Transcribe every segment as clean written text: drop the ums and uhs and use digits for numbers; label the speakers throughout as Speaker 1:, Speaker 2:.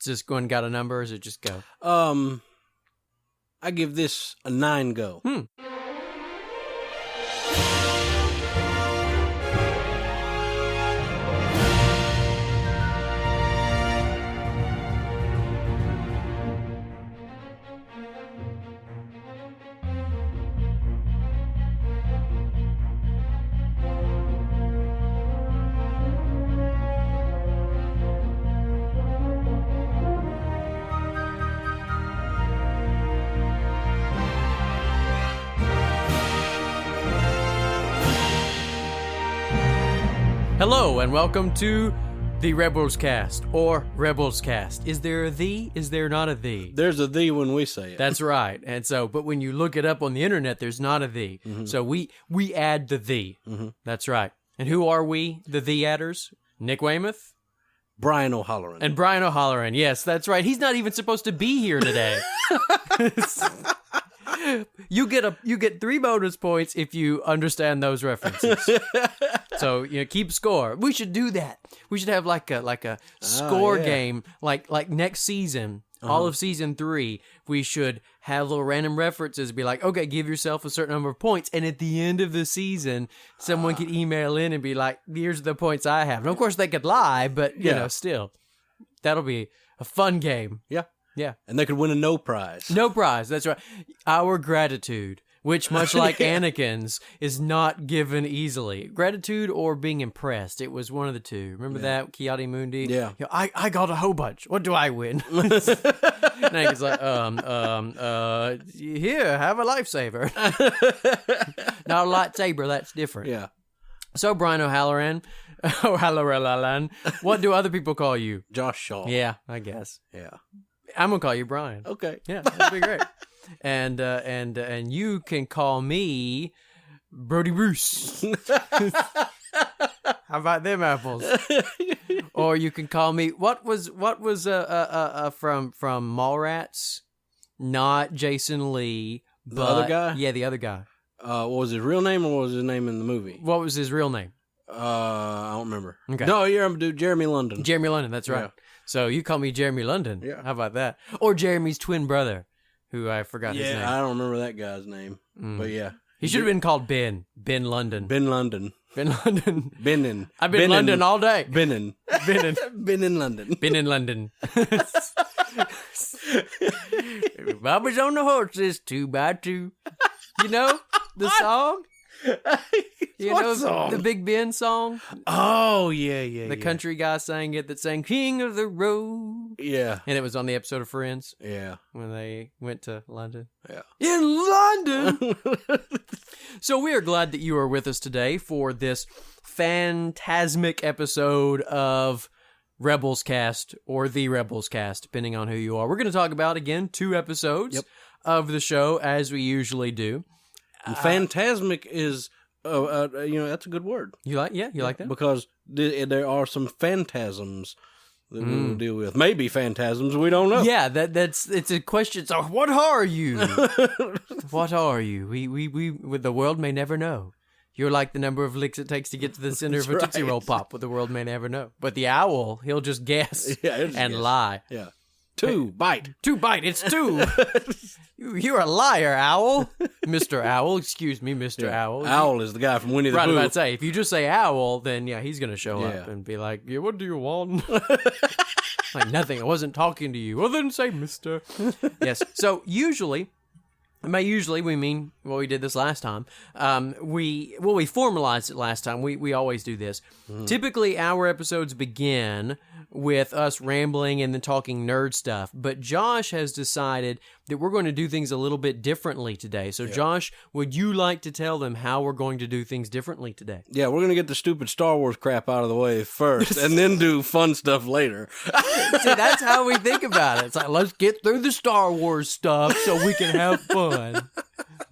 Speaker 1: just going got a number, or is it just go?
Speaker 2: I give this a 9 go.
Speaker 1: Hello, and welcome to the Rebels Cast, or Rebels Cast. Is there a thee? Is there not a thee?
Speaker 2: There's a thee when we say it.
Speaker 1: That's right. And so, but when you look it up on the internet, there's not a thee. Mm-hmm. So we add the thee. Mm-hmm. That's right. And who are we, the thee adders? Nick Weymouth?
Speaker 2: Brian O'Halloran.
Speaker 1: And Brian O'Halloran. Yes, that's right. He's not even supposed to be here today. You get 3 bonus points if you understand those references. So keep score. We should do that. We should have like a score game like next season. All of season 3, we should have little random references. Be like, okay, give yourself a certain number of points, and at the end of the season, someone could email in and be like, "Here's the points I have." And of course, they could lie, but you know, still, that'll be a fun game.
Speaker 2: Yeah.
Speaker 1: Yeah.
Speaker 2: And they could win a no prize.
Speaker 1: No prize, that's right. Our gratitude, which much like Anakin's, is not given easily. Gratitude or being impressed. It was one of the two. Remember that? Kiadi Mundi?
Speaker 2: Yeah.
Speaker 1: I got a whole bunch. What do I win? Anakin's like, here, have a lifesaver. Not a lightsaber, that's different.
Speaker 2: Yeah.
Speaker 1: So, Brian O'Halloran, what do other people call you?
Speaker 2: Josh Shaw.
Speaker 1: Yeah, I guess.
Speaker 2: Yeah.
Speaker 1: I'm gonna call you Brian.
Speaker 2: Okay.
Speaker 1: Yeah, that'd be great. And you can call me Brody Bruce. How about them apples? Or you can call me what was from Mallrats? Not Jason Lee, but
Speaker 2: the other guy.
Speaker 1: Yeah, the other guy.
Speaker 2: What was his real name, or what was his name in the movie?
Speaker 1: What was his real name?
Speaker 2: I don't remember.
Speaker 1: Okay.
Speaker 2: No, you're dude, Jeremy London.
Speaker 1: Jeremy London, that's right.
Speaker 2: Yeah.
Speaker 1: So you call me Jeremy London.
Speaker 2: Yeah.
Speaker 1: How about that? Or Jeremy's twin brother, who I forgot his name.
Speaker 2: Yeah, I don't remember that guy's name. But yeah.
Speaker 1: He should have been called Ben. Ben London.
Speaker 2: Ben London.
Speaker 1: Ben London.
Speaker 2: Benin.
Speaker 1: I've been in London all day.
Speaker 2: Benin.
Speaker 1: Benin.
Speaker 2: Been in London.
Speaker 1: Been in London. Bobby's on the horses, 2x2. You know the song?
Speaker 2: What song?
Speaker 1: The Big Ben song?
Speaker 2: Oh, yeah.
Speaker 1: The country guy sang it that sang King of the Road.
Speaker 2: Yeah.
Speaker 1: And it was on the episode of Friends.
Speaker 2: Yeah.
Speaker 1: When they went to London.
Speaker 2: Yeah.
Speaker 1: In London! So we are glad that you are with us today for this phantasmic episode of Rebels Cast, or The Rebels Cast, depending on who you are. We're going to talk about, again, 2 episodes of the show, as we usually do.
Speaker 2: And phantasmic is, that's a good word.
Speaker 1: You like that?
Speaker 2: Because there are some phantasms that we will deal with. Maybe phantasms, we don't know.
Speaker 1: Yeah, it's a question. So, what are you? What are you? We the world may never know. You're like the number of licks it takes to get to the center of a Tootsie Roll Pop, but the world may never know. But the owl, he'll just guess and lie.
Speaker 2: Yeah. 2 bite.
Speaker 1: 2 bite. It's 2. You're a liar, Owl. Mr. Owl. Excuse me, Mr. Owl.
Speaker 2: Owl is the guy from Winnie the Pooh.
Speaker 1: Right, about to say, if you just say Owl, then he's going to show up and be like, yeah, what do you want? Like, nothing. I wasn't talking to you. Well, then say Mr. Yes. So usually we mean, well, we did this last time. We formalized it last time. We always do this. Typically, our episodes begin with us rambling and then talking nerd stuff. But Josh has decided that we're going to do things a little bit differently today. So, Josh, would you like to tell them how we're going to do things differently today?
Speaker 2: Yeah, we're going to get the stupid Star Wars crap out of the way first, and then do fun stuff later.
Speaker 1: See, that's how we think about it. It's like, let's get through the Star Wars stuff so we can have fun.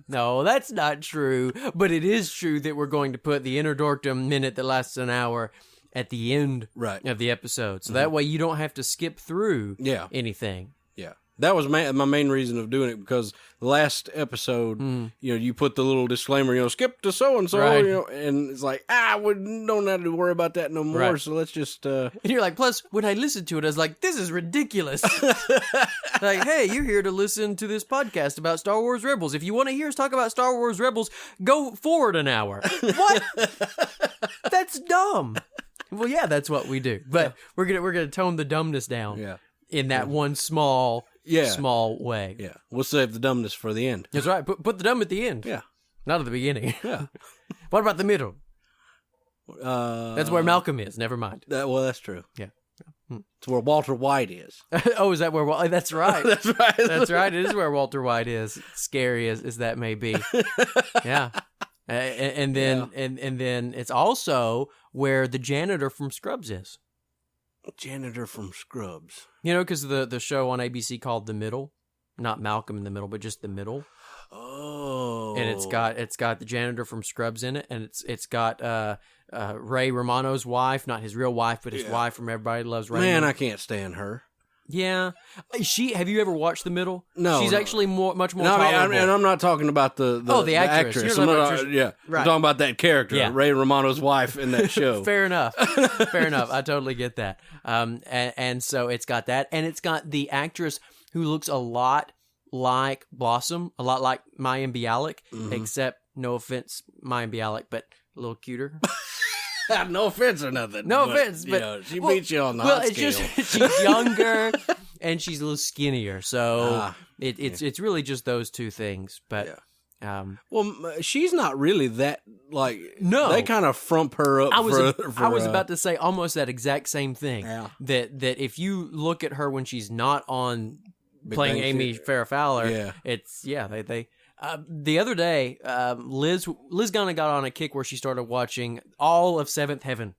Speaker 1: No, that's not true. But it is true that we're going to put the Inner Dorkdom minute that lasts an hour at the end of the episode. So that way you don't have to skip through anything.
Speaker 2: Yeah. That was my main reason of doing it, because the last episode, you put the little disclaimer, skip to so-and-so,
Speaker 1: Right.
Speaker 2: and it's like, we don't have to worry about that no more,
Speaker 1: Right.
Speaker 2: so let's just...
Speaker 1: And you're like, plus, when I listened to it, I was like, this is ridiculous. Like, hey, you're here to listen to this podcast about Star Wars Rebels. If you want to hear us talk about Star Wars Rebels, go forward an hour. What? That's dumb. Well, yeah, that's what we do. But we're gonna tone the dumbness down in that one small way.
Speaker 2: Yeah, we'll save the dumbness for the end.
Speaker 1: That's right. Put the dumb at the end.
Speaker 2: Yeah.
Speaker 1: Not at the beginning.
Speaker 2: Yeah.
Speaker 1: What about the middle? That's where Malcolm is. Never mind.
Speaker 2: That's true.
Speaker 1: Yeah.
Speaker 2: It's where Walter White is.
Speaker 1: Oh, is that where... That's right.
Speaker 2: That's right.
Speaker 1: That's right. It is where Walter White is. Scary as that may be. Yeah. And then it's also where the janitor from Scrubs is.
Speaker 2: Janitor from Scrubs.
Speaker 1: Because the show on ABC called The Middle, not Malcolm in the Middle, but just The Middle.
Speaker 2: Oh.
Speaker 1: And it's got the janitor from Scrubs in it, and it's got Ray Romano's wife, not his real wife, but his wife from Everybody Loves Raymond.
Speaker 2: Man, I can't stand her.
Speaker 1: Yeah, have you ever watched The Middle?
Speaker 2: No,
Speaker 1: she's actually much more. No,
Speaker 2: and I'm not talking about the actress.
Speaker 1: I'm
Speaker 2: talking about that character, Ray Romano's wife in that show.
Speaker 1: Fair enough. Fair enough. I totally get that. And so it's got that, and it's got the actress who looks a lot like Blossom, a lot like Mayim Bialik, except, no offense, Mayim Bialik, but a little cuter.
Speaker 2: No offense or nothing.
Speaker 1: No offense, but
Speaker 2: she beats you on the hot scale.
Speaker 1: It's just she's younger and she's a little skinnier, so it's really just those two things. But
Speaker 2: she's not really that
Speaker 1: no.
Speaker 2: They kind of frump her up.
Speaker 1: I was about to say almost that exact same thing. Yeah. That if you look at her when she's not on playing Amy Farrah Fowler, they. The other day, Liz kind of got on a kick where she started watching all of Seventh Heaven,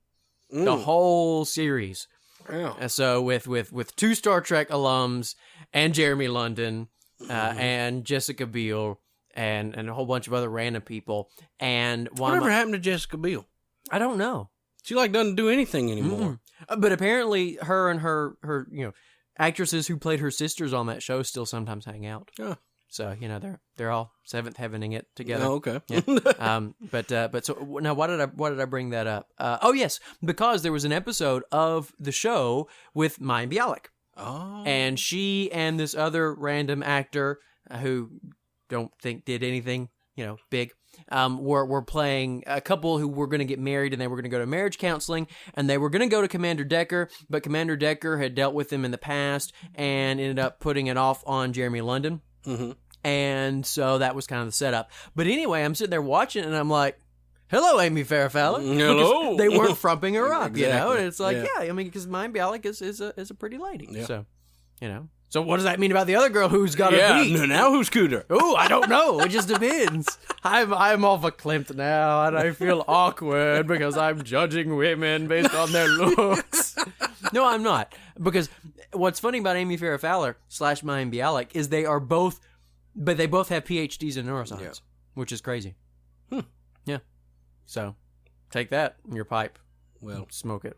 Speaker 1: the whole series.
Speaker 2: Yeah.
Speaker 1: And so with two Star Trek alums and Jeremy London and Jessica Biel and a whole bunch of other random people. And
Speaker 2: whatever happened to Jessica Biel?
Speaker 1: I don't know.
Speaker 2: She doesn't do anything anymore.
Speaker 1: But apparently, her and her actresses who played her sisters on that show still sometimes hang out.
Speaker 2: Yeah.
Speaker 1: So, they're all Seventh Heavening it together.
Speaker 2: Oh, okay.
Speaker 1: Yeah. But so now why did I bring that up? Oh yes, because there was an episode of the show with Mayim Bialik.
Speaker 2: Oh.
Speaker 1: And she and this other random actor who don't think did anything, big, were playing a couple who were going to get married, and they were going to go to marriage counseling, and they were going to go to Commander Decker, but Commander Decker had dealt with them in the past and ended up putting it off on Jeremy London.
Speaker 2: Mm-hmm.
Speaker 1: And so that was kind of the setup. But anyway, I'm sitting there watching, and I'm like, hello, Amy Farrah Fowler.
Speaker 2: Hello.
Speaker 1: Because they weren't frumping her up,
Speaker 2: Exactly.
Speaker 1: And it's like, because Mayim Bialik is a pretty lady. Yeah. So, So what does that mean about the other girl who's got a beat?
Speaker 2: Now who's cooter?
Speaker 1: Oh, I don't know. It just depends. I'm off a Klimt now, and I feel awkward because I'm judging women based on their looks. No, I'm not. Because what's funny about Amy Farrah Fowler / Mayim Bialik is they both have PhDs in neuroscience, which is crazy. Yeah. So take that in your pipe.
Speaker 2: Well,
Speaker 1: smoke it.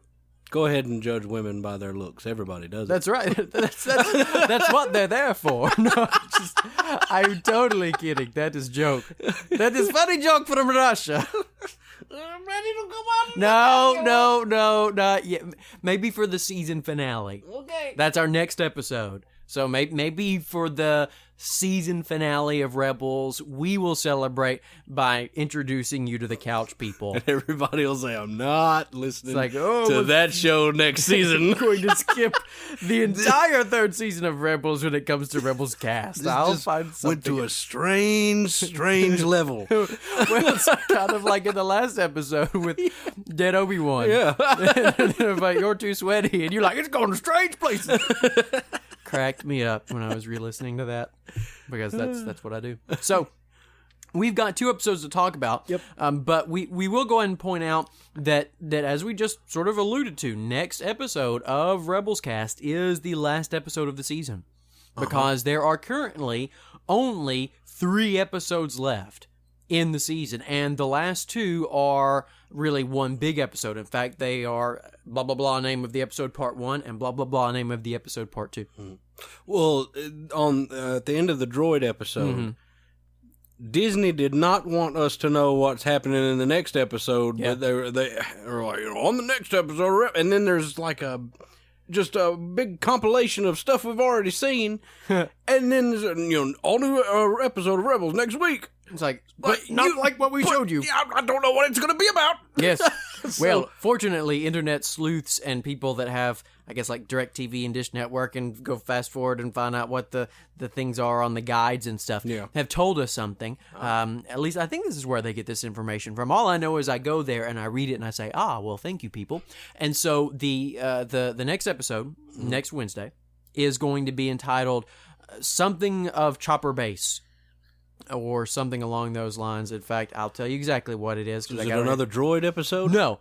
Speaker 2: Go ahead and judge women by their looks. Everybody does it.
Speaker 1: That's right. That's what they're there for. No, I'm totally kidding. That is joke. That is funny joke from Russia.
Speaker 2: I'm ready to come
Speaker 1: on. No, not yet. Maybe for the season finale.
Speaker 2: Okay.
Speaker 1: That's our next episode. So maybe for the season finale of Rebels, we will celebrate by introducing you to the couch people.
Speaker 2: And everybody will say, I'm not listening to that show next season.
Speaker 1: I'm going to skip the entire third season of Rebels when it comes to Rebels cast. I'll find something.
Speaker 2: Went to a strange level.
Speaker 1: Well, it's kind of like in the last episode with Dead Obi-Wan.
Speaker 2: Yeah.
Speaker 1: But you're too sweaty, and you're like, it's going to strange places. Cracked me up when I was re-listening to that, because that's what I do. So we've got 2 episodes to talk about.
Speaker 2: Yep.
Speaker 1: But we will go ahead and point out that as we just sort of alluded to, next episode of Rebels Cast is the last episode of the season, because there are currently only 3 episodes left. in the season, and the last 2 are really one big episode. In fact, they are blah blah blah name of the episode part 1 and blah blah blah name of the episode part 2.
Speaker 2: Well, on at the end of the droid episode, Disney did not want us to know what's happening in the next episode, but they were like, on the next episode, and then there's like just a big compilation of stuff we've already seen, and then there's all new episode of Rebels next week.
Speaker 1: It's like, not like what we showed you.
Speaker 2: Yeah, I don't know what it's going to be about.
Speaker 1: Yes. Well, fortunately, internet sleuths and people that have, I guess, like DirecTV and Dish Network and go fast forward and find out what the things are on the guides and stuff have told us something. At least I think this is where they get this information from. All I know is I go there and I read it and I say, well, thank you, people. And so the next episode, next Wednesday, is going to be entitled something of Chopper Base. Or something along those lines. In fact, I'll tell you exactly what it is.
Speaker 2: Is it another droid episode?
Speaker 1: No.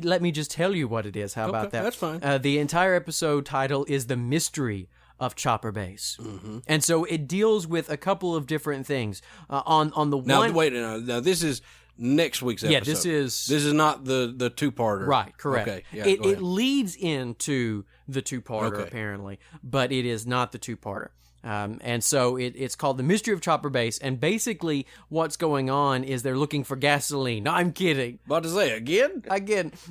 Speaker 1: Let me just tell you what it is. How about that?
Speaker 2: That's fine.
Speaker 1: The entire episode title is The Mystery of Chopper Base. And so it deals with a couple of different things. On the one...
Speaker 2: Now this is next week's episode.
Speaker 1: Yeah, this is
Speaker 2: not the two-parter.
Speaker 1: Right, correct.
Speaker 2: Okay, yeah,
Speaker 1: it leads into the two-parter, apparently, but it is not the two-parter. And so it's called The Mystery of Chopper Base, and basically what's going on is they're looking for gasoline. No, I'm kidding.
Speaker 2: About to say, again?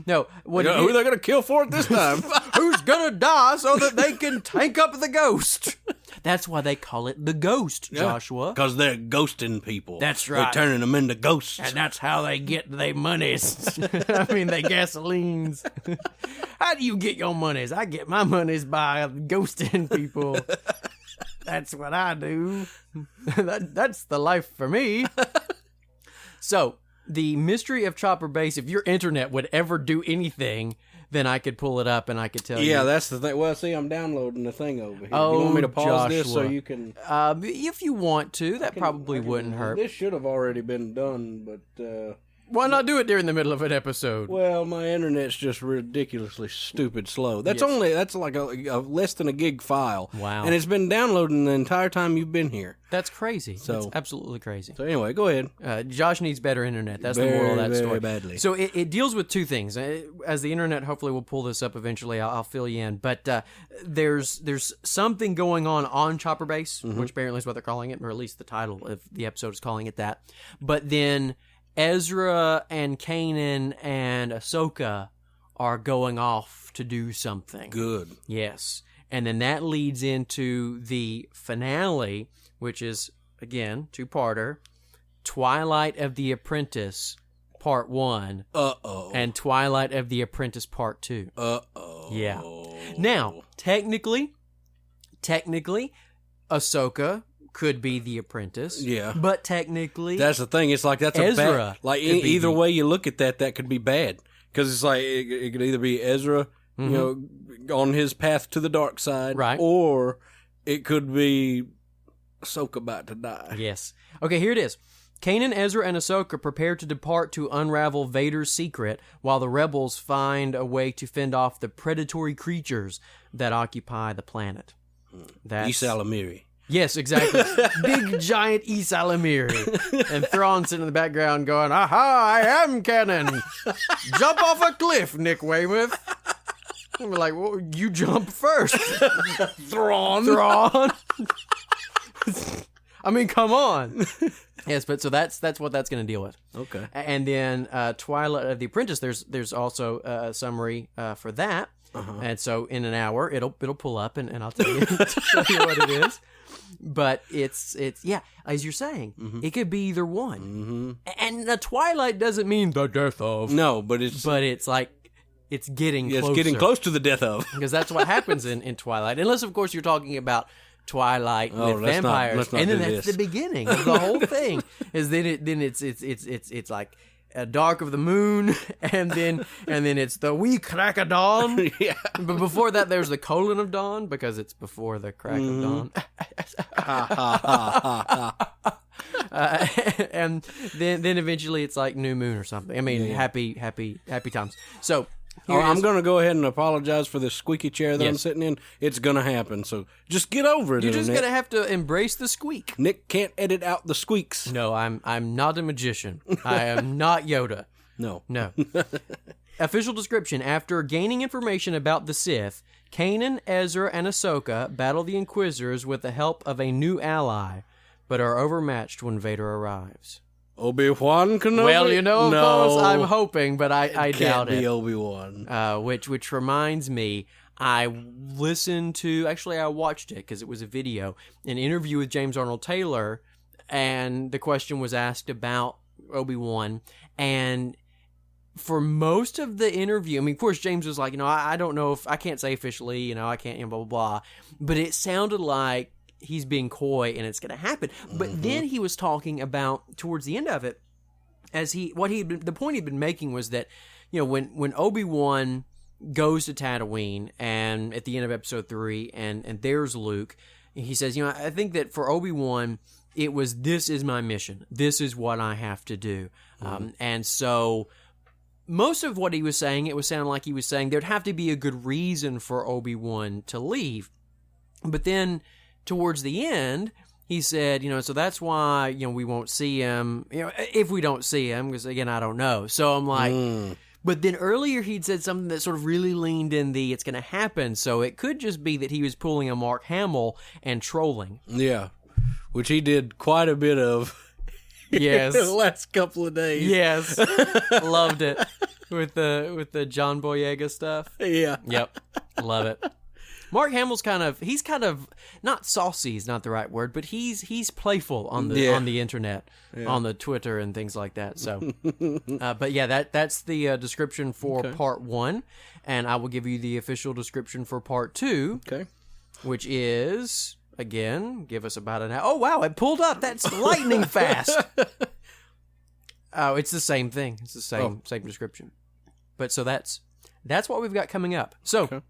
Speaker 1: No.
Speaker 2: Who are they going to kill for it this time?
Speaker 1: Who's going to die so that they can tank up the ghost? That's why they call it the ghost, Joshua.
Speaker 2: Because they're ghosting people.
Speaker 1: That's right.
Speaker 2: They're turning them into ghosts.
Speaker 1: And that's how they get their monies. I mean, they gasolines. How do you get your monies? I get my monies by ghosting people. That's what I do. That's the life for me. So, the Mystery of Chopper Base, if your internet would ever do anything, then I could pull it up and I could tell you.
Speaker 2: Yeah, that's the thing. Well, see, I'm downloading the thing over here.
Speaker 1: Oh,
Speaker 2: you want me to pause
Speaker 1: Joshua.
Speaker 2: this so you can...
Speaker 1: if you want to, that probably wouldn't hurt.
Speaker 2: This should have already been done, but...
Speaker 1: Why not do it during the middle of an episode?
Speaker 2: Well, my internet's just ridiculously stupid slow. That's like a less than a gig file.
Speaker 1: Wow.
Speaker 2: And it's been downloading the entire time you've been here.
Speaker 1: That's crazy. That's absolutely crazy.
Speaker 2: So anyway, go ahead.
Speaker 1: Josh needs better internet. That's the moral of that story.
Speaker 2: Very badly.
Speaker 1: So it deals with two things. As the internet hopefully will pull this up eventually, I'll fill you in. But there's something going on Chopper Base, which apparently is what they're calling it, or at least the title of the episode is calling it that. But then Ezra and Kanaan and Ahsoka are going off to do something.
Speaker 2: Good.
Speaker 1: Yes. And then that leads into the finale, which is, again, two-parter, Twilight of the Apprentice, Part 1.
Speaker 2: Uh-oh.
Speaker 1: And Twilight of the Apprentice, Part 2.
Speaker 2: Uh-oh.
Speaker 1: Yeah. Now, technically, Ahsoka could be the apprentice.
Speaker 2: Yeah.
Speaker 1: But technically...
Speaker 2: That's the thing. It's like that's
Speaker 1: Ezra
Speaker 2: a bad... Like, either way you look at that could be bad. Because it's like, it could either be Ezra, you know, on his path to the dark side.
Speaker 1: Right.
Speaker 2: Or it could be Ahsoka about to die.
Speaker 1: Yes. Okay, here it is. Kanaan, Ezra, and Ahsoka prepare to depart to unravel Vader's secret, while the rebels find a way to fend off the predatory creatures that occupy the planet. That's...
Speaker 2: Isalamiri.
Speaker 1: Yes, exactly. Big, giant Isalamiri. And Thrawn sitting in the background going, aha, I am Kanaan. Jump off a cliff, Nick Weymouth. And we're like, well, you jump first. Thrawn. I mean, come on. Yes, but so that's what that's going to deal with.
Speaker 2: Okay.
Speaker 1: And then Twilight of the Apprentice, there's also a summary for that. And so in an hour, it'll pull up and I'll tell you, what it is. But it's yeah, as you're saying, it could be either one. And the Twilight doesn't mean the death of.
Speaker 2: No, but it's
Speaker 1: like it's getting closer.
Speaker 2: It's getting close to the death of.
Speaker 1: Because that's what happens in Twilight. Unless, of course, you're talking about Twilight with vampires,
Speaker 2: let's not
Speaker 1: and then
Speaker 2: do
Speaker 1: that's
Speaker 2: this.
Speaker 1: the beginning of the whole thing. Is then it's like a dark of the moon, and then it's the wee crack of dawn.
Speaker 2: Yeah.
Speaker 1: But before that, there's the colon of dawn because it's before the crack of dawn. And then eventually it's like new moon or something. I mean, happy times. So
Speaker 2: I'm going to go ahead and apologize for this squeaky chair that I'm sitting in. It's going to happen, so just get over it.
Speaker 1: You're just going to have to embrace the squeak.
Speaker 2: Nick can't edit out the squeaks.
Speaker 1: No, I'm not a magician. I am not Yoda.
Speaker 2: No.
Speaker 1: Official description: after gaining information about the Sith, Kanaan, Ezra, and Ahsoka battle the Inquisitors with the help of a new ally, but are overmatched when Vader arrives.
Speaker 2: Obi-Wan Kenobi?
Speaker 1: Well, of course, I'm hoping, but I doubt it.
Speaker 2: Can't be Obi-Wan.
Speaker 1: Which reminds me, I watched it because it was a video, an interview with James Arnold Taylor, and the question was asked about Obi-Wan, and for most of the interview, I mean, of course, James was like, I don't know if I can't say officially, I can't, blah, blah, blah. But it sounded like he's being coy and it's going to happen. But then he was talking about, towards the end of it, the point he'd been making was that, when Obi-Wan goes to Tatooine and at the end of episode 3 and there's Luke, he says, I think that for Obi-Wan, it was, this is my mission. This is what I have to do. And so most of what he was saying, it was sounding like he was saying there'd have to be a good reason for Obi-Wan to leave. But then towards the end, he said, so that's why, we won't see him, if we don't see him, because again, I don't know. So I'm like, but then earlier he'd said something that sort of really leaned in it's going to happen. So it could just be that he was pulling a Mark Hamill and trolling.
Speaker 2: Yeah, which he did quite a bit of.
Speaker 1: Yes.
Speaker 2: The last couple of days.
Speaker 1: Yes. Loved it. With the John Boyega stuff.
Speaker 2: Yeah.
Speaker 1: Yep. Love it. Mark Hamill's he's kind of not saucy is not the right word, but he's playful on the internet, on the Twitter and things like that. So but yeah, that's the description for part 1, and I will give you the official description for part 2. Okay. Which is, again, give us about an hour. Oh, wow, it pulled up. That's lightning fast. Oh, it's the same thing. It's the same description. But so that's what we've got coming up. So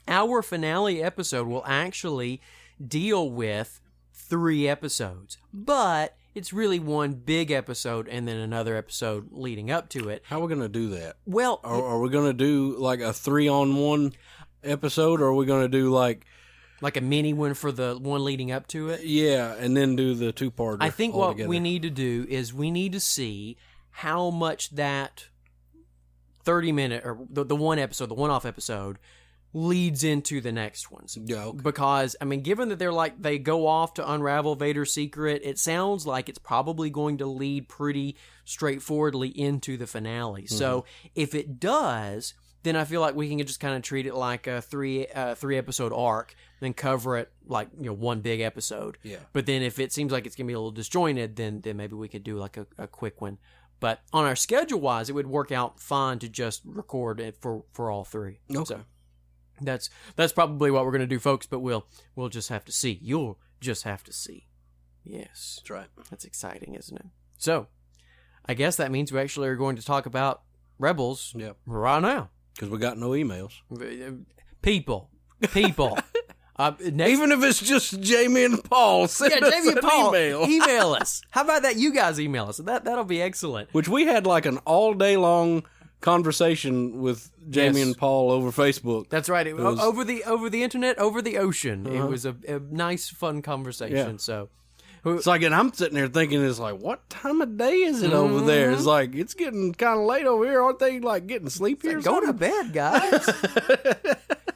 Speaker 1: our finale episode will actually deal with 3 episodes, but it's really one big episode and then another episode leading up to it.
Speaker 2: How are we going to do that?
Speaker 1: Well,
Speaker 2: are we going to do like a 3-on-1 episode, or are we going to do like
Speaker 1: a mini one for the one leading up to it?
Speaker 2: Yeah, and then do the 2-parter.
Speaker 1: I think what we need to do is we need to see how much that 30-minute, or the one episode, the one-off episode, leads into the next ones.
Speaker 2: Yeah, okay.
Speaker 1: Because, I mean, given that they go off to unravel Vader's secret, it sounds like it's probably going to lead pretty straightforwardly into the finale. Mm-hmm. So if it does, then I feel like we can just kind of treat it like a three episode arc, then cover it like one big episode. Yeah. But then if it seems like it's gonna be a little disjointed, then maybe we could do like a quick one. But on our schedule wise, it would work out fine to just record it for all 3. Okay. So that's probably what we're gonna do, folks. But we'll just have to see. You'll just have to see. Yes,
Speaker 2: that's right.
Speaker 1: That's exciting, isn't it? So I guess that means we actually are going to talk about Rebels right now.
Speaker 2: Because we got no emails.
Speaker 1: People.
Speaker 2: Even if it's just Jamie and Paul, send us an email.
Speaker 1: Email us. How about that? You guys email us. That'll be excellent.
Speaker 2: Which we had like an all day long conversation with Jamie and Paul over Facebook.
Speaker 1: That's right. It was over the internet, over the ocean. It was a nice, fun conversation. Yeah. So.
Speaker 2: It's like, and I'm sitting there thinking, it's like, what time of day is it over there? It's like, it's getting kind of late over here. Aren't they like getting sleepy or something?
Speaker 1: Go to bed, guys.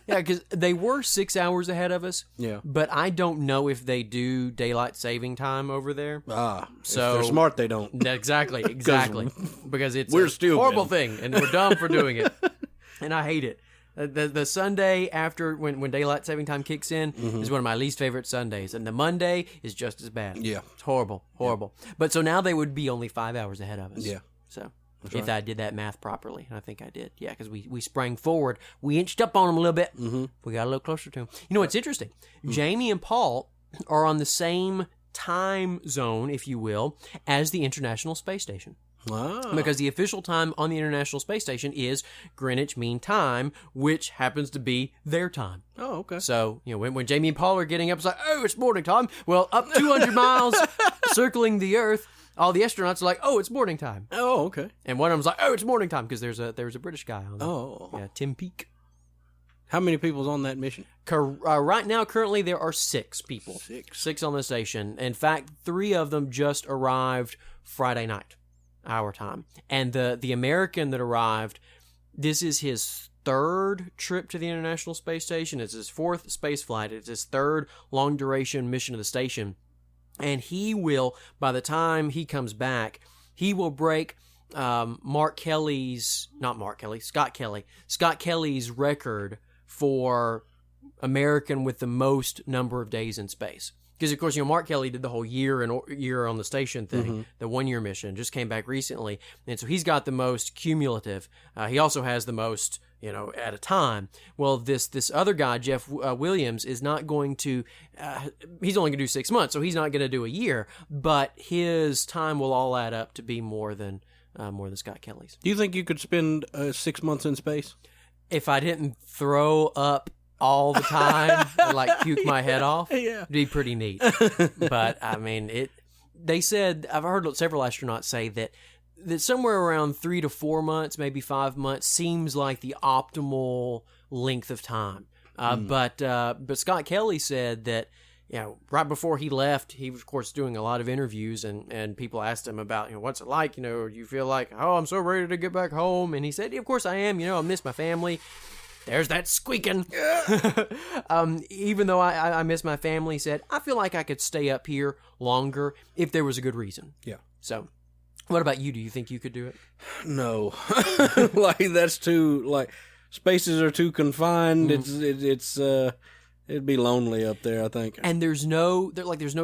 Speaker 1: Yeah, because they were 6 hours ahead of us. Yeah. But I don't know if they do daylight saving time over there.
Speaker 2: So if they're smart, they don't.
Speaker 1: Exactly. Because it's
Speaker 2: a
Speaker 1: horrible thing, and we're dumb for doing it. And I hate it. The Sunday after when daylight saving time kicks in is one of my least favorite Sundays, and the Monday is just as bad. Yeah, it's horrible. Yeah. But so now they would be only 5 hours ahead of us. Yeah. So if I did that math properly, and I think I did. Yeah, because we sprang forward, we inched up on them a little bit. Mm-hmm. We got a little closer to them. What's interesting? Jamie and Paul are on the same time zone, if you will, as the International Space Station. Wow. Because the official time on the International Space Station is Greenwich Mean Time, which happens to be their time.
Speaker 2: Oh, okay.
Speaker 1: So, when Jamie and Paul are getting up, it's like, oh, it's morning time. Well, up 200 miles, circling the Earth, all the astronauts are like, "Oh, it's morning time."
Speaker 2: Oh, okay.
Speaker 1: And one of them's like, "Oh, it's morning time," because there was a British guy on there.
Speaker 2: Oh.
Speaker 1: Yeah, Tim Peake.
Speaker 2: How many people's on that mission?
Speaker 1: Right now, currently, there are 6 people.
Speaker 2: 6.
Speaker 1: 6 on the station. In fact, 3 of them just arrived Friday night, our time. And the American that arrived, this is his 3rd trip to the International Space Station. It's his 4th space flight. It's his 3rd long-duration mission to the station. And he will, by the time he comes back, he will break Scott Kelly's record for American with the most number of days in space. Because, of course, Mark Kelly did the whole year on the station thing, the 1-year mission, just came back recently. And so he's got the most cumulative. He also has the most, at a time. Well, this other guy, Jeff Williams, is not going to, he's only going to do 6 months, so he's not going to do a year. But his time will all add up to be more than Scott Kelly's.
Speaker 2: Do you think you could spend 6 months in space?
Speaker 1: If I didn't throw up all the time and puke my head off, it'd be pretty neat. But I mean, they said, I've heard several astronauts say that somewhere around 3 to 4 months, maybe 5 months, seems like the optimal length of time. But Scott Kelly said that, right before he left, he was, of course, doing a lot of interviews, and people asked him about, what's it like? Do you feel like, oh, I'm so ready to get back home? And he said, of course I am. I miss my family. There's that squeaking. Even though I miss my family, he said, I feel like I could stay up here longer if there was a good reason.
Speaker 2: Yeah.
Speaker 1: So, what about you? Do you think you could do it?
Speaker 2: No. That's too, spaces are too confined. It'd be lonely up there, I think.
Speaker 1: And there's no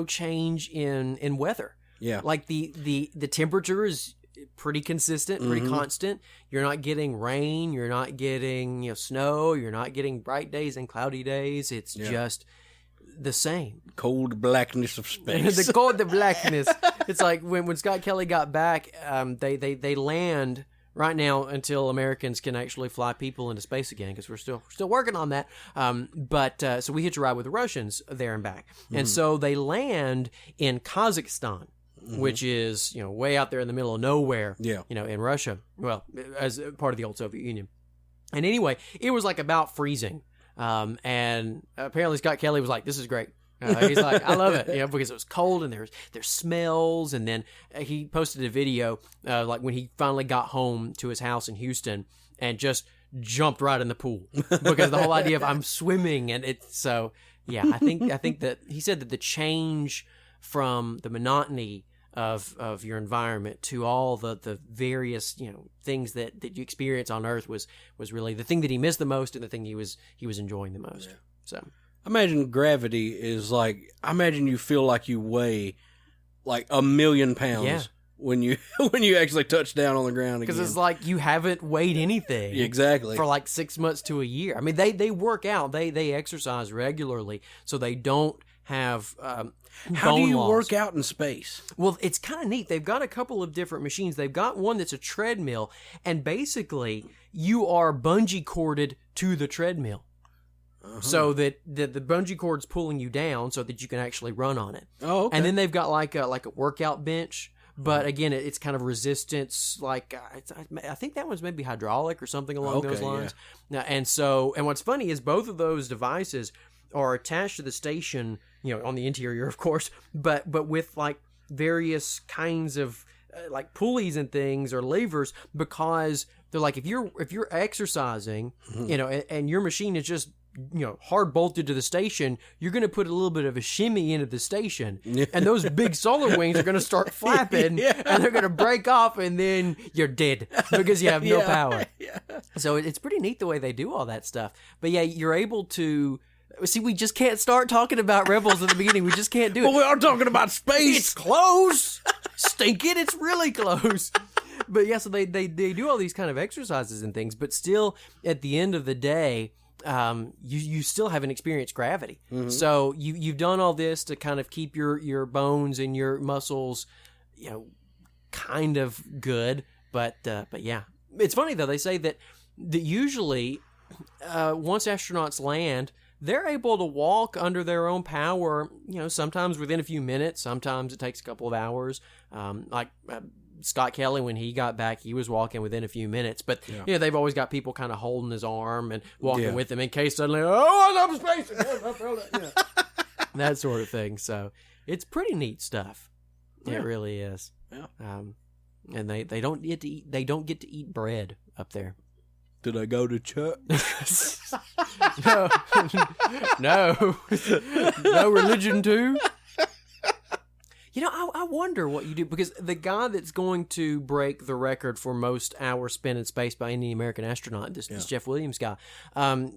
Speaker 1: change in weather.
Speaker 2: Yeah.
Speaker 1: The temperature is pretty consistent, pretty constant. You're not getting rain, you're not getting snow, you're not getting bright days and cloudy days. It's just the same.
Speaker 2: Cold blackness of space.
Speaker 1: The cold blackness. It's like when Scott Kelly got back, they land right now until Americans can actually fly people into space again, because we're still working on that. So we hitch a ride with the Russians there and back. And so they land in Kazakhstan, which is, way out there in the middle of nowhere, in Russia. Well, as part of the old Soviet Union. And anyway, it was about freezing. And apparently Scott Kelly was like, this is great. He's like, I love it, because it was cold and there's smells. And then he posted a video, when he finally got home to his house in Houston and just jumped right in the pool, because the whole idea of I'm swimming, and it's so, I think that he said that the change from the monotony of your environment to all the various things that you experience on Earth was really the thing that he missed the most, and the thing he was enjoying the most. So
Speaker 2: imagine gravity is I imagine you feel like you weigh 1 million pounds when you actually touch down on the ground again.
Speaker 1: Because it's like you haven't weighed anything
Speaker 2: exactly
Speaker 1: for 6 months to a year. I mean, they work out, they exercise regularly, so they don't have
Speaker 2: how do you
Speaker 1: loss.
Speaker 2: work out in space?
Speaker 1: Well, it's kind of neat. They've got a couple of different machines. They've got one that's a treadmill, and basically you are bungee corded to the treadmill. So that the bungee cord's pulling you down so that you can actually run on it.
Speaker 2: Oh, okay.
Speaker 1: And then they've got a workout bench, but again, it's kind of resistance. I think that one's maybe hydraulic or something along those lines. Now, and what's funny is both of those devices are attached to the station, on the interior, of course, but with various kinds of pulleys and things or levers, because they're if you're exercising, and your machine is just hard bolted to the station, you're going to put a little bit of a shimmy into the station, and those big solar wings are going to start flapping, and they're going to break off, and then you're dead because you have no power. So it's pretty neat the way they do all that stuff. But you're able to see. We just can't start talking about Rebels at the beginning. We just can't do it.
Speaker 2: Well, we are talking about space.
Speaker 1: It's close. Stink it. It's really close. But so they do all these kind of exercises and things, but still at the end of the day, you still haven't experienced gravity. So you've done all this to kind of keep your bones and your muscles, kind of good. But it's funny though. They say that usually once astronauts land, they're able to walk under their own power, sometimes within a few minutes, sometimes it takes a couple of hours. Scott Kelly, when he got back, he was walking within a few minutes. But, they've always got people kind of holding his arm and walking with him in case suddenly, I'm space! That sort of thing. So it's pretty neat stuff. Yeah. It really is. Yeah. And they don't get to eat bread up there.
Speaker 2: Did I go to church?
Speaker 1: No religion too. I wonder what you do, because the guy that's going to break the record for most hours spent in space by any American astronaut, this Jeff Williams guy,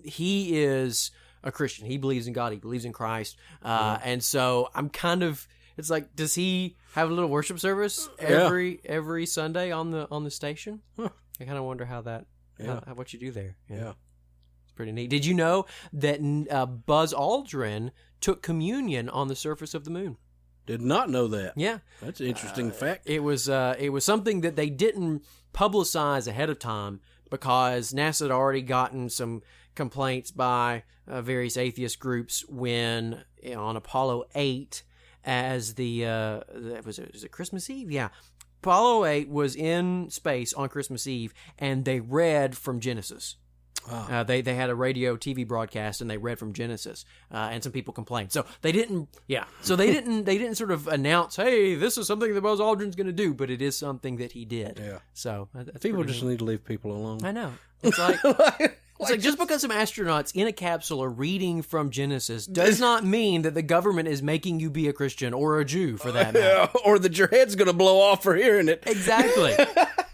Speaker 1: he is a Christian. He believes in God. He believes in Christ. And so I'm kind of, it's like, does he have a little worship service every Sunday on the station? Huh. I kind of wonder how what you do there. Yeah. It's pretty neat. Did you know that Buzz Aldrin took communion on the surface of the moon?
Speaker 2: Did not know that.
Speaker 1: Yeah.
Speaker 2: That's an interesting fact.
Speaker 1: It was something that they didn't publicize ahead of time, because NASA had already gotten some complaints by various atheist groups when on Apollo 8, as was it Christmas Eve? Yeah. Apollo 8 was in space on Christmas Eve, and they read from Genesis. Wow. They had a radio TV broadcast, and they read from Genesis, and some people complained. So they didn't sort of announce, hey, this is something that Buzz Aldrin's going to do, but it is something that he did. Yeah. So
Speaker 2: people just need to leave people alone.
Speaker 1: I know. It's like it's like just because some astronauts in a capsule are reading from Genesis does not mean that the government is making you be a Christian or a Jew, for that matter.
Speaker 2: Or that your head's going to blow off for hearing it.
Speaker 1: Exactly.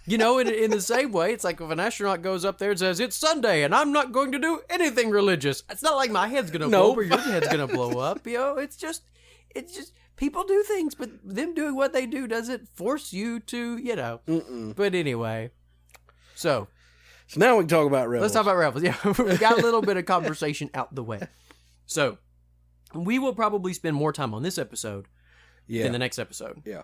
Speaker 1: In the same way, it's like if an astronaut goes up there and says, it's Sunday and I'm not going to do anything religious. It's not like my head's going to blow up or your head's going to blow up. It's just people do things, but them doing what they do doesn't force you to, Mm-mm. But anyway. So
Speaker 2: now we can talk about Rebels.
Speaker 1: Let's talk about Rebels. Yeah, we got a little bit of conversation out the way. So we will probably spend more time on this episode than the next episode.
Speaker 2: Yeah.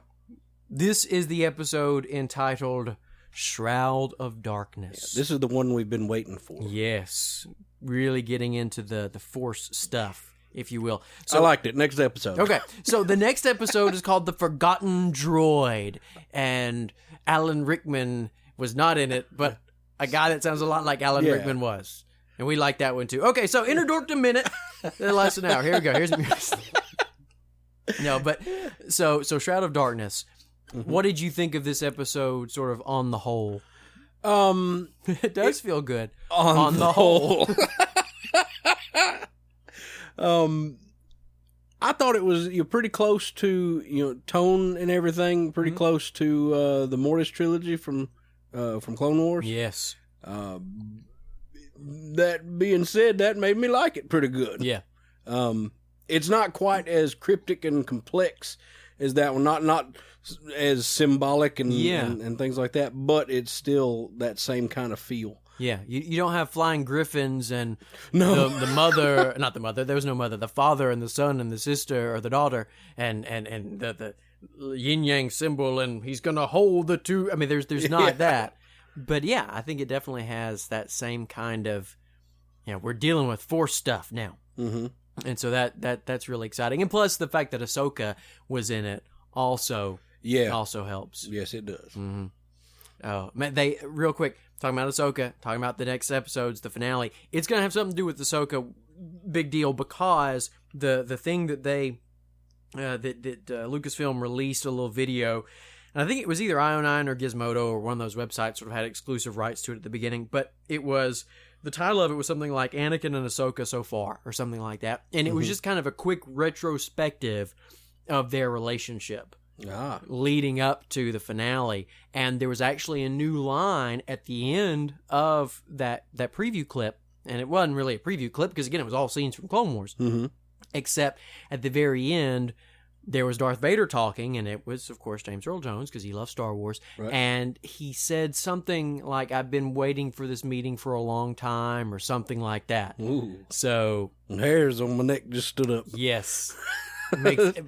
Speaker 1: This is the episode entitled Shroud of Darkness.
Speaker 2: Yeah, this is the one we've been waiting for.
Speaker 1: Yes. Really getting into the Force stuff, if you will. So,
Speaker 2: I liked it. Next episode.
Speaker 1: Okay. So the next episode is called The Forgotten Droid. And Alan Rickman was not in it, but a guy that sounds a lot like Alan Rickman was. And we like that one too. Okay, so Inner Dorkdom Minute. It'll last an hour. Here we go. Here's No, but so Shroud of Darkness. Mm-hmm. What did you think of this episode, sort of on the whole? It does feel good. On the whole.
Speaker 2: I thought it was pretty close to tone and everything, pretty close to the Mortis trilogy from Clone Wars.
Speaker 1: Yes.
Speaker 2: That being said, that made me like it pretty good.
Speaker 1: Yeah.
Speaker 2: It's not quite as cryptic and complex as that one. Not as symbolic and things like that, but it's still that same kind of feel.
Speaker 1: Yeah, you don't have flying griffins and the mother, not the mother, there was no mother, the father and the son and the sister or the daughter and the yin-yang symbol, and he's going to hold the two. I mean, there's not that. But yeah, I think it definitely has that same kind of, we're dealing with Force stuff now. Mm-hmm. And so that's really exciting. And plus the fact that Ahsoka was in it also helps.
Speaker 2: Yes, it does.
Speaker 1: Mm-hmm. Oh, man, they real quick talking about Ahsoka, talking about the next episodes, the finale. It's gonna have something to do with Ahsoka, big deal, because the thing that they Lucasfilm released a little video, and I think it was either IO9 or Gizmodo or one of those websites sort of had exclusive rights to it at the beginning, but it was. The title of it was something like Anakin and Ahsoka So Far, or something like that. And it was just kind of a quick retrospective of their relationship leading up to the finale. And there was actually a new line at the end of that preview clip. And it wasn't really a preview clip because, again, it was all scenes from Clone Wars. Mm-hmm. Except at the very end, there was Darth Vader talking, and it was, of course, James Earl Jones, because he loves Star Wars. Right. And he said something like, I've been waiting for this meeting for a long time, or something like that. Ooh. So
Speaker 2: hairs on my neck just stood up.
Speaker 1: Yes. But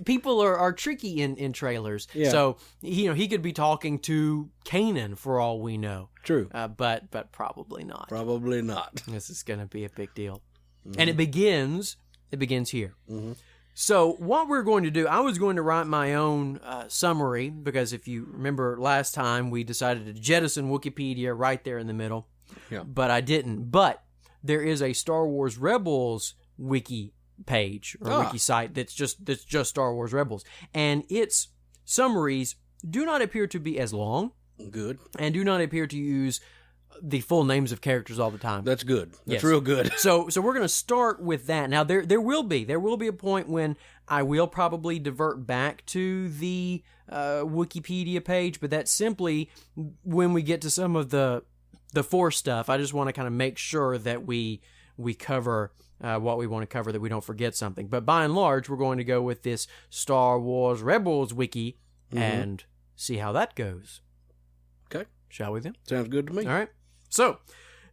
Speaker 1: people are tricky in trailers. Yeah. So, he could be talking to Kanaan for all we know.
Speaker 2: True.
Speaker 1: But probably not.
Speaker 2: Probably not.
Speaker 1: This is going to be a big deal. And it begins here.
Speaker 2: Mm-hmm.
Speaker 1: So what we're going to do, I was going to write my own summary, because if you remember last time, we decided to jettison Wikipedia right there in the middle.
Speaker 2: Yeah.
Speaker 1: But I didn't. But there is a Star Wars Rebels wiki page or wiki site that's just Star Wars Rebels, and its summaries do not appear to be as long.
Speaker 2: Good.
Speaker 1: And do not appear to use the full names of characters all the time.
Speaker 2: That's good. That's
Speaker 1: Yes.
Speaker 2: real good.
Speaker 1: So we're going to start with that. Now there will be a point when I will probably divert back to the Wikipedia page, but that's simply when we get to some of the Force stuff. I just want to kind of make sure that we cover what we want to cover, that we don't forget something. But by and large, we're going to go with this Star Wars Rebels wiki and see how that goes.
Speaker 2: Okay.
Speaker 1: Shall we then?
Speaker 2: Sounds good to me.
Speaker 1: All right. So,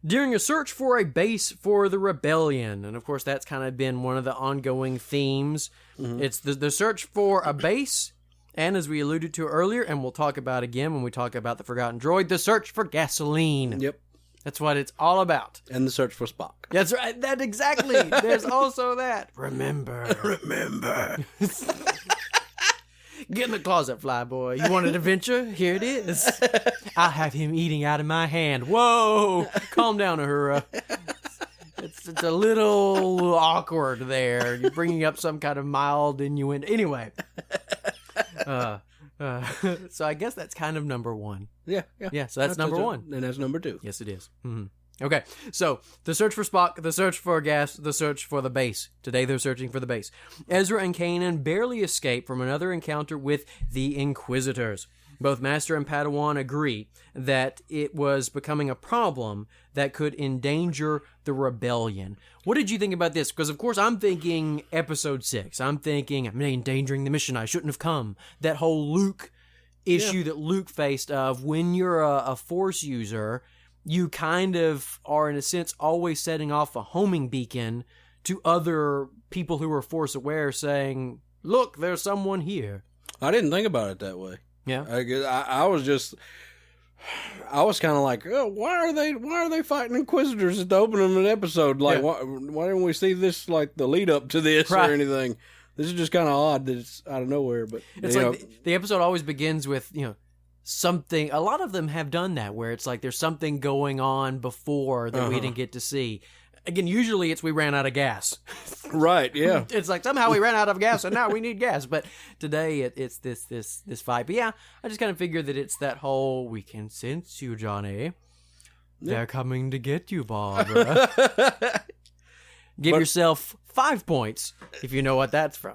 Speaker 1: during a search for a base for the rebellion, and of course that's kind of been one of the ongoing themes, it's the search for a base, and as we alluded to earlier, and we'll talk about again when we talk about the Forgotten Droid, the search for gasoline.
Speaker 2: Yep.
Speaker 1: That's what it's all about.
Speaker 2: And the search for Spock.
Speaker 1: That's right. That exactly. There's also that. Remember. Get in the closet, flyboy. You want an adventure? Here it is. I'll have him eating out of my hand. Whoa! Calm down, Uhura. It's a little awkward there. You're bringing up some kind of mild innuendo. Anyway. So I guess that's kind of number one.
Speaker 2: Yeah.
Speaker 1: Yeah, so that's number one.
Speaker 2: And that's number two.
Speaker 1: Yes, it is. Mm-hmm. Okay, so the search for Spock, the search for gas, the search for the base. Today they're searching for the base. Ezra and Kanaan barely escape from another encounter with the Inquisitors. Both Master and Padawan agree that it was becoming a problem that could endanger the rebellion. What did you think about this? Because, of course, I'm thinking Episode 6. I'm thinking, I'm endangering the mission. I shouldn't have come. That whole Luke issue that Luke faced of when you're a Force user, you kind of are, in a sense, always setting off a homing beacon to other people who are Force aware, saying, look, there's someone here.
Speaker 2: I didn't think about it that way.
Speaker 1: Yeah.
Speaker 2: I was kind of like, oh, why are they fighting Inquisitors at the opening of an episode? Like, why didn't we see this, like, the lead up to this or anything? This is just kind of odd that it's out of nowhere. But
Speaker 1: it's like the episode always begins with, something. A lot of them have done that, where it's like there's something going on before that we didn't get to see. Again, usually it's we ran out of gas.
Speaker 2: Right, yeah.
Speaker 1: It's like somehow we ran out of gas and now we need gas. But today it's this fight. But yeah, I just kind of figured that it's that whole, we can sense you, Johnny. They're coming to get you, Barbara. Give yourself 5 points if you know what that's from.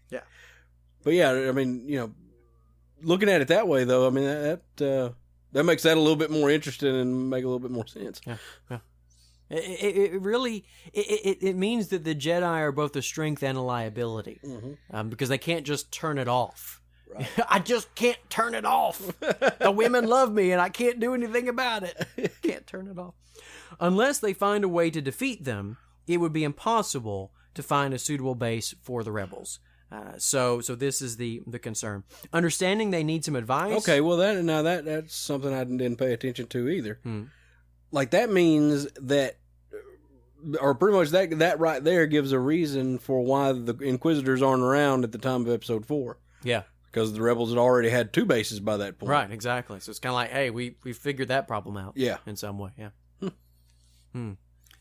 Speaker 1: Yeah.
Speaker 2: But yeah, I mean, looking at it that way, though, I mean, that makes that a little bit more interesting and make a little bit more sense.
Speaker 1: Yeah. It really means that the Jedi are both a strength and a liability, because they can't just turn it off. Right. I just can't turn it off. The women love me, and I can't do anything about it. Can't turn it off. Unless they find a way to defeat them, it would be impossible to find a suitable base for the rebels. So this is the concern. Understanding they need some advice.
Speaker 2: Okay, well that's something I didn't pay attention to either. Like, that means that, or pretty much that right there gives a reason for why the Inquisitors aren't around at the time of Episode 4.
Speaker 1: Yeah.
Speaker 2: Because the rebels had already had 2 bases by that point.
Speaker 1: Right, exactly. So it's kind of like, hey, we figured that problem out.
Speaker 2: Yeah.
Speaker 1: In some way, yeah.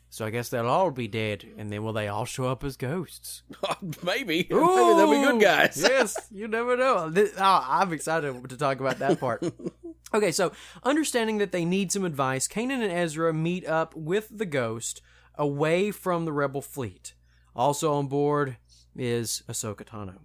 Speaker 1: So I guess they'll all be dead, and then will they all show up as ghosts?
Speaker 2: Maybe.
Speaker 1: Ooh,
Speaker 2: maybe they'll be good guys.
Speaker 1: Yes, you never know. I'm excited to talk about that part. Okay, so understanding that they need some advice, Kanaan and Ezra meet up with the Ghost away from the rebel fleet. Also on board is Ahsoka Tano.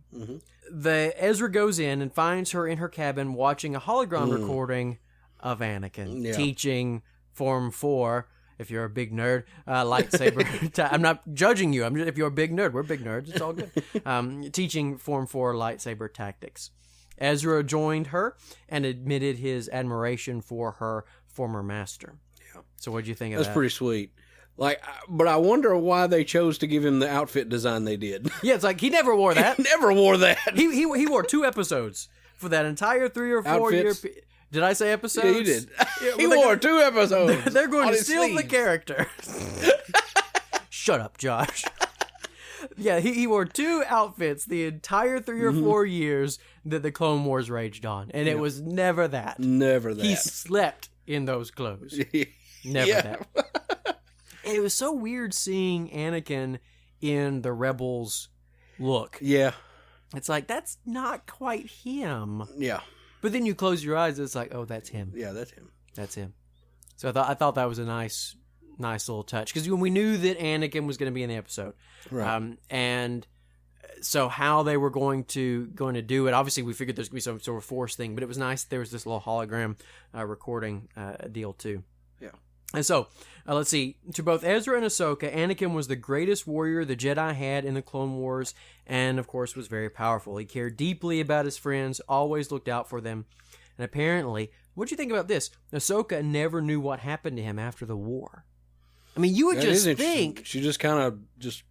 Speaker 1: Ezra goes in and finds her in her cabin watching a hologram recording of Anakin teaching Form 4. If you're a big nerd, lightsaber. I'm not judging you. If you're a big nerd, we're big nerds. It's all good. Teaching Form 4 lightsaber tactics. Ezra joined her and admitted his admiration for her former master. Yeah. So what do you think of that?
Speaker 2: That's pretty sweet. Like, but I wonder why they chose to give him the outfit design they did.
Speaker 1: Yeah, it's like he never wore that.
Speaker 2: He never wore that.
Speaker 1: He wore 2 episodes for that entire 3 or 4 year. Did I say episodes?
Speaker 2: Yeah, you did. He wore 2 episodes.
Speaker 1: They're going to steal the character. Shut up, Josh. Yeah, he wore 2 outfits the entire 3 or 4 years that the Clone Wars raged on. And it was never that.
Speaker 2: Never that.
Speaker 1: He slept in those clothes. Never that. And it was so weird seeing Anakin in the Rebels look.
Speaker 2: Yeah.
Speaker 1: It's like, that's not quite him.
Speaker 2: Yeah.
Speaker 1: But then you close your eyes, it's like, oh, that's him.
Speaker 2: Yeah, that's him.
Speaker 1: That's him. So I thought that was a nice little touch. Because when we knew that Anakin was going to be in the episode.
Speaker 2: Right.
Speaker 1: And so how they were going to do it, obviously we figured there's going to be some sort of Force thing, but it was nice there was this little hologram recording deal too.
Speaker 2: Yeah.
Speaker 1: And so, let's see, to both Ezra and Ahsoka, Anakin was the greatest warrior the Jedi had in the Clone Wars, and of course was very powerful. He cared deeply about his friends, always looked out for them, and apparently, what do you think about this? Ahsoka never knew what happened to him after the war. I mean, you would
Speaker 2: that
Speaker 1: just think...
Speaker 2: She just kind of just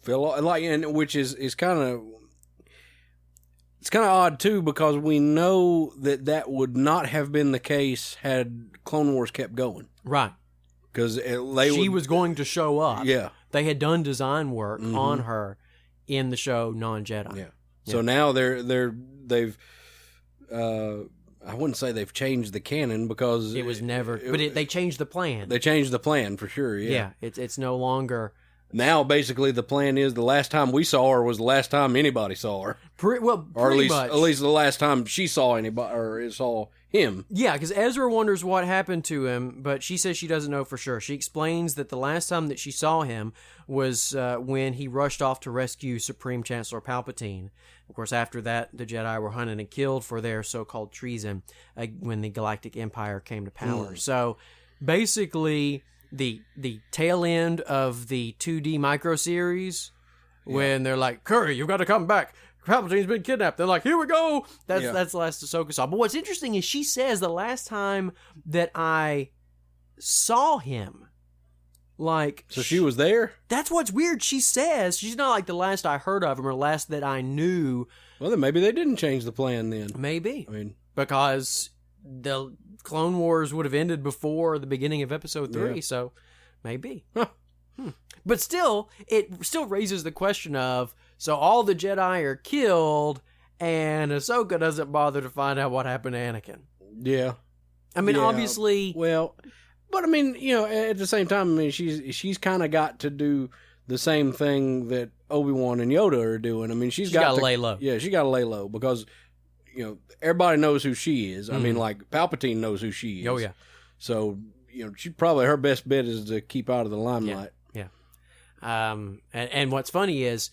Speaker 2: fell off, like, and which is kind of... It's kind of odd, too, because we know that would not have been the case had Clone Wars kept going.
Speaker 1: Right.
Speaker 2: Because
Speaker 1: she was going to show up.
Speaker 2: Yeah.
Speaker 1: They had done design work on her in the show Non-Jedi.
Speaker 2: Yeah. So now they've I wouldn't say they've changed the canon because
Speaker 1: it was never, they changed the plan.
Speaker 2: They changed the plan for sure. Yeah.
Speaker 1: Yeah. It's no longer.
Speaker 2: Now, basically, the plan is the last time we saw her was the last time anybody saw her.
Speaker 1: At
Speaker 2: least the last time she saw anybody or saw him.
Speaker 1: Yeah, because Ezra wonders what happened to him, but she says she doesn't know for sure. She explains that the last time that she saw him was when he rushed off to rescue Supreme Chancellor Palpatine. Of course, after that, the Jedi were hunted and killed for their so-called treason when the Galactic Empire came to power. So, basically... The tail end of the 2D micro series, when they're like, Curry, you've got to come back. Palpatine's been kidnapped. They're like, here we go. That's the last Ahsoka saw. But what's interesting is she says the last time that I saw him, like...
Speaker 2: So she was there?
Speaker 1: That's what's weird. She says, she's not like the last I heard of him or last that I knew.
Speaker 2: Well, then maybe they didn't change the plan then.
Speaker 1: Maybe.
Speaker 2: I mean...
Speaker 1: Because the Clone Wars would have ended before the beginning of Episode 3, so maybe.
Speaker 2: Huh.
Speaker 1: But still, it still raises the question of, so all the Jedi are killed, and Ahsoka doesn't bother to find out what happened to Anakin.
Speaker 2: Yeah.
Speaker 1: I mean, obviously...
Speaker 2: Well, but I mean, at the same time, I mean, she's kind of got to do the same thing that Obi-Wan and Yoda are doing. I mean, she's got
Speaker 1: to lay low.
Speaker 2: Yeah, she got to lay low, because... everybody knows who she is. I mean, like, Palpatine knows who she is.
Speaker 1: Oh, yeah.
Speaker 2: So, her best bet is to keep out of the limelight.
Speaker 1: Yeah. And what's funny is,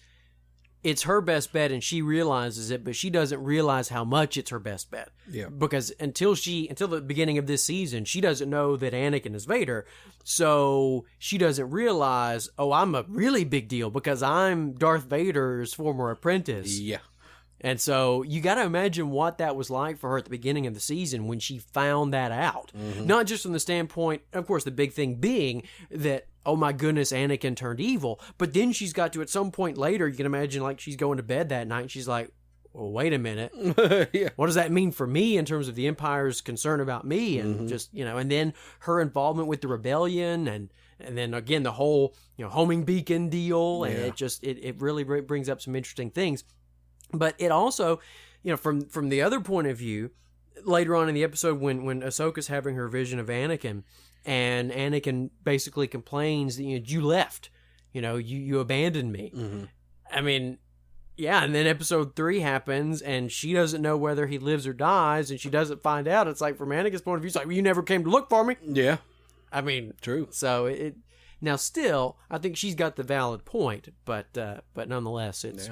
Speaker 1: it's her best bet and she realizes it, but she doesn't realize how much it's her best bet.
Speaker 2: Yeah.
Speaker 1: Because until the beginning of this season, she doesn't know that Anakin is Vader. So she doesn't realize, oh, I'm a really big deal because I'm Darth Vader's former apprentice.
Speaker 2: Yeah.
Speaker 1: And so you got to imagine what that was like for her at the beginning of the season when she found that out. Mm-hmm. Not just from the standpoint, of course, the big thing being that, oh my goodness, Anakin turned evil. But then she's got to, at some point later, you can imagine like she's going to bed that night and she's like, well, wait a minute.
Speaker 2: Yeah.
Speaker 1: What does that mean for me in terms of the Empire's concern about me? And just, and then her involvement with the rebellion and then again, the whole, homing beacon deal. And it really brings up some interesting things. But it also, from the other point of view, later on in the episode when Ahsoka's having her vision of Anakin, and Anakin basically complains that you left, you abandoned me. Mm-hmm. I mean, yeah, and then episode 3 happens, and she doesn't know whether he lives or dies, and she doesn't find out. It's like, from Anakin's point of view, it's like, well, you never came to look for me.
Speaker 2: Yeah.
Speaker 1: I mean,
Speaker 2: true.
Speaker 1: So now still, I think she's got the valid point, but nonetheless, it's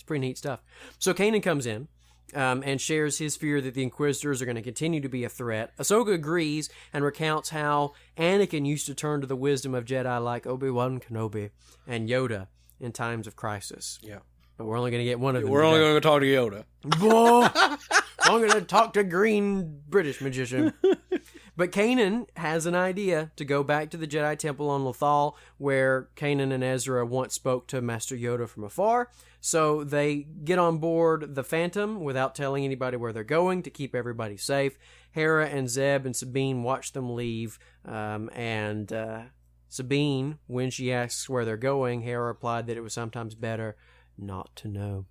Speaker 1: pretty neat stuff. So Kanaan comes in and shares his fear that the Inquisitors are going to continue to be a threat. Ahsoka agrees and recounts how Anakin used to turn to the wisdom of Jedi like Obi-Wan Kenobi and Yoda in times of crisis.
Speaker 2: Yeah.
Speaker 1: But we're only going to get one of them.
Speaker 2: We're only going to talk to Yoda.
Speaker 1: I'm going to talk to green British magician. But Kanaan has an idea to go back to the Jedi Temple on Lothal, where Kanaan and Ezra once spoke to Master Yoda from afar. So they get on board the Phantom without telling anybody where they're going to keep everybody safe. Hera and Zeb and Sabine watch them leave, and Sabine, when she asks where they're going, Hera replied that it was sometimes better not to know.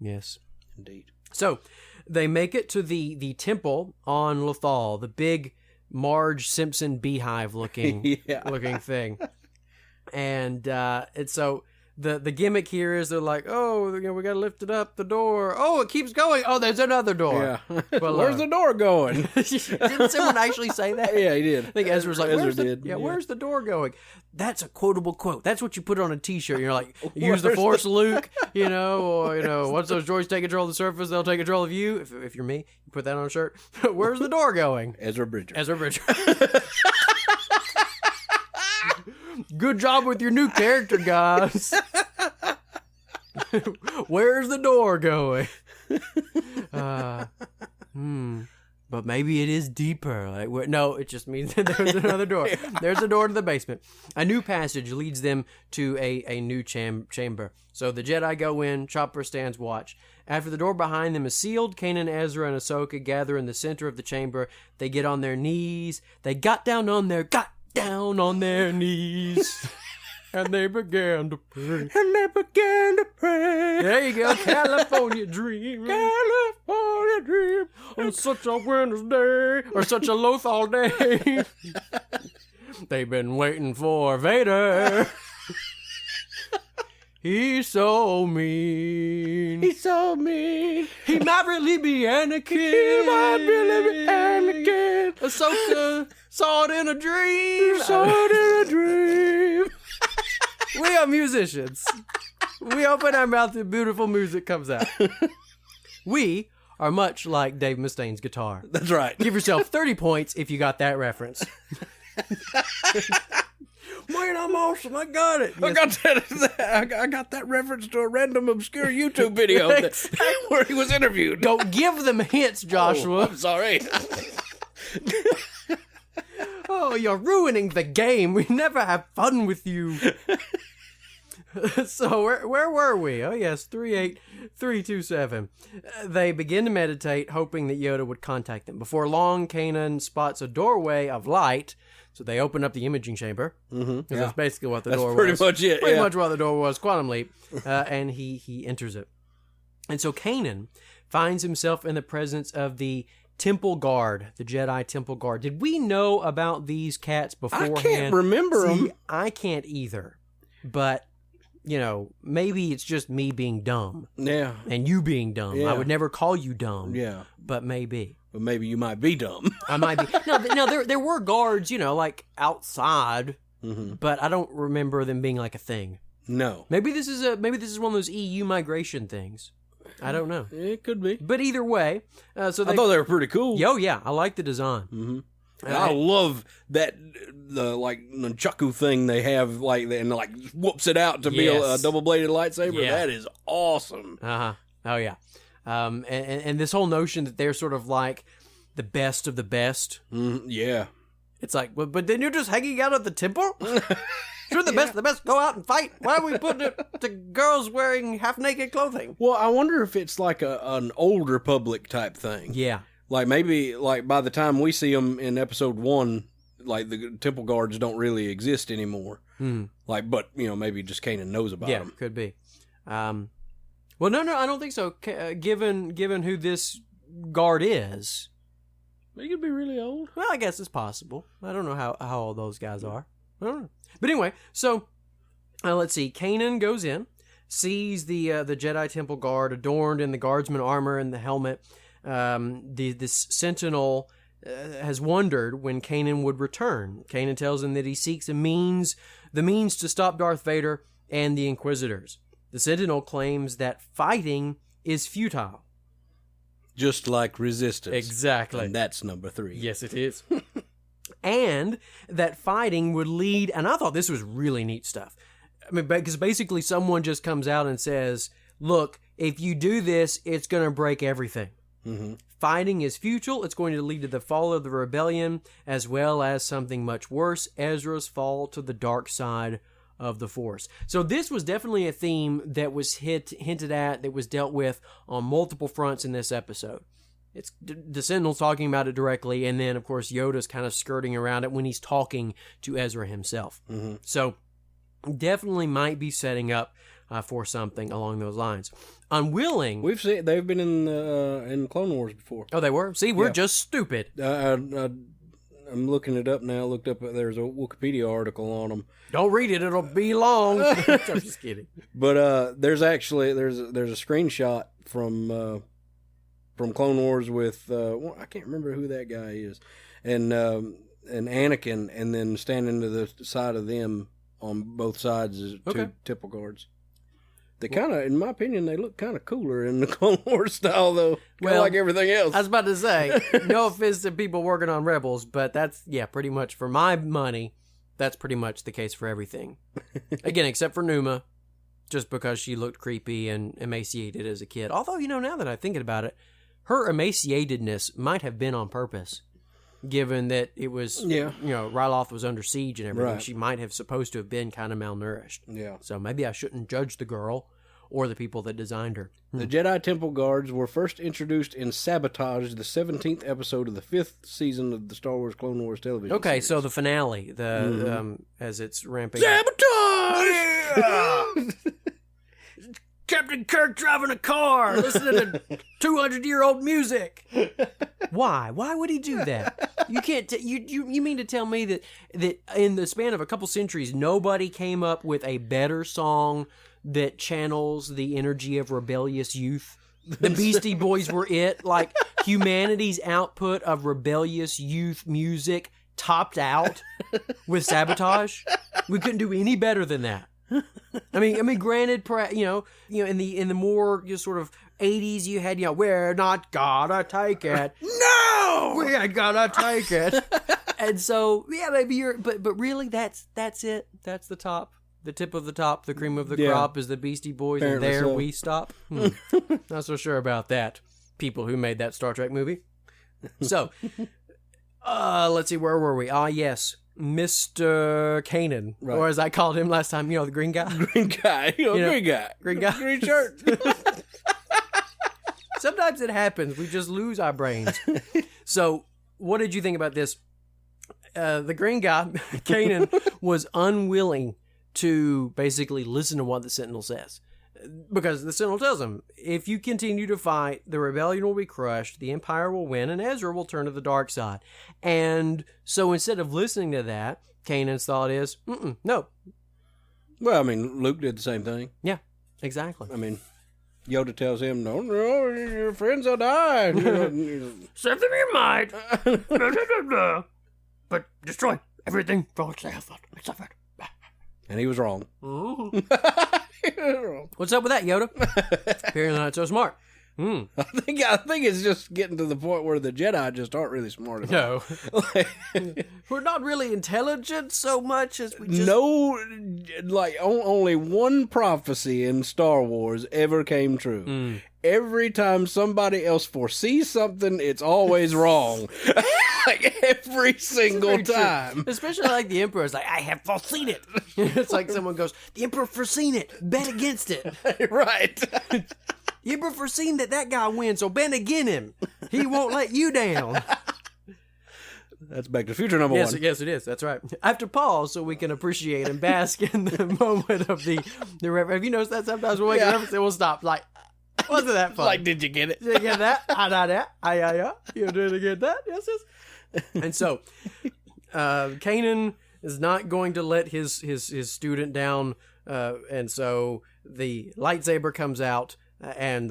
Speaker 1: Yes.
Speaker 2: Indeed.
Speaker 1: So, they make it to the temple on Lothal, the big Marge Simpson beehive looking thing. And so the gimmick here is they're like, oh, we got to lift it up, the door. Oh, it keeps going. Oh, there's another door.
Speaker 2: Yeah. Well, where's the door going?
Speaker 1: Didn't someone actually say that?
Speaker 2: Yeah, he did.
Speaker 1: I think Ezra's like,
Speaker 2: did.
Speaker 1: Where's the door going? That's a quotable quote. That's what you put on a T-shirt. You're like, use the Force, Luke, or, once those droids take control of the surface, they'll take control of you. If you're me, you put that on a shirt. Where's the door going?
Speaker 2: Ezra Bridger.
Speaker 1: Good job with your new character, guys. Where's the door going? But maybe it is deeper. No, it just means that there's another door. There's a door to the basement. A new passage leads them to a new chamber. So the Jedi go in. Chopper stands watch. After the door behind them is sealed, Kanaan, Ezra, and Ahsoka gather in the center of the chamber. They get on their knees. They got down on their knees. And they began to pray. There you go. California dream. On such a winter's day. Or such a Lothal day. They've been waiting for Vader. He's so mean. He might really be Anakin. Ahsoka saw it in a dream. We are musicians. We open our mouth and beautiful music comes out. We are much like Dave Mustaine's guitar.
Speaker 2: That's right.
Speaker 1: Give yourself 30 points if you got that reference. Man, I'm awesome. I got it. Yes.
Speaker 2: I got that reference to a random obscure YouTube video where he was interviewed.
Speaker 1: Don't give them hints, Joshua.
Speaker 2: Oh, I'm sorry.
Speaker 1: Oh, you're ruining the game. We never have fun with you. So where were we? Oh, yes, 38327. They begin to meditate, hoping that Yoda would contact them. Before long, Kanaan spots a doorway of light, so they open up the imaging chamber. Because that's basically what the door was.
Speaker 2: Pretty much it,
Speaker 1: Pretty much what the door was, quantum leap. And he enters it. And so Kanaan finds himself in the presence of the Temple Guard, the Jedi Temple Guard. Did we know about these cats beforehand?
Speaker 2: I can't remember them.
Speaker 1: I can't either. But, maybe it's just me being dumb.
Speaker 2: Yeah.
Speaker 1: And you being dumb.
Speaker 2: Yeah.
Speaker 1: I would never call you dumb.
Speaker 2: Yeah.
Speaker 1: But maybe.
Speaker 2: But maybe you might be dumb.
Speaker 1: I might be. No, there were guards, like outside, but I don't remember them being like a thing.
Speaker 2: No.
Speaker 1: Maybe this is one of those EU migration things. I don't know.
Speaker 2: It could be.
Speaker 1: But either way,
Speaker 2: I thought they were pretty cool.
Speaker 1: Yo, yeah, I like the design.
Speaker 2: Mm-hmm. I love the nunchaku thing they have, and whoops it out to be a double-bladed lightsaber. Yeah. That is awesome.
Speaker 1: Oh yeah. And this whole notion that they're sort of like the best of the best.
Speaker 2: Yeah.
Speaker 1: It's like, but then you're just hanging out at the temple? You're the best of the best. Go out and fight. Why are we putting it to girls wearing half-naked clothing?
Speaker 2: Well, I wonder if it's like an old Republic type thing.
Speaker 1: Yeah.
Speaker 2: Maybe by the time we see them in episode 1, the Temple Guards don't really exist anymore. But maybe just Kanaan knows about them.
Speaker 1: Yeah, could be. Well, no, I don't think so. Given who this guard is,
Speaker 2: he could be really old.
Speaker 1: Well, I guess it's possible. I don't know how old those guys are. I don't know. But anyway, so let's see. Kanaan goes in, sees the Jedi Temple Guard adorned in the guardsman armor and the helmet. This sentinel has wondered when Kanaan would return. Kanaan tells him that he seeks the means to stop Darth Vader and the Inquisitors. The sentinel claims that fighting is futile.
Speaker 2: Just like resistance.
Speaker 1: Exactly.
Speaker 2: And that's number 3.
Speaker 1: Yes, it is. And that fighting would lead, and I thought this was really neat stuff. I mean, because basically someone just comes out and says, look, if you do this, it's going to break everything. Fighting is futile. It's going to lead to the fall of the rebellion, as well as something much worse, Ezra's fall to the dark side of the Force. So this was definitely a theme that was hinted at, that was dealt with on multiple fronts in this episode. it's the Sentinel's talking about it directly, and then, of course, Yoda's kind of skirting around it when he's talking to Ezra himself. Mm-hmm. So, definitely might be setting up for something along those lines. Unwilling...
Speaker 2: We've seen... They've been in Clone Wars before.
Speaker 1: Oh, they were? See, we're just stupid.
Speaker 2: I'm looking it up now. Looked up. There's a Wikipedia article on them.
Speaker 1: Don't read it; it'll be long. I'm just kidding.
Speaker 2: But there's a screenshot from Clone Wars with I can't remember who that guy is, and Anakin, and then standing to the side of them on both sides is two Temple guards. They kind of, in my opinion, they look kind of cooler in the Clone Wars style, though. Well, like everything else.
Speaker 1: I was about to say, no offense to people working on Rebels, but that's, pretty much, for my money, that's pretty much the case for everything. Again, except for Numa, just because she looked creepy and emaciated as a kid. Although, now that I'm thinking about it, her emaciatedness might have been on purpose, given that it was, Ryloth was under siege and everything. Right. She might have supposed to have been kind of malnourished. Yeah. So maybe I shouldn't judge the girl or the people that designed her.
Speaker 2: The Jedi Temple Guards were first introduced in Sabotage, the 17th episode of the 5th season of the Star Wars Clone Wars television series.
Speaker 1: So the finale, as it's ramping
Speaker 2: Sabotage!
Speaker 1: Yeah! Captain Kirk driving a car, listening to 200-year-old music. Why? Why would he do that? You can't. You mean to tell me that in the span of a couple centuries, nobody came up with a better song that channels the energy of rebellious youth? The Beastie Boys were it. Like, humanity's output of rebellious youth music topped out with Sabotage. We couldn't do any better than that. I mean, granted, in the more sort of 80s, you had, we're not gonna take it.
Speaker 2: No!
Speaker 1: We ain't gonna take it. And so, maybe but really, that's it. That's the top. The tip of the top, the cream of the crop is the Beastie Boys, apparently, and there we stop. Not so sure about that, people who made that Star Trek movie. So, let's see, where were we? Yes. Mr. Kanaan, or as I called him last time, the green guy.
Speaker 2: Green guy. Green guy.
Speaker 1: Green guy.
Speaker 2: Green shirt.
Speaker 1: Sometimes it happens. We just lose our brains. So, what did you think about this? The green guy, Kanaan, was unwilling to basically listen to what the Sentinel says. Because the Sentinel tells him, if you continue to fight, the rebellion will be crushed, the Empire will win, and Ezra will turn to the dark side. And so instead of listening to that, Kanaan's thought is, no.
Speaker 2: Well, I mean, Luke did the same thing.
Speaker 1: Yeah, exactly.
Speaker 2: I mean, Yoda tells him, no, your friends will die.
Speaker 1: Something you might. But destroy everything for its effort.
Speaker 2: And he was wrong.
Speaker 1: What's up with that, Yoda? Apparently not so smart.
Speaker 2: I think it's just getting to the point where the Jedi just aren't really smart enough.
Speaker 1: No. We're not really intelligent so much as we just...
Speaker 2: No, only one prophecy in Star Wars ever came true. Every time somebody else foresees something, it's always wrong. Every single time.
Speaker 1: Especially like the Emperor's like, I have foreseen it. It's like someone goes, the Emperor foreseen it. Bet against it.
Speaker 2: Right.
Speaker 1: The Emperor foreseen that guy wins, so bet against him. He won't let you down.
Speaker 2: That's Back to the Future number one.
Speaker 1: Yes, it is. That's right. I have to pause so we can appreciate and bask in the moment of the have you noticed that sometimes we'll make a reference and we'll stop like, wasn't that fun?
Speaker 2: Did you get it?
Speaker 1: Did you get that? I got that. You didn't get that? Yes. And so, Kanaan is not going to let his student down, and so the lightsaber comes out, and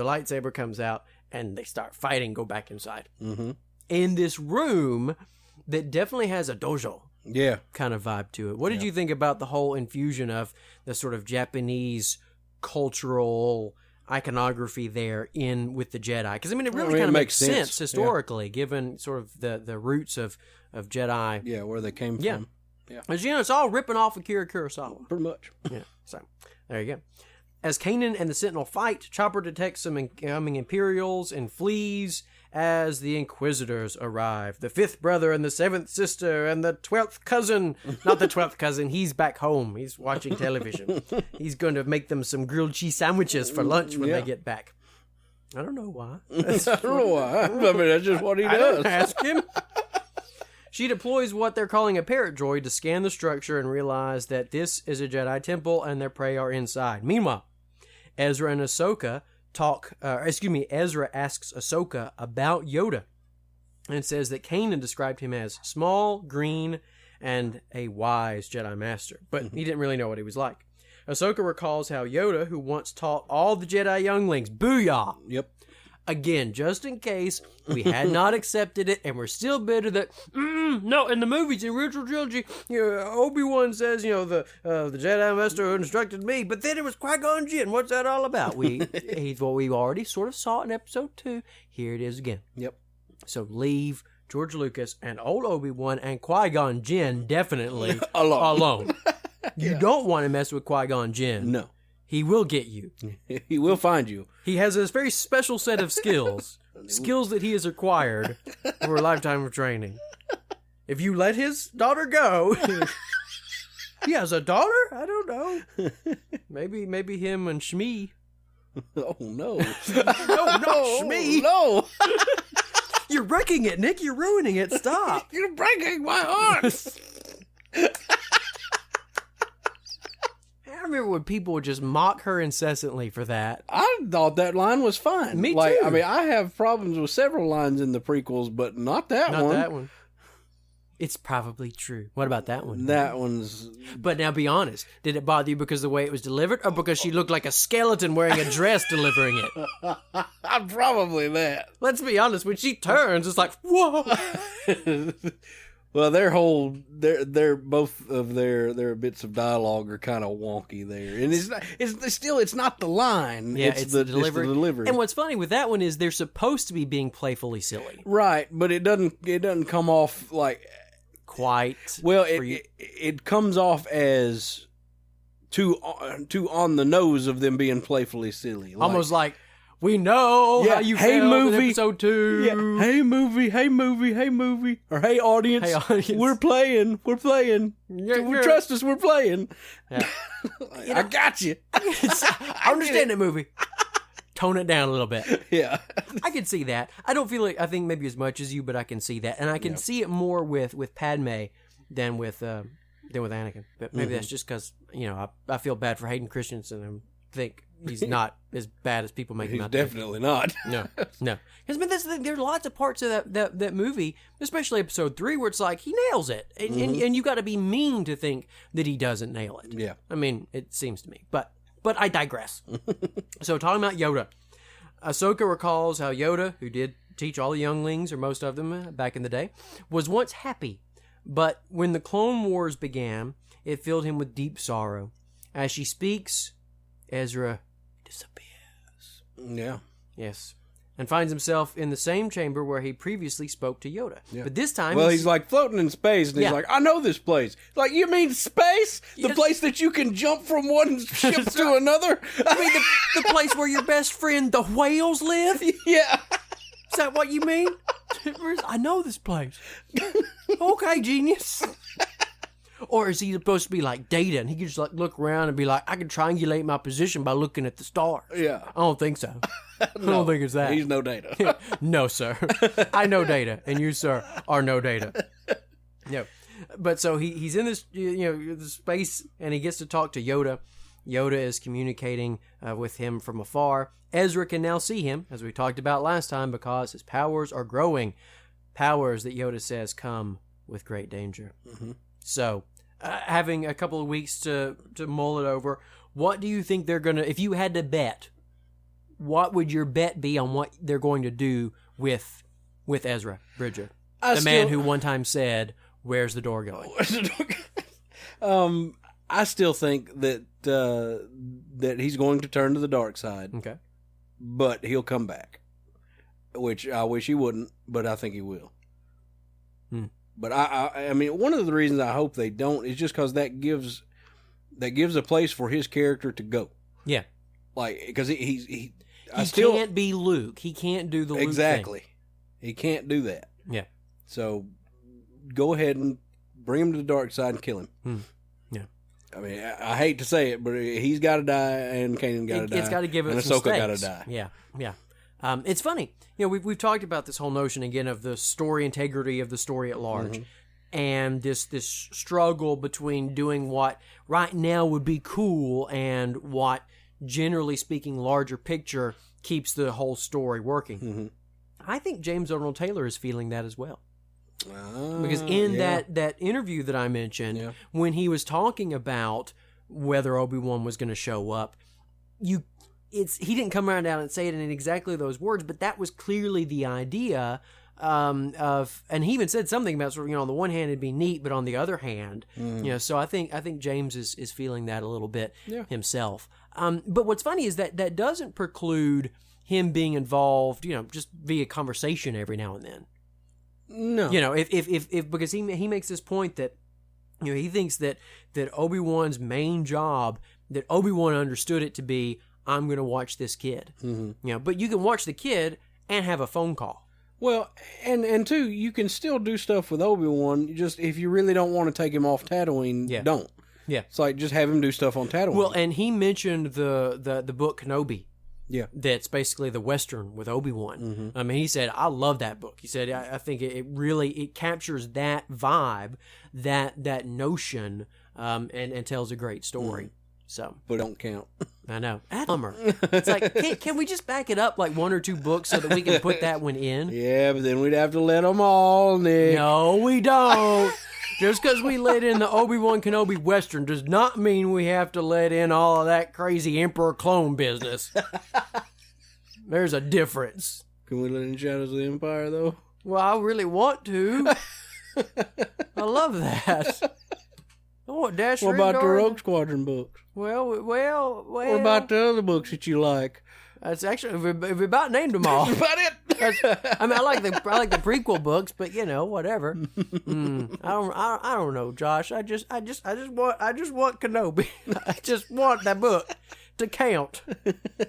Speaker 1: they start fighting, go back inside. Mm-hmm. In this room that definitely has a dojo kind of vibe to it. What did you think about the whole infusion of the sort of Japanese cultural iconography there in with the Jedi? Because, it really kind of makes sense historically, given sort of the roots of Jedi.
Speaker 2: Yeah, where they came from.
Speaker 1: Yeah. As it's all ripping off of Akira Kurosawa.
Speaker 2: Pretty much.
Speaker 1: Yeah, so there you go. As Kanaan and the Sentinel fight, Chopper detects some incoming Imperials and flees as the Inquisitors arrive. The 5th brother and the 7th sister and the 12th cousin. Not the 12th cousin. He's back home. He's watching television. He's going to make them some grilled cheese sandwiches for lunch when they get back. I don't know why.
Speaker 2: I don't know why. I mean, that's just what he does.
Speaker 1: Ask him. She deploys what they're calling a Parrot droid to scan the structure and realize that this is a Jedi temple and their prey are inside. Meanwhile, Ezra and Ahsoka Ezra asks Ahsoka about Yoda and says that Kanaan described him as small, green, and a wise Jedi Master, but he didn't really know what he was like. Ahsoka recalls how Yoda, who once taught all the Jedi younglings, booyah!
Speaker 2: Yep.
Speaker 1: Again, just in case we had not accepted it and we're still bitter that, no, in the movies, the original trilogy, Obi-Wan says, the Jedi Master who instructed me, but then it was Qui-Gon Jinn. What's that all about? He's what we already sort of saw in episode 2. Here it is again.
Speaker 2: Yep.
Speaker 1: So leave George Lucas and old Obi-Wan and Qui-Gon Jinn definitely alone. You don't want to mess with Qui-Gon Jinn.
Speaker 2: No.
Speaker 1: He will get you.
Speaker 2: He will find you.
Speaker 1: He has a very special set of skills. Skills that he has acquired over a lifetime of training. If you let his daughter go... He has a daughter? I don't know. Maybe him and Shmi.
Speaker 2: Oh, no.
Speaker 1: No, not Shmi.
Speaker 2: No.
Speaker 1: You're wrecking it, Nick. You're ruining it. Stop.
Speaker 2: You're breaking my heart.
Speaker 1: I remember when people would just mock her incessantly for that.
Speaker 2: I thought that line was fine.
Speaker 1: Me too.
Speaker 2: I mean, I have problems with several lines in the prequels, but not that one.
Speaker 1: Not that one. It's probably true. What about that one?
Speaker 2: That one's...
Speaker 1: But now be honest. Did it bother you because of the way it was delivered or because she looked like a skeleton wearing a dress delivering it?
Speaker 2: Probably that.
Speaker 1: Let's be honest. When she turns, it's like, whoa.
Speaker 2: Well, their both of their bits of dialogue are kind of wonky there, and it's not the line.
Speaker 1: Yeah,
Speaker 2: it's the delivery.
Speaker 1: And what's funny with that one is they're supposed to be being playfully silly,
Speaker 2: right? But it doesn't come off like
Speaker 1: quite.
Speaker 2: Well, it comes off as too on the nose of them being playfully silly,
Speaker 1: almost like. We know how you felt in episode 2.
Speaker 2: Yeah. Hey movie, or hey audience, we're playing. Trust us, we're playing.
Speaker 1: Yeah.
Speaker 2: I got you.
Speaker 1: I understand that movie. Tone it down a little bit.
Speaker 2: Yeah.
Speaker 1: I can see that. I don't feel like, I think maybe as much as you, but I can see that. And I can see it more with Padme than with Anakin. But maybe that's just because, I feel bad for Hayden Christensen and think he's not as bad as people make him out.
Speaker 2: He's definitely not.
Speaker 1: No. Because that's the thing. There are lots of parts of that movie, especially episode 3, where it's like he nails it, and you got to be mean to think that he doesn't nail it.
Speaker 2: Yeah.
Speaker 1: I mean, it seems to me, but I digress. So talking about Yoda, Ahsoka recalls how Yoda, who did teach all the younglings or most of them back in the day, was once happy, but when the Clone Wars began, it filled him with deep sorrow. As she speaks, Ezra disappears.
Speaker 2: Yeah.
Speaker 1: Yes. And finds himself in the same chamber where he previously spoke to Yoda. Yeah. But this time...
Speaker 2: Well, he's like floating in space, and he's like, I know this place. Like, you mean space? The place that you can jump from one ship to another?
Speaker 1: I mean, the place where your best friend, the whales, live?
Speaker 2: Yeah.
Speaker 1: Is that what you mean? I know this place. Okay, genius. Or is he supposed to be like Data, and he can just like look around and be like, I can triangulate my position by looking at the stars?
Speaker 2: Yeah.
Speaker 1: I don't think so. I don't think it's that.
Speaker 2: He's no Data.
Speaker 1: No, sir. I know Data, and you, sir, are no Data. No. But so he's in this, this space, and he gets to talk to Yoda. Yoda is communicating with him from afar. Ezra can now see him, as we talked about last time, because his powers are growing. Powers that Yoda says come with great danger. Mm-hmm. So, having a couple of weeks to mull it over, what do you think they're going to... If you had to bet, what would your bet be on what they're going to do with Ezra Bridger? The man who one time said, where's the door going?
Speaker 2: I still think that he's going to turn to the dark side.
Speaker 1: Okay.
Speaker 2: But he'll come back. Which I wish he wouldn't, but I think he will. But I mean, one of the reasons I hope they don't is just because that gives a place for his character to go.
Speaker 1: Yeah,
Speaker 2: like because he
Speaker 1: can't be Luke. He can't do the Luke
Speaker 2: exactly.
Speaker 1: thing.
Speaker 2: He can't do that.
Speaker 1: Yeah.
Speaker 2: So go ahead and bring him to the dark side and kill him.
Speaker 1: Yeah.
Speaker 2: I mean, I hate to say it, but he's got to die, and Kanaan got to die.
Speaker 1: It's got to give it
Speaker 2: and
Speaker 1: some
Speaker 2: Ahsoka got to
Speaker 1: stakes.
Speaker 2: die.
Speaker 1: Yeah. It's funny. We've talked about this whole notion again of the story integrity of the story at large. And this struggle between doing what right now would be cool and what, generally speaking, larger picture keeps the whole story working. I think James Arnold Taylor is feeling that as well. Because in that interview that I mentioned, when he was talking about whether Obi-Wan was going to show up, he didn't come around down and say it in exactly those words, but that was clearly the idea. And he even said something about sort of, on the one hand it'd be neat, but on the other hand, so I think James is feeling that a little bit himself. But what's funny is that doesn't preclude him being involved, just via conversation every now and then.
Speaker 2: No.
Speaker 1: If because he makes this point that, he thinks that Obi-Wan's main job, that Obi-Wan understood it to be, I'm going to watch this kid. But you can watch the kid and have a phone call.
Speaker 2: Well, and two, you can still do stuff with Obi-Wan, just if you really don't want to take him off Tatooine, don't.
Speaker 1: Yeah.
Speaker 2: It's like, just have him do stuff on Tatooine.
Speaker 1: Well, and he mentioned the book Kenobi.
Speaker 2: Yeah.
Speaker 1: That's basically the Western with Obi-Wan. I mean, he said, I love that book. He said, I think it really captures that vibe, that notion, and tells a great story. So,
Speaker 2: but don't count.
Speaker 1: I know. Bummer. It's like, can we just back it up like one or two books so that we can put that one in?
Speaker 2: Yeah, but then we'd have to let them all, Nick.
Speaker 1: No, we don't. Just because we let in the Obi-Wan Kenobi Western does not mean we have to let in all of that crazy Emperor clone business. There's a difference.
Speaker 2: Can we let in Shadows of the Empire, though?
Speaker 1: Well, I really want to. I love that. What
Speaker 2: about the Rogue Squadron books?
Speaker 1: Well.
Speaker 2: What about the other books that you like?
Speaker 1: That's actually, we about named them all.
Speaker 2: That's about it.
Speaker 1: I like the prequel books, but whatever. I don't know, Josh. I just want Kenobi. I just want that book to count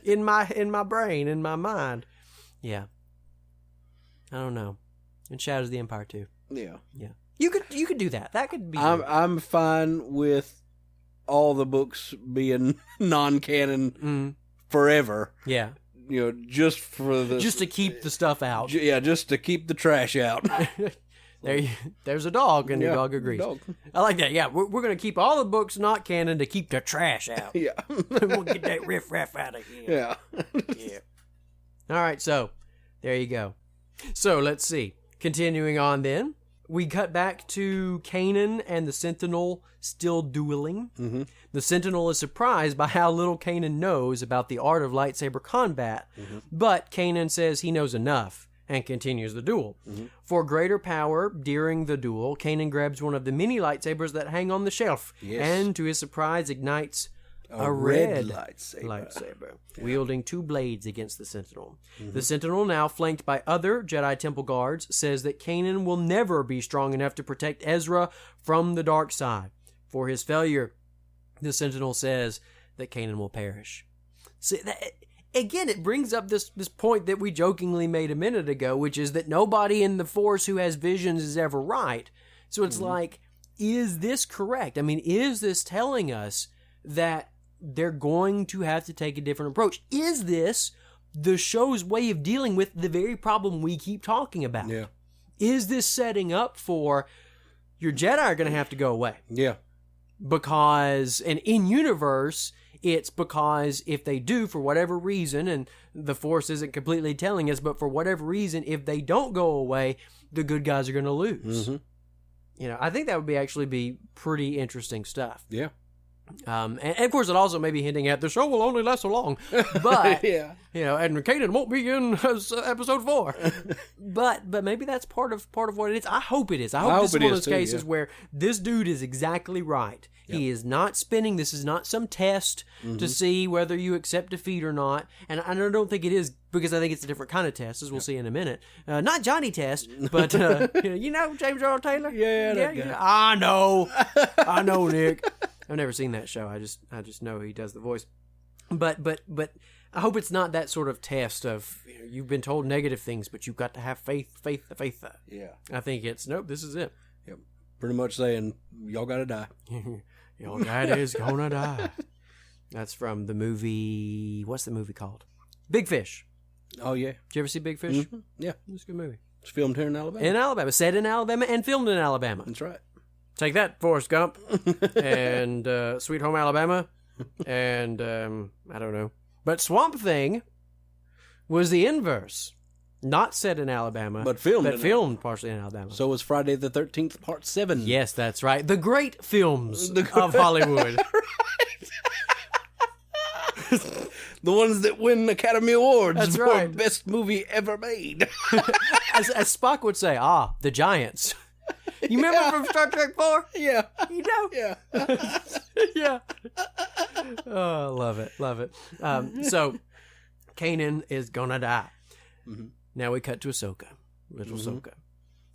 Speaker 1: in my brain, in my mind. Yeah. I don't know. And Shadows of the Empire too.
Speaker 2: Yeah.
Speaker 1: Yeah. You could do that. That could be.
Speaker 2: I'm fine with all the books being non-canon forever.
Speaker 1: Yeah.
Speaker 2: Just
Speaker 1: to keep the stuff out.
Speaker 2: Just to keep the trash out.
Speaker 1: There's a dog, and the dog agrees. Dog. I like that. Yeah, we're going to keep all the books not canon to keep the trash out.
Speaker 2: Yeah.
Speaker 1: We'll get that riff-raff out of here.
Speaker 2: Yeah.
Speaker 1: Yeah. All right, so there you go. So let's see. Continuing on then. We cut back to Kanaan and the Sentinel still dueling. The Sentinel is surprised by how little Kanaan knows about the art of lightsaber combat, but Kanaan says he knows enough and continues the duel. For greater power during the duel, Kanaan grabs one of the mini lightsabers that hang on the shelf, and to his surprise ignites a red lightsaber wielding two blades against the Sentinel. The Sentinel, now flanked by other Jedi Temple guards, says that Kanaan will never be strong enough to protect Ezra from the dark side. For his failure, the Sentinel says that Kanaan will perish. So again, it brings up this point that we jokingly made a minute ago, which is that nobody in the Force who has visions is ever right. So it's like, is this correct? I mean, is this telling us that they're going to have to take a different approach? Is this the show's way of dealing with the very problem we keep talking about?
Speaker 2: Yeah.
Speaker 1: Is this setting up for your Jedi are going to have to go away?
Speaker 2: Yeah.
Speaker 1: Because, and in universe, it's because if they do, for whatever reason, and the Force isn't completely telling us, but for whatever reason, if they don't go away, the good guys are going to lose. I think that would actually be pretty interesting stuff.
Speaker 2: Yeah.
Speaker 1: And of course, it also may be hinting at the show will only last so long, but and Kanaan won't be in episode 4. but maybe that's part of what it is. I hope it is. I hope this is one of those cases where this dude is exactly right. Yep. He is not spinning. This is not some test to see whether you accept defeat or not. And I don't think it is, because I think it's a different kind of test, as we'll see in a minute. Not Johnny Test, but James Earl Taylor.
Speaker 2: Yeah.
Speaker 1: I know, Nick. I've never seen that show. I just know he does the voice. But I hope it's not that sort of test of you've been told negative things, but you've got to have faith.
Speaker 2: Yeah.
Speaker 1: I think it's nope. This is it.
Speaker 2: Yep. Pretty much saying y'all gotta die.
Speaker 1: Your dad is gonna die. That's from the movie. What's the movie called? Big Fish.
Speaker 2: Oh, yeah.
Speaker 1: Did you ever see Big Fish?
Speaker 2: Mm-hmm. Yeah.
Speaker 1: It's a good movie.
Speaker 2: It's filmed here in Alabama.
Speaker 1: In Alabama. Set in Alabama and filmed in Alabama.
Speaker 2: That's right.
Speaker 1: Take that, Forrest Gump. And Sweet Home Alabama. And, I don't know. But Swamp Thing was the inverse. Not set in Alabama.
Speaker 2: But filmed
Speaker 1: partially in Alabama.
Speaker 2: So was Friday the 13th, Part 7.
Speaker 1: Yes, that's right. The great films of Hollywood.
Speaker 2: The ones that win Academy Awards
Speaker 1: That's
Speaker 2: for
Speaker 1: right.
Speaker 2: best movie ever made.
Speaker 1: As Spock would say, the Giants. You remember from Star Trek 4?
Speaker 2: Yeah.
Speaker 1: You know?
Speaker 2: Yeah.
Speaker 1: Yeah. Oh, love it. Love it. So, Kanaan is gonna die.
Speaker 2: Mm-hmm.
Speaker 1: Now we cut to Ahsoka. Little Ahsoka.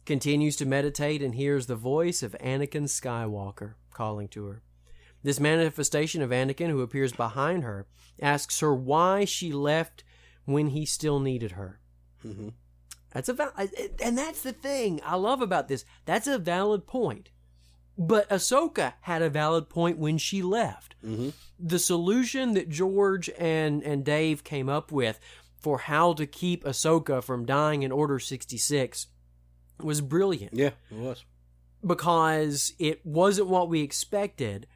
Speaker 1: Continues to meditate and hears the voice of Anakin Skywalker calling to her. This manifestation of Anakin, who appears behind her, asks her why she left when he still needed her.
Speaker 2: Mm-hmm.
Speaker 1: And that's the thing I love about this. That's a valid point. But Ahsoka had a valid point when she left.
Speaker 2: Mm-hmm.
Speaker 1: The solution that George and Dave came up with for how to keep Ahsoka from dying in Order 66 was brilliant.
Speaker 2: Yeah, it was.
Speaker 1: Because it wasn't what we expected,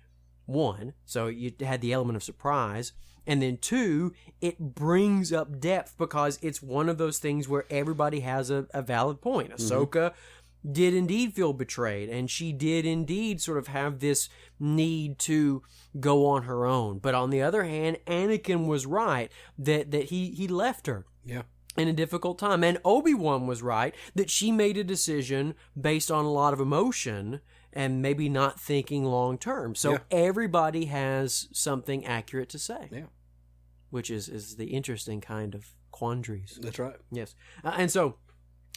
Speaker 1: one, so you had the element of surprise, and then two, it brings up depth because it's one of those things where everybody has a valid point. Ahsoka did indeed feel betrayed, and she did indeed sort of have this need to go on her own. But on the other hand, Anakin was right that he left her.
Speaker 2: Yeah.
Speaker 1: In a difficult time. And Obi-Wan was right that she made a decision based on a lot of emotion and maybe not thinking long term. So everybody has something accurate to say. Yeah. Which is the interesting kind of quandaries.
Speaker 2: That's right.
Speaker 1: Yes. And so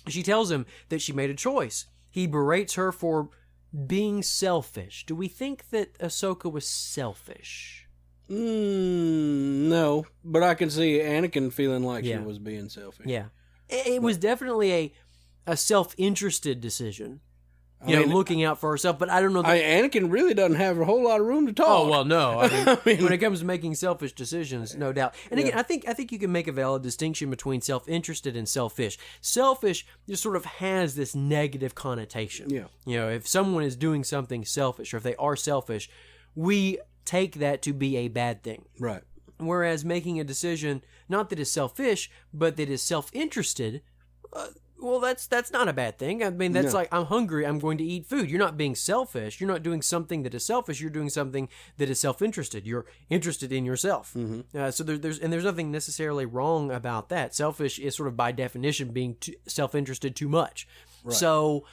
Speaker 1: she tells him that she made a choice. He berates her for being selfish. Do we think that Ahsoka was selfish?
Speaker 2: No, but I can see Anakin feeling like she was being selfish.
Speaker 1: Yeah. It was definitely a self-interested decision. You know, looking out for herself, but I don't know.
Speaker 2: Anakin really doesn't have a whole lot of room to talk.
Speaker 1: Oh, well, no. I mean, when it comes to making selfish decisions, no doubt. And again, I think you can make a valid distinction between self-interested and selfish. Selfish just sort of has this negative connotation. Yeah. You know, if someone is doing something selfish, or if they are selfish, we take that to be a bad thing. Right. Whereas making a decision, not that is selfish, but that is self-interested, well, that's not a bad thing. I mean, that's like, I'm hungry, I'm going to eat food. You're not being selfish. You're not doing something that is selfish. You're doing something that is self-interested. You're interested in yourself. Mm-hmm. So there's nothing necessarily wrong about that. Selfish is sort of by definition being self-interested too much. Right. So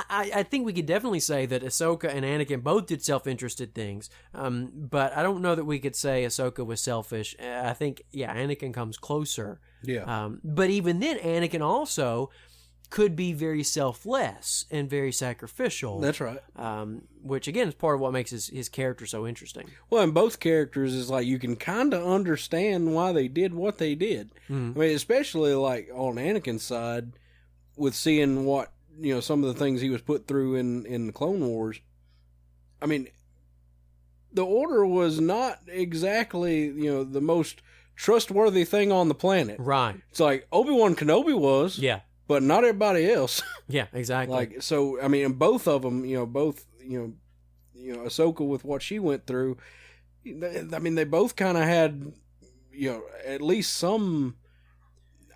Speaker 1: I think we could definitely say that Ahsoka and Anakin both did self-interested things, but I don't know that we could say Ahsoka was selfish. I think, Anakin comes closer. Yeah. But even then, Anakin also could be very selfless and very sacrificial. That's right. Which, again, is part of what makes his character so interesting.
Speaker 2: Well, in both characters, is like you can kind of understand why they did what they did. Mm-hmm. I mean, especially like on Anakin's side, with seeing what, some of the things he was put through in the Clone Wars. I mean, the Order was not exactly, the most trustworthy thing on the planet. Right. It's like Obi-Wan Kenobi was. Yeah. But not everybody else.
Speaker 1: Yeah, exactly.
Speaker 2: Like, so, I mean, both of them, Ahsoka with what she went through, I mean, they both kind of had, at least some...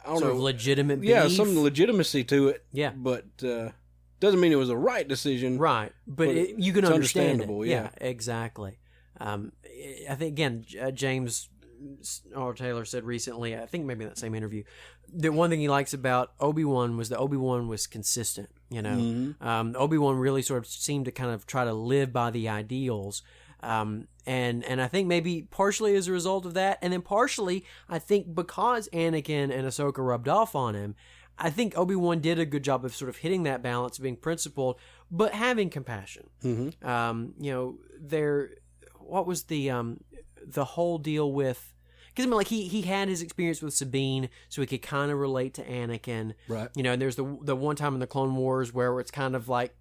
Speaker 1: sort of legitimate belief.
Speaker 2: Yeah, some legitimacy to it.
Speaker 1: Yeah.
Speaker 2: But doesn't mean it was the right decision.
Speaker 1: Right. But you can understand it. Yeah, exactly. I think, again, James R. Taylor said recently, I think maybe in that same interview, that one thing he likes about Obi-Wan was that Obi-Wan was consistent. Mm-hmm. Obi-Wan really sort of seemed to kind of try to live by the ideals. And I think maybe partially as a result of that, and then partially, I think because Anakin and Ahsoka rubbed off on him, I think Obi-Wan did a good job of sort of hitting that balance, being principled, but having compassion. Mm-hmm. What was the whole deal with, because I mean, like he had his experience with Sabine, so he could kind of relate to Anakin. Right. And there's the one time in the Clone Wars where it's kind of like,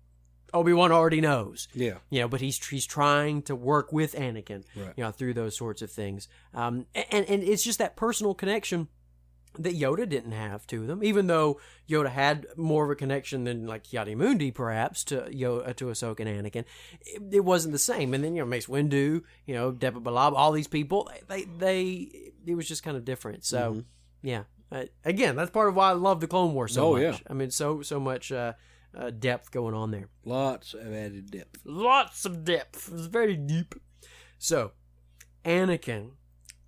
Speaker 1: Obi-Wan already knows. Yeah. But he's trying to work with Anakin, right, through those sorts of things. And it's just that personal connection that Yoda didn't have to them, even though Yoda had more of a connection than like Yadi-Mundi perhaps to Ahsoka and Anakin. It wasn't the same. And then Mace Windu, Depa Billaba, all these people, it was just kind of different. So yeah, again, that's part of why I love the Clone Wars so much. Yeah. I mean, so much depth going on there.
Speaker 2: Lots of added depth.
Speaker 1: Lots of depth. It's very deep. So Anakin,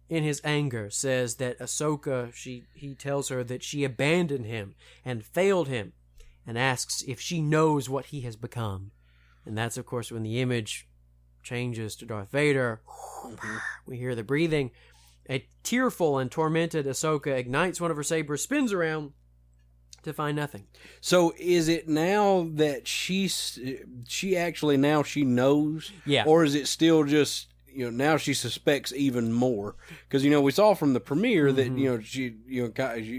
Speaker 1: in his anger, says that Ahsoka, he tells her that she abandoned him and failed him, and asks if she knows what he has become. And that's, of course, when the image changes to Darth Vader. We hear the breathing. A tearful and tormented Ahsoka ignites one of her sabers, spins around to find nothing.
Speaker 2: So is it now that she actually now she knows?
Speaker 1: Yeah.
Speaker 2: Or is it still just... now she suspects even more because we saw from the premiere that she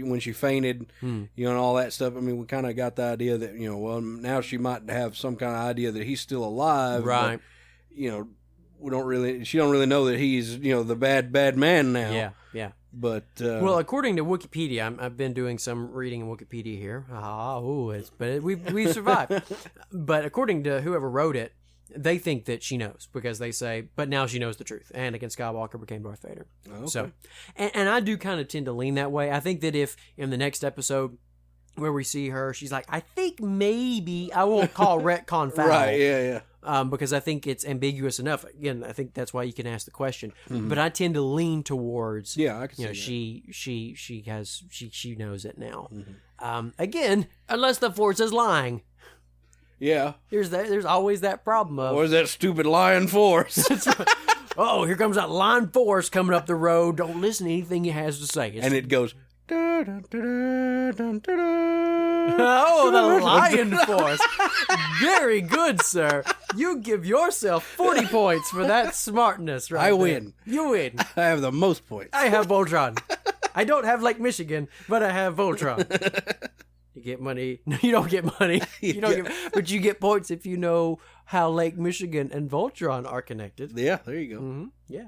Speaker 2: when she fainted and all that stuff. I mean, we kind of got the idea that now she might have some kind of idea that he's still alive,
Speaker 1: right?
Speaker 2: But, she don't really know that he's the bad man now.
Speaker 1: Yeah.
Speaker 2: But
Speaker 1: well, according to Wikipedia, I've been doing some reading in Wikipedia here. But we survived. But according to whoever wrote it, they think that she knows because they say, but now she knows the truth. Anakin Skywalker became Darth Vader.
Speaker 2: Okay.
Speaker 1: So, and I do kind of tend to lean that way. I think that if in the next episode where we see her, she's like, I think maybe, I won't call retcon foul.
Speaker 2: Right, yeah.
Speaker 1: Because I think it's ambiguous enough. Again, I think that's why you can ask the question. But I tend to lean towards,
Speaker 2: I can see that.
Speaker 1: she knows it now. Again, unless the Force is lying.
Speaker 2: Yeah.
Speaker 1: There's always that problem of...
Speaker 2: Or is that stupid lying Force?
Speaker 1: Oh, here comes that lying Force coming up the road. Don't listen to anything he has to say.
Speaker 2: And it goes...
Speaker 1: Oh, the lying Force. Very good, sir. You give yourself 40 points for that smartness right
Speaker 2: I
Speaker 1: there.
Speaker 2: win.
Speaker 1: You win.
Speaker 2: I have the most points.
Speaker 1: I have Voltron. I don't have Lake Michigan, but I have Voltron. You get money. No, you don't get money. But you get points if you know how Lake Michigan and Voltron are connected.
Speaker 2: Yeah, there you go.
Speaker 1: Yeah.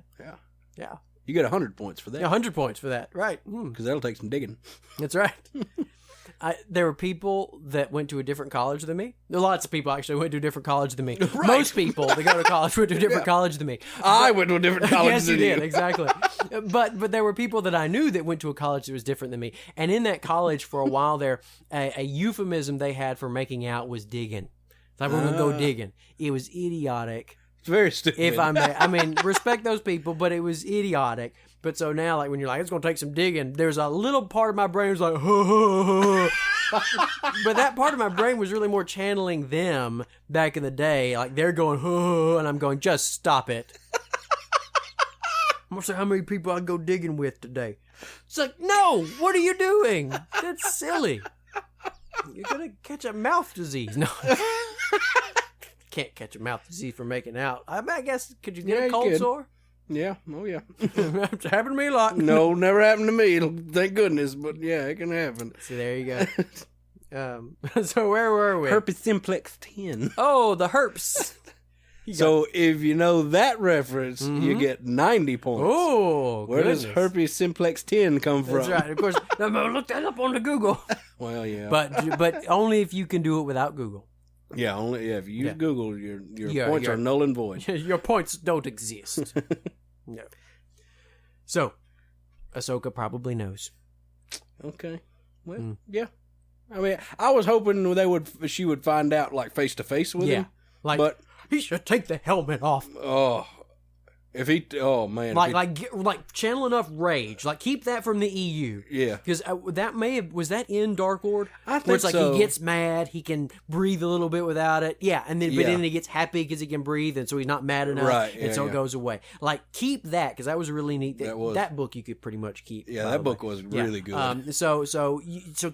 Speaker 2: You get 100 points for that.
Speaker 1: 100 points for that, right?
Speaker 2: Because that'll take some digging.
Speaker 1: That's right. There were people that went to a different college than me. Lots of people actually went to a different college than me. Right. Most people that go to college went to a different college than me.
Speaker 2: I went to a different college
Speaker 1: yes,
Speaker 2: than you.
Speaker 1: Yes, you did, exactly. But there were people that I knew that went to a college that was different than me. And in that college, for a while there, a euphemism they had for making out was digging. It's like, we're going to go digging. It was idiotic.
Speaker 2: It's very stupid.
Speaker 1: If I may. I mean, respect those people, but it was idiotic. But so now, like, when you're like, it's going to take some digging, there's a little part of my brain was like, but that part of my brain was really more channeling them back in the day. Like, they're going, and I'm going, just stop it. I'm going to say how many people I go digging with today. It's like, no, what are you doing? That's silly. You're going to catch a mouth disease. No. Can't catch a mouth disease from making out. I guess, could you get a cold sore?
Speaker 2: Yeah. Oh, yeah.
Speaker 1: It's happened to me a lot.
Speaker 2: No, never happened to me. Thank goodness. But yeah, it can happen.
Speaker 1: So there you go. So where were we?
Speaker 2: Herpes simplex 10.
Speaker 1: Oh, the herps.
Speaker 2: So if you know that reference, you get 90 points.
Speaker 1: Oh,
Speaker 2: where does herpes simplex 10 come from?
Speaker 1: That's right. Of course, look that up on the Google.
Speaker 2: Well, yeah.
Speaker 1: But only if you can do it without Google.
Speaker 2: Yeah, if you use Google, your points are null and void.
Speaker 1: Your points don't exist. No. So, Ahsoka probably knows.
Speaker 2: Okay. Well, yeah. I mean, I was hoping she would find out like face to face with him.
Speaker 1: But he should take the helmet off.
Speaker 2: Oh. If he, oh man,
Speaker 1: like channel enough rage, like keep that from the EU.
Speaker 2: Yeah,
Speaker 1: because that was that in Dark Lord.
Speaker 2: I think
Speaker 1: where it's like
Speaker 2: so.
Speaker 1: He gets mad, he can breathe a little bit without it. Yeah, and then then he gets happy because he can breathe, and so he's not mad enough,
Speaker 2: right?
Speaker 1: And so it goes away. Like keep that because that was really neat. That book you could pretty much keep.
Speaker 2: Yeah, that book was really good.
Speaker 1: So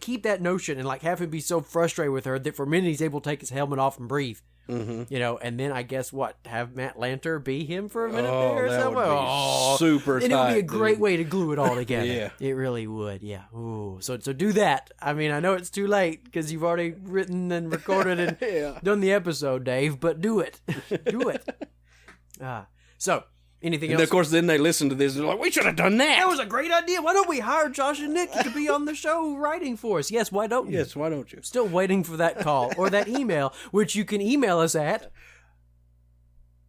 Speaker 1: keep that notion and like have him be so frustrated with her that for a minute he's able to take his helmet off and breathe. Mm-hmm. And then I guess have Matt Lanter be him for a minute there or something?
Speaker 2: That would be super tight.
Speaker 1: And it would be a great way to glue it all together.
Speaker 2: Yeah.
Speaker 1: It really would, yeah. Ooh. So do that. I mean, I know it's too late because you've already written and recorded and done the episode, Dave, but do it. Do it. So, Anything
Speaker 2: else? And of course, then they listen to this and they're like, we should have done that.
Speaker 1: That was a great idea. Why don't we hire Josh and Nick to be on the show writing for us? Yes, why don't you?
Speaker 2: Yes, why don't you?
Speaker 1: Still waiting for that call or that email, which you can email us at.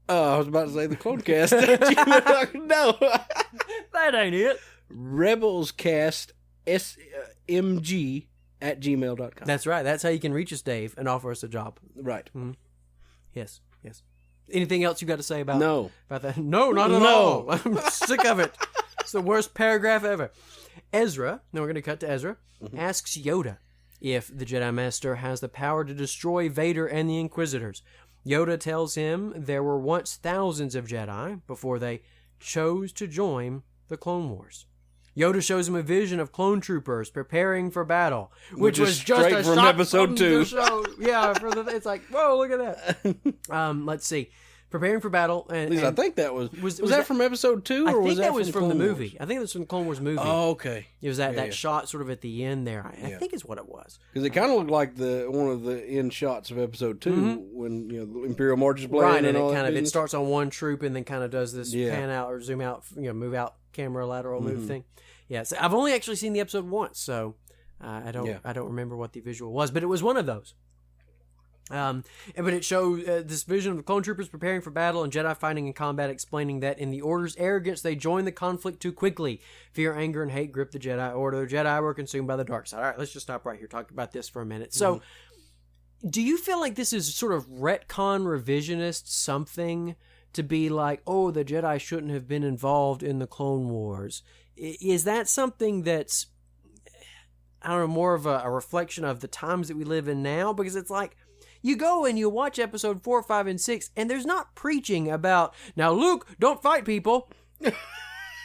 Speaker 2: I was about to say the Clonecast. No.
Speaker 1: That ain't it.
Speaker 2: RebelscastSMG@gmail.com.
Speaker 1: That's right. That's how you can reach us, Dave, and offer us a job.
Speaker 2: Right.
Speaker 1: Mm-hmm. Yes. Anything else you got to say about that? No, not at all. I'm sick of it. It's the worst paragraph ever. Ezra, now we're going to cut to Ezra, asks Yoda if the Jedi Master has the power to destroy Vader and the Inquisitors. Yoda tells him there were once thousands of Jedi before they chose to join the Clone Wars. Yoda shows him a vision of clone troopers preparing for battle, which was just
Speaker 2: straight from episode 2.
Speaker 1: Yeah, it's like, whoa, look at that. Let's see. Preparing for battle. And
Speaker 2: I think that was that from episode 2?
Speaker 1: Or
Speaker 2: was
Speaker 1: that was from the
Speaker 2: Wars?
Speaker 1: movie. I think it was from the Clone Wars movie.
Speaker 2: Oh, okay.
Speaker 1: It was that shot sort of at the end there. I think is what it was.
Speaker 2: Because it kind of looked like one of the end shots of episode 2 when the Imperial March is playing.
Speaker 1: Right, and it starts on one troop and then kind of does this pan out or zoom out, move out camera lateral move thing. Yeah, so I've only actually seen the episode once, so I don't remember what the visual was, but it was one of those. But it shows this vision of the clone troopers preparing for battle and Jedi fighting in combat, explaining that in the Order's arrogance, they joined the conflict too quickly. Fear, anger, and hate gripped the Jedi Order. The Jedi were consumed by the dark side. All right, let's just stop right here, talk about this for a minute. So, do you feel like this is sort of retcon revisionist something to be like, oh, the Jedi shouldn't have been involved in the Clone Wars? Is that something that's, I don't know, more of a reflection of the times that we live in now? Because it's like, you go and you watch episode 4, 5, and 6, and there's not preaching about, now, Luke, don't fight people. I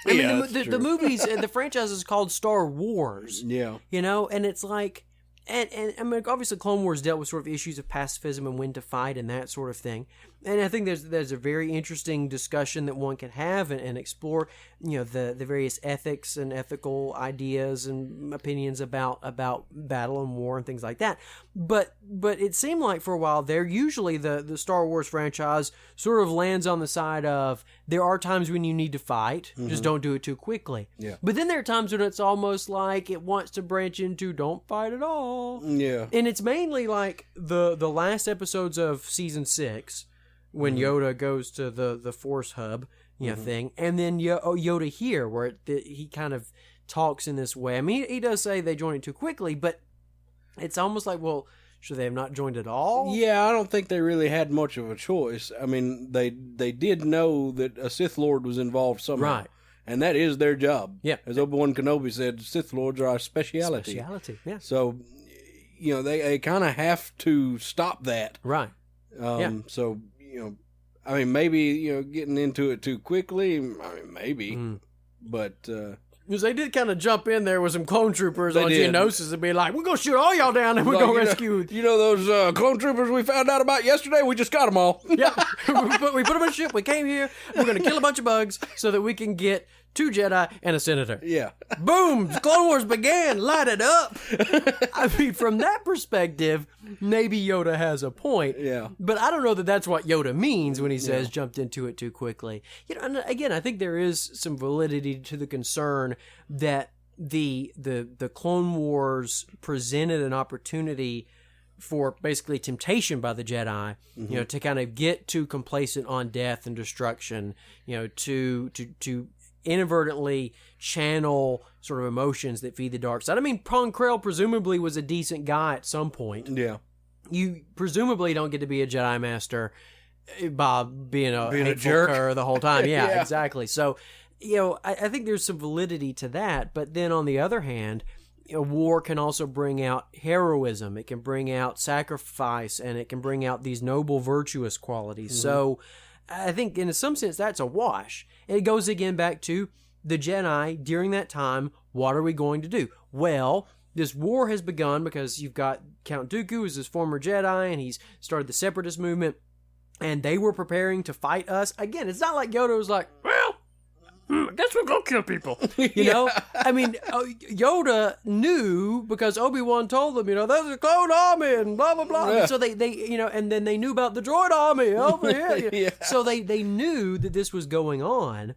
Speaker 1: mean, the movies, the franchise is called Star Wars.
Speaker 2: Yeah.
Speaker 1: And it's like, and I mean, obviously Clone Wars dealt with sort of issues of pacifism and when to fight and that sort of thing. And I think there's a very interesting discussion that one can have and explore, the various ethics and ethical ideas and opinions about battle and war and things like that. But it seemed like for a while there, usually the Star Wars franchise sort of lands on the side of there are times when you need to fight, just don't do it too quickly.
Speaker 2: Yeah.
Speaker 1: But then there are times when it's almost like it wants to branch into don't fight at all.
Speaker 2: Yeah.
Speaker 1: And it's mainly like the last episodes of season 6 when Yoda goes to the Force hub, thing, and then Yoda here where he kind of talks in this way. I mean, he does say they joined it too quickly, but it's almost like, well, should they have not joined at all?
Speaker 2: Yeah, I don't think they really had much of a choice. I mean, they did know that a Sith Lord was involved somehow.
Speaker 1: Right.
Speaker 2: And that is their job.
Speaker 1: Yeah.
Speaker 2: As Obi-Wan Kenobi said, Sith Lords are our speciality.
Speaker 1: Yeah.
Speaker 2: So, they kind of have to stop that.
Speaker 1: Right.
Speaker 2: So, I mean, maybe, getting into it too quickly. I mean, maybe. But,
Speaker 1: because they did kind of jump in there with some clone troopers on Geonosis and be like, we're going to shoot all y'all down and we're going to rescue.
Speaker 2: Those clone troopers we found out about yesterday? We just got them all.
Speaker 1: Yeah. we put them in a ship. We came here. We're going to kill a bunch of bugs so that we can get 2 Jedi and a senator.
Speaker 2: Yeah.
Speaker 1: Boom! The Clone Wars began. Light it up. I mean, from that perspective, maybe Yoda has a point.
Speaker 2: Yeah.
Speaker 1: But I don't know that that's what Yoda means when he says jumped into it too quickly. And again, I think there is some validity to the concern that the Clone Wars presented an opportunity for basically temptation by the Jedi, to kind of get too complacent on death and destruction, to inadvertently channel sort of emotions that feed the dark side. I mean, Pong Krell presumably was a decent guy at some point.
Speaker 2: Yeah.
Speaker 1: You presumably don't get to be a Jedi Master by being a jerk the whole time. Yeah, exactly. So, I think there's some validity to that. But then on the other hand, war can also bring out heroism. It can bring out sacrifice, and it can bring out these noble, virtuous qualities. So I think in some sense that's a wash. And it goes again back to the Jedi during that time. What are we going to do? Well, this war has begun because you've got Count Dooku as this former Jedi, and he's started the Separatist movement, and they were preparing to fight us. Again, it's not like Yoda was like, well, I guess we'll go kill people. You know? I mean, Yoda knew because Obi-Wan told them, there's a clone army and blah, blah, blah. Yeah. And so they, and then they knew about the droid army over here. Yeah. So they knew that this was going on.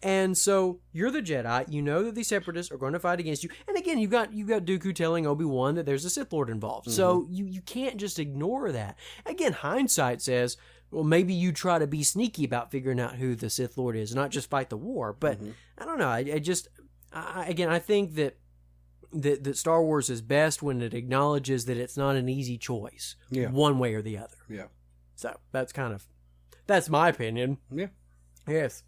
Speaker 1: And so you're the Jedi. You know that these Separatists are going to fight against you. And again, you've got Dooku telling Obi-Wan that there's a Sith Lord involved. Mm-hmm. So you can't just ignore that. Again, hindsight says, well, maybe you try to be sneaky about figuring out who the Sith Lord is, not just fight the war. But I don't know. I think that Star Wars is best when it acknowledges that it's not an easy choice, one way or the other. Yeah. So that's my opinion. Yeah. Yes.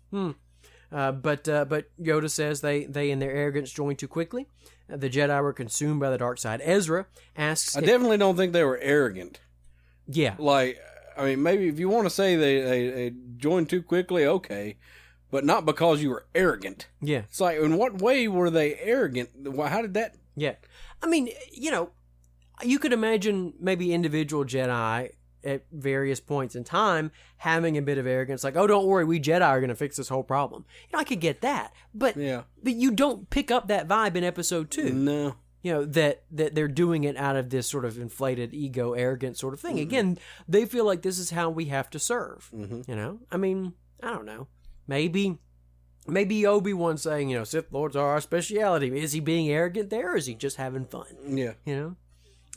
Speaker 1: But Yoda says they in their arrogance joined too quickly. The Jedi were consumed by the dark side. Ezra asks...
Speaker 2: I definitely don't think they were arrogant.
Speaker 1: Yeah.
Speaker 2: Maybe if you want to say they joined too quickly, okay. But not because you were arrogant. Yeah. It's like, in what way were they arrogant? How did that...
Speaker 1: Yeah. I mean, you could imagine maybe individual Jedi at various points in time having a bit of arrogance, like, oh, don't worry, we Jedi are going to fix this whole problem. I could get that. But you don't pick up that vibe in episode 2. No. That they're doing it out of this sort of inflated ego, arrogant sort of thing. Mm-hmm. Again, they feel like this is how we have to serve. Mm-hmm. I mean, I don't know. Maybe Obi-Wan saying, Sith Lords are our speciality. Is he being arrogant there, or is he just having fun? Yeah.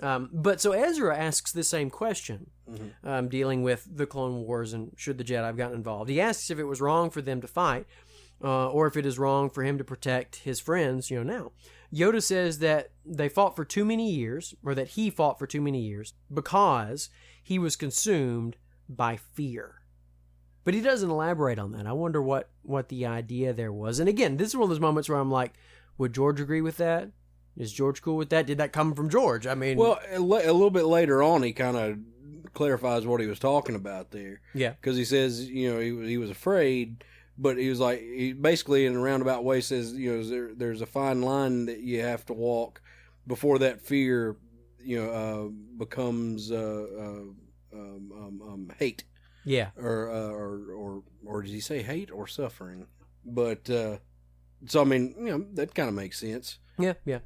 Speaker 1: But so Ezra asks the same question, dealing with the Clone Wars and should the Jedi have gotten involved. He asks if it was wrong for them to fight, or if it is wrong for him to protect his friends, now. Yoda says that they fought for too many years, or that he fought for too many years, because he was consumed by fear. But he doesn't elaborate on that. I wonder what the idea there was. And again, this is one of those moments where I'm like, would George agree with that? Is George cool with that? Did that come from George? I mean...
Speaker 2: Well, a little bit later on, he kind of clarifies what he was talking about there. Yeah. Because he says, he was afraid... But he was like, he basically in a roundabout way says, there's a fine line that you have to walk before that fear, becomes hate. Yeah. Or did he say hate or suffering? But so I mean, that kind of makes sense.
Speaker 1: Yeah, yeah.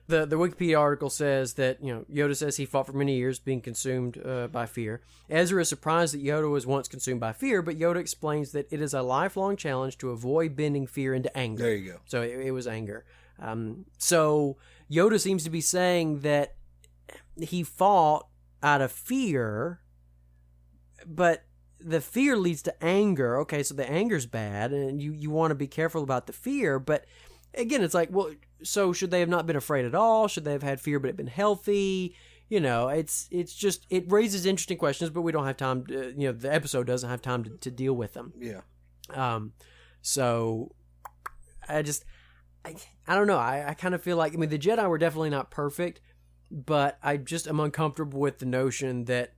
Speaker 1: The Wikipedia article says that, Yoda says he fought for many years being consumed by fear. Ezra is surprised that Yoda was once consumed by fear, but Yoda explains that it is a lifelong challenge to avoid bending fear into anger.
Speaker 2: There you go.
Speaker 1: So it was anger. So Yoda seems to be saying that he fought out of fear, but the fear leads to anger. Okay, so the anger's bad, and you want to be careful about the fear, but again, it's like, well, so should they have not been afraid at all? Should they have had fear but it been healthy? It's just, it raises interesting questions, but we don't have time to, the episode doesn't have time to deal with them. Yeah. So I don't know. I kind of feel like, the Jedi were definitely not perfect, but I just am uncomfortable with the notion that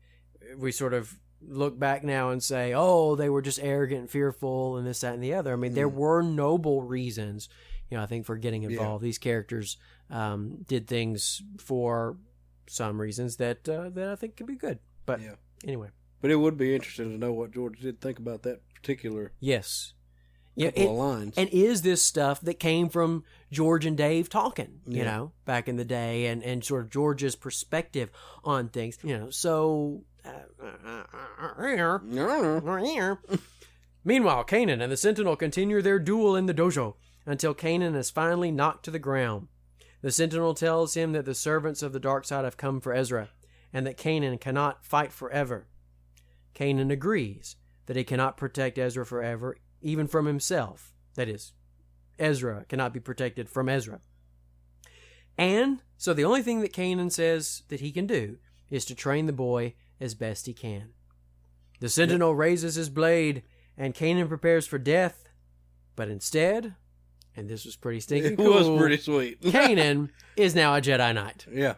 Speaker 1: we sort of look back now and say, oh, they were just arrogant and fearful and this, that, and the other. There were noble reasons, I think, for getting involved. Yeah. These characters did things for some reasons that I think could be good. But anyway.
Speaker 2: But it would be interesting to know what George did think about that particular couple of lines.
Speaker 1: And is this stuff that came from George and Dave talking, back in the day, and sort of George's perspective on things, so... Meanwhile, Kanaan and the Sentinel continue their duel in the dojo until Kanaan is finally knocked to the ground. The Sentinel tells him that the servants of the dark side have come for Ezra, and that Kanaan cannot fight forever. Kanaan agrees that he cannot protect Ezra forever, even from himself. That is, Ezra cannot be protected from Ezra. And so the only thing that Kanaan says that he can do is to train the boy as best he can. The Sentinel raises his blade, and Kanaan prepares for death, but instead, and this was pretty stinking cool,
Speaker 2: it was pretty sweet.
Speaker 1: Kanaan is now a Jedi Knight.
Speaker 2: Yeah.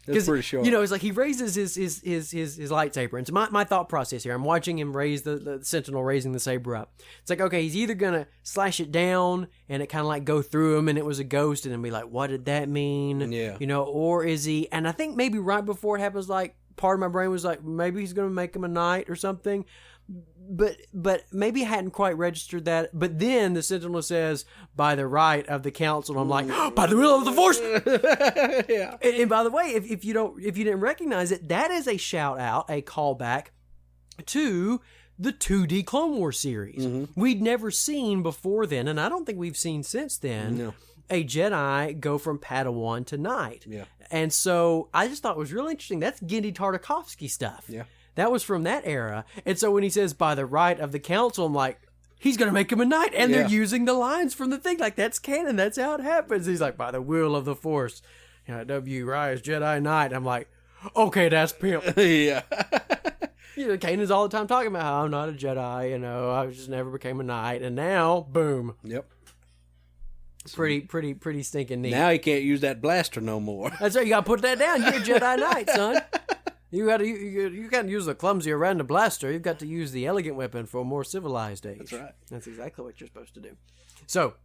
Speaker 2: It's pretty sure.
Speaker 1: It's like he raises his lightsaber. And so my thought process here, I'm watching him raise the Sentinel raising the saber up. It's like, okay, he's either going to slash it down and it kind of like go through him and it was a ghost and then be like, what did that mean? Yeah. Or is he, and I think maybe right before it happens, like part of my brain was like, maybe he's going to make him a knight or something. But maybe I hadn't quite registered that. But then the Sentinel says, by the right of the council. And I'm like, oh, by the will of the Force.
Speaker 2: Yeah.
Speaker 1: And by the way, if you didn't recognize it, that is a shout out, a callback to the 2D Clone Wars series. We'd never seen before then, and I don't think we've seen since then, a Jedi go from Padawan to Knight.
Speaker 2: Yeah.
Speaker 1: And so I just thought it was really interesting. That's Genndy Tartakovsky stuff.
Speaker 2: Yeah.
Speaker 1: That was from that era. And so when he says, by the right of the council, I'm like, he's going to make him a knight. And they're using the lines from the thing. Like, that's canon. That's how it happens. He's like, by the will of the Force. W. Rise, Jedi Knight. I'm like, okay, that's pimp.
Speaker 2: Yeah.
Speaker 1: Kanan's all the time talking about how I'm not a Jedi. I just never became a knight. And now, boom.
Speaker 2: Yep.
Speaker 1: Pretty stinking neat.
Speaker 2: Now he can't use that blaster no more.
Speaker 1: That's right. You got to put that down. You're a Jedi Knight, son. You can't use the clumsy or random blaster. You've got to use the elegant weapon for a more civilized age.
Speaker 2: That's right.
Speaker 1: That's exactly what you're supposed to do. So,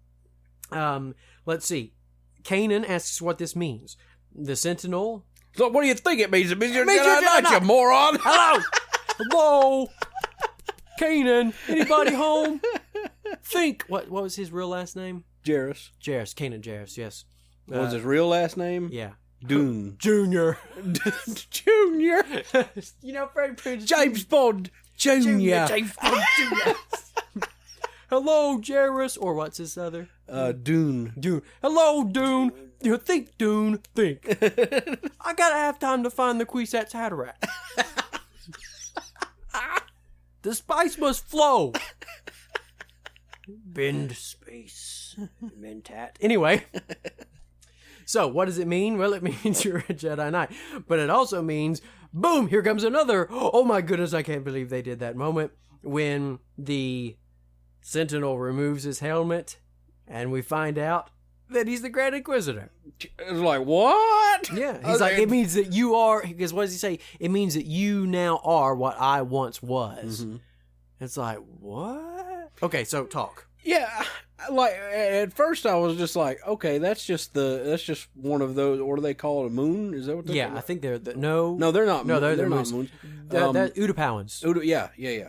Speaker 1: let's see. Kanaan asks what this means. The Sentinel.
Speaker 2: So what do you think it means? It means you're a Jedi Knight, you moron.
Speaker 1: Hello. Kanaan. Anybody home? Think. What was his real last name?
Speaker 2: Jarrus.
Speaker 1: Kanaan Jarrus, yes.
Speaker 2: What was his real last name?
Speaker 1: Yeah.
Speaker 2: Dune.
Speaker 1: Junior.
Speaker 2: Junior.
Speaker 1: Freddie Prinze.
Speaker 2: James Bond. Junior.
Speaker 1: James Bond Junior. Hello, Jarrus. Or what's his other?
Speaker 2: Dune.
Speaker 1: Dune. Hello, Dune. You think, Dune. Think. I gotta have time to find the Kwisatz Haderach. The spice must flow. Bend space. Mentat. Anyway. So, what does it mean? Well, it means you're a Jedi Knight. But it also means, boom, here comes another, oh my goodness, I can't believe they did that moment, when the Sentinel removes his helmet, and we find out that he's the Grand Inquisitor.
Speaker 2: It's like, what?
Speaker 1: Yeah, he's like, it means that you are, because what does he say? It means that you now are what I once was. Mm-hmm. It's like, what? Okay, so talk.
Speaker 2: Yeah, like at first I was just like, okay, that's just one of those. What do they call it? A moon? Is that what? They're
Speaker 1: I think they're no,
Speaker 2: they're not.
Speaker 1: No,
Speaker 2: they're
Speaker 1: not
Speaker 2: moons.
Speaker 1: Utapauans.
Speaker 2: Yeah.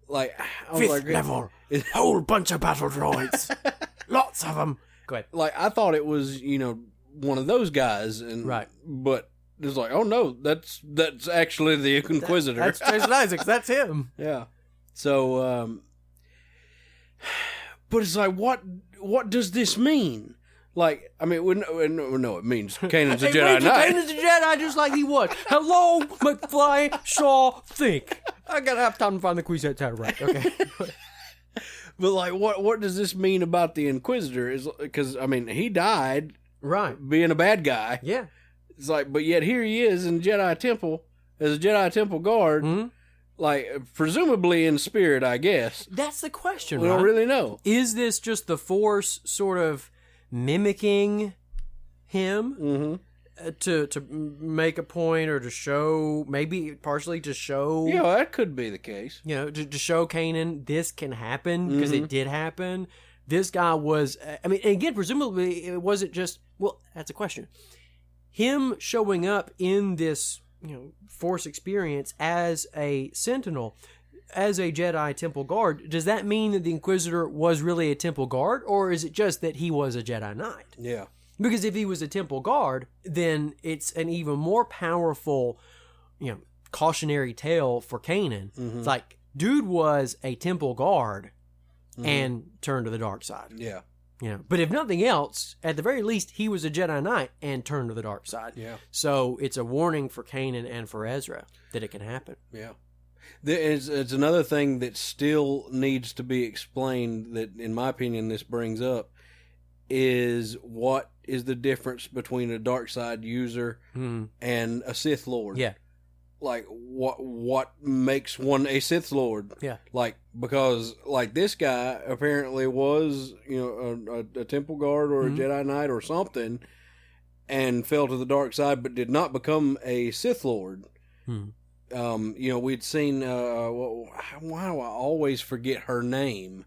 Speaker 2: Like I was
Speaker 1: Fifth level, whole bunch of battle droids, lots of them. Go ahead.
Speaker 2: Like I thought it was one of those guys, and
Speaker 1: right,
Speaker 2: but it's like, oh no, that's actually the Inquisitor.
Speaker 1: That's Jason Isaacs. That's him.
Speaker 2: Yeah. So. But it's like, what does this mean? Like, I mean, we know it means Kanan's a Jedi Knight.
Speaker 1: Kanan's a Jedi just like he was. Hello, McFly, Shaw, think. I gotta have time to find the Kwisatz Haderach. Okay.
Speaker 2: But like, what does this mean about the Inquisitor? Is because I mean, he died,
Speaker 1: right,
Speaker 2: being a bad guy.
Speaker 1: Yeah.
Speaker 2: It's like, but yet here he is in Jedi Temple as a Jedi Temple guard. Mm-hmm. Like, presumably in spirit, I guess.
Speaker 1: That's the question,
Speaker 2: We don't really know.
Speaker 1: Is this just the Force sort of mimicking him to make a point or to show, maybe partially to show...
Speaker 2: Yeah, that could be the case.
Speaker 1: To show Kanaan this can happen, because it did happen. This guy was... I mean, again, presumably, it wasn't just... Well, that's a question. Him showing up in this... Force experience as a Sentinel, as a Jedi Temple Guard, does that mean that the Inquisitor was really a Temple Guard, or is it just that he was a Jedi Knight?
Speaker 2: Yeah.
Speaker 1: Because if he was a Temple Guard, then it's an even more powerful, cautionary tale for Kanaan. Mm-hmm. It's like, dude was a Temple Guard and turned to the dark side.
Speaker 2: Yeah.
Speaker 1: But if nothing else, at the very least, he was a Jedi Knight and turned to the dark side.
Speaker 2: Yeah.
Speaker 1: So it's a warning for Kanaan and for Ezra that it can happen.
Speaker 2: Yeah. It's another thing that still needs to be explained that, in my opinion, this brings up, is what is the difference between a dark side user and a Sith Lord.
Speaker 1: Yeah.
Speaker 2: Like, what makes one a Sith Lord?
Speaker 1: Yeah.
Speaker 2: Like, because, like, this guy apparently was, a Temple Guard or a Jedi Knight or something, and fell to the dark side, but did not become a Sith Lord. We'd seen, why do I always forget her name?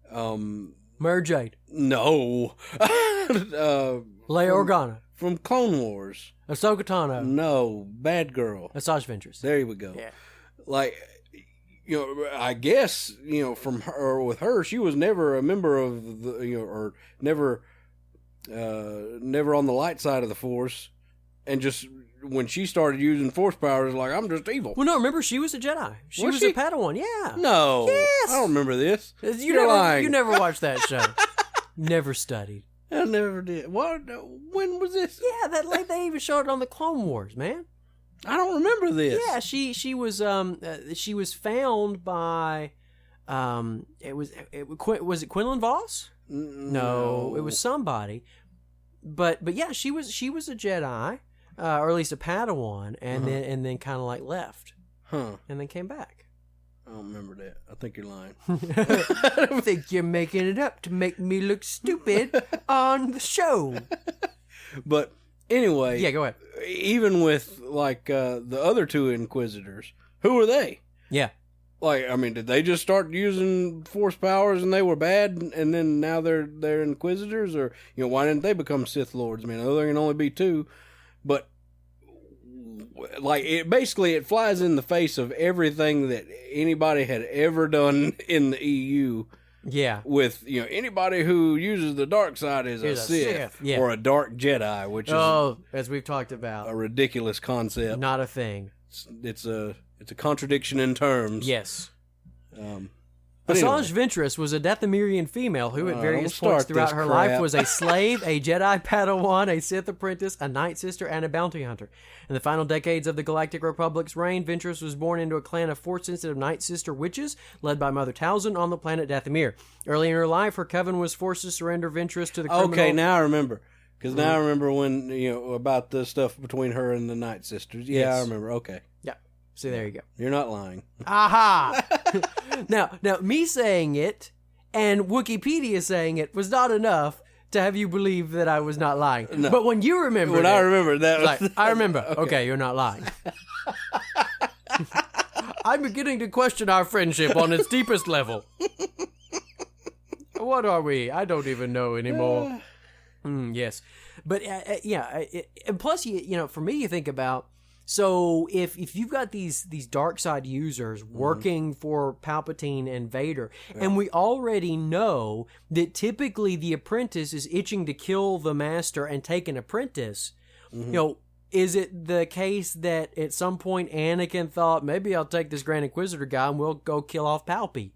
Speaker 1: Mara Jade.
Speaker 2: No.
Speaker 1: Leia Organa.
Speaker 2: From Clone Wars.
Speaker 1: Ahsoka Tano.
Speaker 2: No, bad girl.
Speaker 1: Asajj Ventress.
Speaker 2: There we go.
Speaker 1: Yeah.
Speaker 2: Like, I guess, from her, or with her, she was never a member of the, or never on the light side of the Force, and just when she started using Force powers, like, I'm just evil.
Speaker 1: Well, no, remember, she was a Jedi. She was a Padawan, yeah.
Speaker 2: No.
Speaker 1: Yes.
Speaker 2: I don't remember this.
Speaker 1: You're lying. You never watched that show. Never studied.
Speaker 2: I never did. What? When was this?
Speaker 1: Yeah, they even showed it on the Clone Wars, man.
Speaker 2: I don't remember this.
Speaker 1: Yeah, she was found by was it Quinlan Voss? No, it was somebody. But yeah, she was a Jedi, or at least a Padawan, and then kind of like left, and then came back.
Speaker 2: I don't remember that. I think you're lying.
Speaker 1: I think you're making it up to make me look stupid on the show.
Speaker 2: But anyway,
Speaker 1: yeah, go ahead.
Speaker 2: Even with like the other two Inquisitors, who were they?
Speaker 1: Yeah.
Speaker 2: Like, I mean, did they just start using Force powers and they were bad, and then now they're Inquisitors, or why didn't they become Sith Lords? I mean, I know there can only be two, but like it flies in the face of everything that anybody had ever done in the EU.
Speaker 1: Yeah,
Speaker 2: with anybody who uses the dark side is a Sith. Yeah. Or a dark Jedi, which is
Speaker 1: as we've talked about,
Speaker 2: a ridiculous concept.
Speaker 1: Not a thing.
Speaker 2: It's a contradiction in terms.
Speaker 1: Yes.
Speaker 2: Anyway.
Speaker 1: Asajj Ventress was a Dathomirian female who, at various points throughout her life, was a slave, a Jedi Padawan, a Sith apprentice, a Night Sister, and a bounty hunter. In the final decades of the Galactic Republic's reign, Ventress was born into a clan of Force-sensitive Night Sister witches led by Mother Talzin on the planet Dathomir. Early in her life, her coven was forced to surrender Ventress to the criminal...
Speaker 2: Okay, now I remember. Because now I remember when, about the stuff between her and the Night Sisters. Yeah, yes. I remember. Okay.
Speaker 1: Yeah. See, there you go.
Speaker 2: You're not lying.
Speaker 1: Aha! Now, me saying it and Wikipedia saying it was not enough to have you believe that I was not lying. No. But when you remember
Speaker 2: I remember that was...
Speaker 1: like, I remember. Okay, you're not lying. I'm beginning to question our friendship on its deepest level. What are we? I don't even know anymore. Yes. But, and plus, for me, you think about... So if you've got these dark side users working for Palpatine and Vader, and we already know that typically the apprentice is itching to kill the master and take an apprentice, is it the case that at some point Anakin thought, maybe I'll take this Grand Inquisitor guy and we'll go kill off Palpy?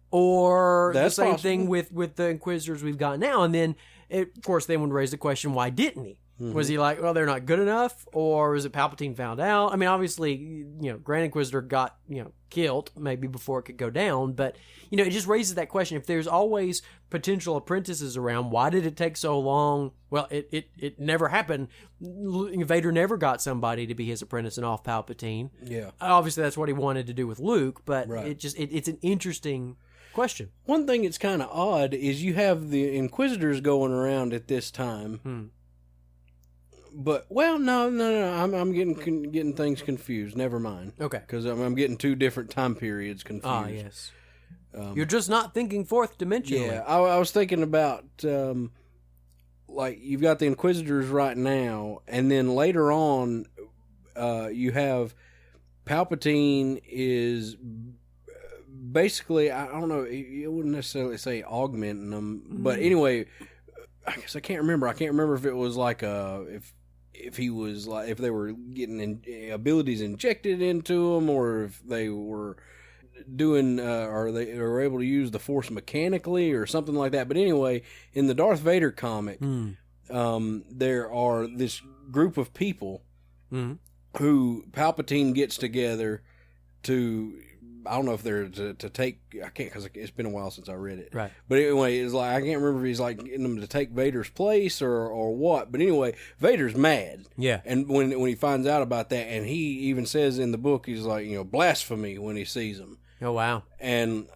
Speaker 1: Or
Speaker 2: that's
Speaker 1: the same
Speaker 2: possible.
Speaker 1: thing with the Inquisitors we've got now. And then, of course, they would raise the question, why didn't he? Was he like, well, they're not good enough? Or is it Palpatine found out? I mean, obviously, Grand Inquisitor got, killed maybe before it could go down. But, it just raises that question. If there's always potential apprentices around, why did it take so long? Well, it never happened. Vader never got somebody to be his apprentice and off Palpatine.
Speaker 2: Yeah.
Speaker 1: Obviously, that's what he wanted to do with Luke. But
Speaker 2: right.
Speaker 1: it's an interesting question.
Speaker 2: One thing that's kind of odd is you have the Inquisitors going around at this time. But no. I'm getting things confused. Never mind.
Speaker 1: Okay,
Speaker 2: because I'm getting two different time periods confused.
Speaker 1: Ah, yes. You're just not thinking fourth dimensionally.
Speaker 2: Yeah, I was thinking about like you've got the Inquisitors right now, and then later on, you have Palpatine is basically, I don't know, you wouldn't necessarily say augmenting them, but anyway, I guess I can't remember. I can't remember if it was like if he was like, if they were getting abilities injected into him, or if they were doing, or they were able to use the Force mechanically or something like that. But anyway, in the Darth Vader comic, there are this group of people who Palpatine gets together to, I don't know if they're to take, I can't, because it's been a while since I read it.
Speaker 1: Right.
Speaker 2: But anyway, it's like, I can't remember if he's like getting them to take Vader's place or what. But anyway, Vader's mad.
Speaker 1: Yeah.
Speaker 2: And when he finds out about that, and he even says in the book, he's like, blasphemy when he sees him.
Speaker 1: Oh, wow.
Speaker 2: And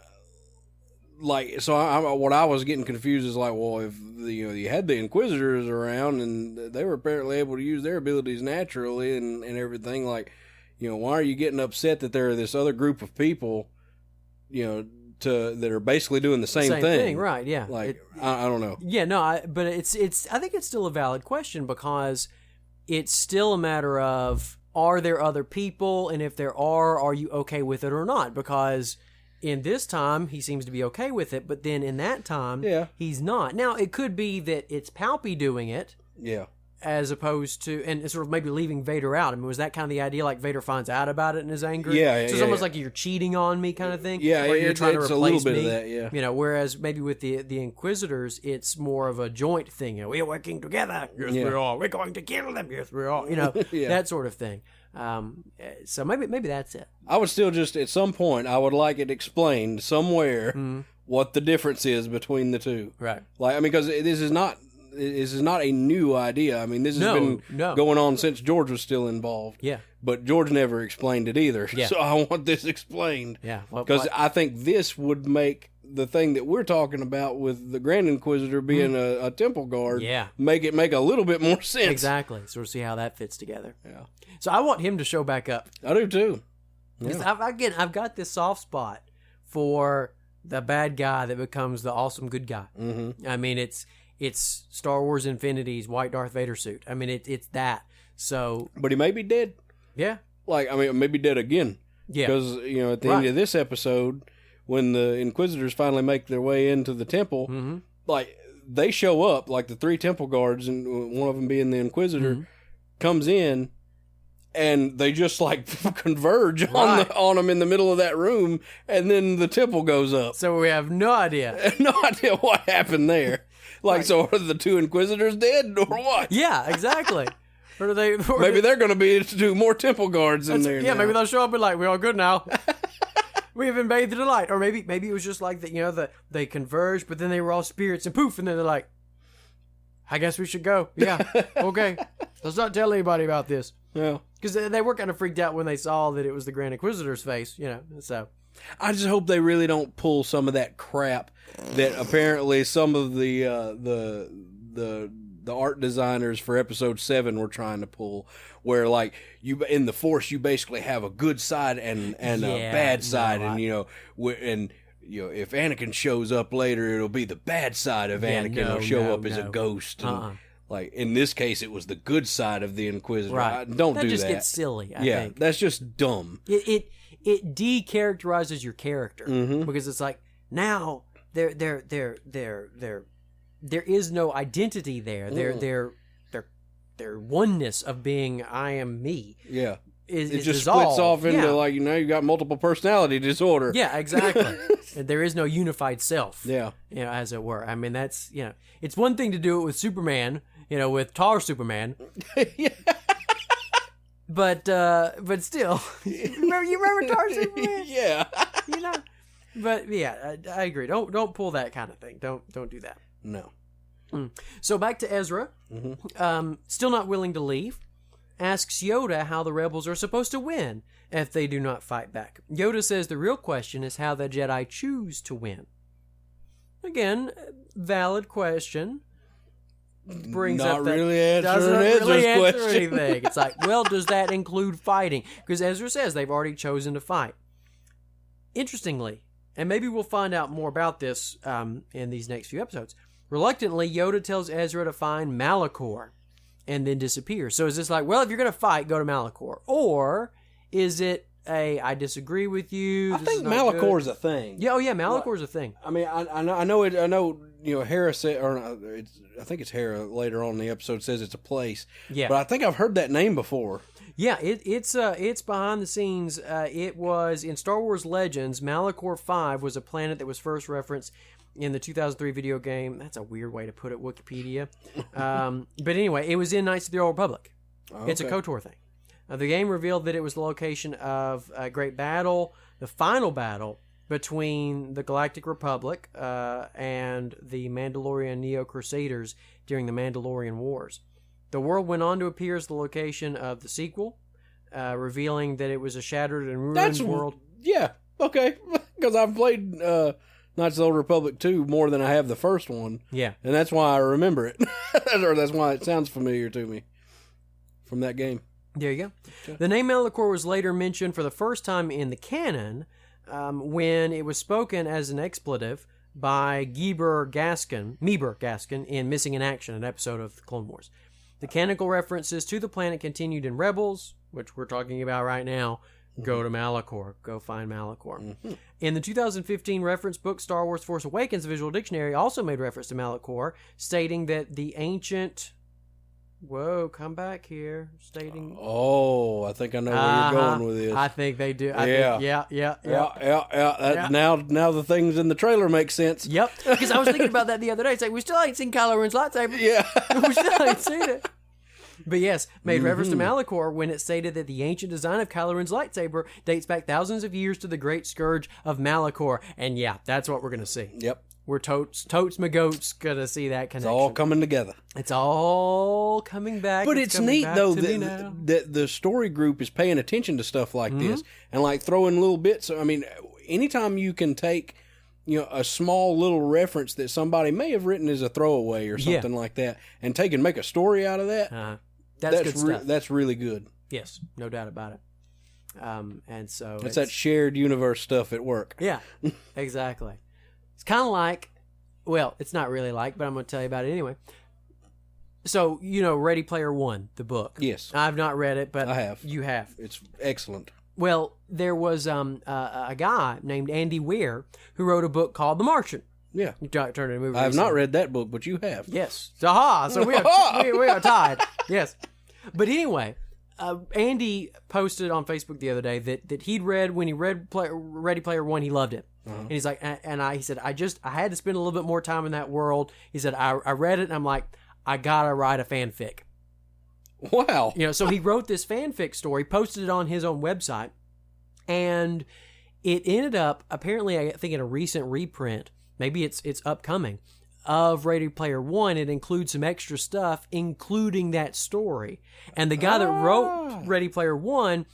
Speaker 2: like, so what I was getting confused is like, well, if you had the Inquisitors around and they were apparently able to use their abilities naturally and everything, like, why are you getting upset that there are this other group of people, that are basically doing the same thing?
Speaker 1: Right? Yeah.
Speaker 2: Like, I don't know.
Speaker 1: Yeah, no, but it's. I think it's still a valid question because it's still a matter of are there other people? And if there are you okay with it or not? Because in this time, he seems to be okay with it, but then in that time, he's not. Now, it could be that it's Palpy doing it.
Speaker 2: Yeah.
Speaker 1: As opposed to, and sort of maybe leaving Vader out. I mean, was that kind of the idea? Like Vader finds out about it and is angry?
Speaker 2: Yeah.
Speaker 1: So it's almost like you're cheating on me kind of thing?
Speaker 2: Yeah,
Speaker 1: or you're trying to replace
Speaker 2: a little bit
Speaker 1: me.
Speaker 2: of that, yeah.
Speaker 1: You know, whereas maybe with the Inquisitors, it's more of a joint thing. You know, we're working together. Yes, we are. We're going to kill them. Yes, we are. You know, that sort of thing. So maybe that's it.
Speaker 2: I would still just, at some point, I would like it explained somewhere what the difference is between the two.
Speaker 1: Right.
Speaker 2: Like, I mean, because this is not a new idea. I mean, this has been going on since George was still involved.
Speaker 1: Yeah.
Speaker 2: But George never explained it either.
Speaker 1: Yeah.
Speaker 2: So I want this explained.
Speaker 1: Yeah.
Speaker 2: Because I think this would make the thing that we're talking about with the Grand Inquisitor being a temple guard make a little bit more sense.
Speaker 1: Exactly. Sort of see how that fits together.
Speaker 2: Yeah.
Speaker 1: So I want him to show back up.
Speaker 2: I do too. Yeah.
Speaker 1: I've got this soft spot for the bad guy that becomes the awesome good guy. Mm-hmm. I mean, it's Star Wars Infinity's white Darth Vader suit. I mean, it's that. So,
Speaker 2: but he may be dead.
Speaker 1: Yeah.
Speaker 2: Like, I mean, maybe dead again.
Speaker 1: Yeah.
Speaker 2: Because, you know, at the end of this episode, when the Inquisitors finally make their way into the temple, like, they show up, like the 3 temple guards, and one of them being the Inquisitor, comes in, and they just, like, converge on them in the middle of that room, and then the temple goes up.
Speaker 1: So we have no idea.
Speaker 2: No idea what happened there. Like, so are the 2 Inquisitors dead, or what?
Speaker 1: Yeah, exactly. Or do they?
Speaker 2: Maybe they're going to be more temple guards in there.
Speaker 1: Yeah,
Speaker 2: now.
Speaker 1: maybe they'll show up and like, we're all good now. We have invaded the light. Or maybe it was just like that. You know, they converged, but then they were all spirits, and poof, and then they're like, I guess we should go. Yeah, okay. Let's not tell anybody about this.
Speaker 2: Yeah,
Speaker 1: because they were kind of freaked out when they saw that it was the Grand Inquisitor's face. You know, so.
Speaker 2: I just hope they really don't pull some of that crap that apparently some of the art designers for episode 7 were trying to pull, where like you in the Force you basically have a good side and a bad side, and you know if Anakin shows up later, it'll be the bad side of Anakin will show up as a ghost. And, like in this case, it was the good side of the Inquisitor.
Speaker 1: Right.
Speaker 2: Don't do that.
Speaker 1: That just gets silly. I think.
Speaker 2: That's just dumb.
Speaker 1: It de-characterizes your character because it's like now there is no identity there. Their oneness of being I am me.
Speaker 2: Yeah.
Speaker 1: It
Speaker 2: just
Speaker 1: dissolved.
Speaker 2: splits off into like you got multiple personality disorder.
Speaker 1: Yeah, exactly. There is no unified self.
Speaker 2: Yeah.
Speaker 1: You know, as it were. I mean, that's it's one thing to do it with Superman. You know, with Tar Superman.
Speaker 2: Yeah.
Speaker 1: But still, you remember Tar Superman?
Speaker 2: Yeah.
Speaker 1: You know, but yeah, I agree. Don't pull that kind of thing. Don't do that.
Speaker 2: No.
Speaker 1: So back to Ezra. Still not willing to leave. Asks Yoda how the rebels are supposed to win if they do not fight back. Yoda says the real question is how the Jedi choose to win. Again, valid question. Brings
Speaker 2: not
Speaker 1: up that
Speaker 2: really answering
Speaker 1: doesn't
Speaker 2: Ezra's
Speaker 1: really answer
Speaker 2: question.
Speaker 1: anything. It's like, well, does that include fighting? Because Ezra says they've already chosen to fight. Interestingly, and maybe we'll find out more about this in these next few episodes. Reluctantly, Yoda tells Ezra to find Malachor and then disappears. So is this like, well, if you're going to fight, go to Malachor? Or is it I disagree with you?
Speaker 2: I think Malachor is a thing.
Speaker 1: Yeah, Malachor is a thing.
Speaker 2: I mean, I know it. I know, Hera said, I think it's Hera later on in the episode says it's a place.
Speaker 1: Yeah.
Speaker 2: But I think I've heard that name before.
Speaker 1: Yeah, it's behind the scenes. It was in Star Wars Legends. Malachor 5 was a planet that was first referenced in the 2003 video game. That's a weird way to put it, Wikipedia. But anyway, it was in Knights of the Old Republic. Okay. It's a KOTOR thing. The game revealed that it was the location of a great battle, the final battle between the Galactic Republic and the Mandalorian Neo-Crusaders during the Mandalorian Wars. The world went on to appear as the location of the sequel, revealing that it was a shattered and ruined world.
Speaker 2: Yeah, okay. Because I've played Knights of the Old Republic 2 more than I have the first one.
Speaker 1: Yeah.
Speaker 2: And that's why I remember it. Or that's why it sounds familiar to me from that game.
Speaker 1: There you go. Okay. The name Malachor was later mentioned for the first time in the canon when it was spoken as an expletive by Meeber Gaskin in Missing in Action, an episode of the Clone Wars. The canonical references to the planet continued in Rebels, which we're talking about right now, go to Malachor. Go find Malachor. In the 2015 reference book Star Wars Force Awakens, the Visual Dictionary also made reference to Malachor, stating that the ancient... Whoa, come back here. Stating...
Speaker 2: Oh, I think I know where you're going with this.
Speaker 1: I think they do.
Speaker 2: Yeah.
Speaker 1: Yeah.
Speaker 2: Now the things in the trailer make sense.
Speaker 1: Yep. Because I was thinking about that the other day. It's like, we still ain't seen Kylo Ren's lightsaber.
Speaker 2: Yeah.
Speaker 1: We still ain't seen it. But yes, made reference to Malachor when it stated that the ancient design of Kylo Ren's lightsaber dates back thousands of years to the great scourge of Malachor. And yeah, that's what we're going to see.
Speaker 2: Yep.
Speaker 1: We're totes my goats going to see that connection.
Speaker 2: It's all coming together.
Speaker 1: It's all coming back.
Speaker 2: But it's neat, though, that the story group is paying attention to stuff like this and like throwing little bits. I mean, anytime you can take, a small little reference that somebody may have written as a throwaway or something like that and make a story out of that, that's good stuff. That's really good.
Speaker 1: Yes, no doubt about it. And so
Speaker 2: it's that shared universe stuff at work.
Speaker 1: Yeah, exactly. It's kind of like, well, it's not really like, but I'm going to tell you about it anyway. So, Ready Player One, the book.
Speaker 2: Yes.
Speaker 1: I've not read it, but
Speaker 2: I have.
Speaker 1: You have.
Speaker 2: It's excellent.
Speaker 1: Well, there was a guy named Andy Weir who wrote a book called The Martian.
Speaker 2: Yeah.
Speaker 1: You turned it into a movie.
Speaker 2: I have not read that book, but you have.
Speaker 1: Yes. Aha! So we are tied. Yes. But anyway, Andy posted on Facebook the other day that he'd read, when he read Ready Player One, he loved it. And he's like, he said, I had to spend a little bit more time in that world. He said, I read it and I'm like, I gotta write a fanfic.
Speaker 2: Wow.
Speaker 1: So he wrote this fanfic story, posted it on his own website, and it ended up, apparently, I think in a recent reprint, maybe it's upcoming, of Ready Player One. It includes some extra stuff, including that story. And the guy that wrote Ready Player One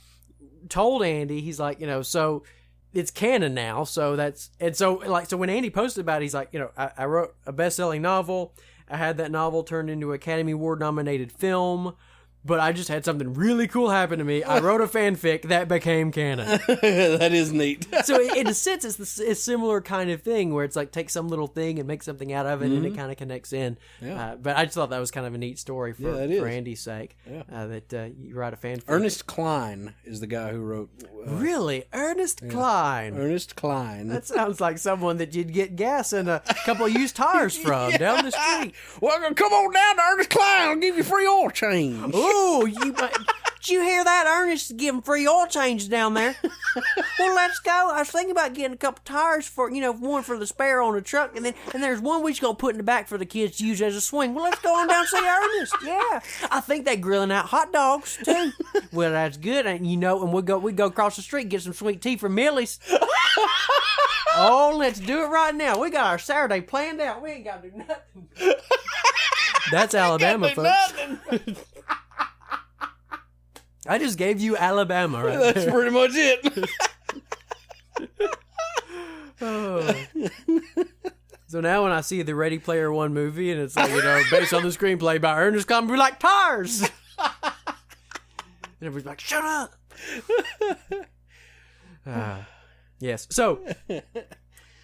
Speaker 1: told Andy, he's like, so it's canon now. So when Andy posted about it, he's like, I wrote a best-selling novel. I had that novel turned into Academy Award-nominated film. But I just had something really cool happen to me. I wrote a fanfic that became canon.
Speaker 2: That is neat.
Speaker 1: So in a sense, it's a similar kind of thing where it's like take some little thing and make something out of it, and it kind of connects in. Yeah. But I just thought that was kind of a neat story for Andy's sake. Yeah. That you write a fanfic.
Speaker 2: Ernest Cline is the guy who wrote.
Speaker 1: Really? Ernest Cline?
Speaker 2: Ernest Cline.
Speaker 1: That sounds like someone that you'd get gas and a couple of used tires from down the street.
Speaker 2: Well, come on down to Ernest Cline. I'll give you free oil change.
Speaker 1: Oh, did you hear that? Ernest is giving free oil changes down there. Well, let's go. I was thinking about getting a couple tires for, one for the spare on the truck, and there's one we just gonna put in the back for the kids to use as a swing. Well, let's go on down and see Ernest. Yeah, I think they grilling out hot dogs too. Well, that's good, and and we go across the street and get some sweet tea from Millie's. Oh, let's do it right now. We got our Saturday planned out. We ain't gotta do nothing. That's Alabama, folks. I just gave you Alabama right
Speaker 2: That's
Speaker 1: there.
Speaker 2: pretty much it.
Speaker 1: Oh. So now when I see the Ready Player One movie and it's like, based on the screenplay by Ernest Cline, we're like, tires! And everybody's like, shut up! Yes. So,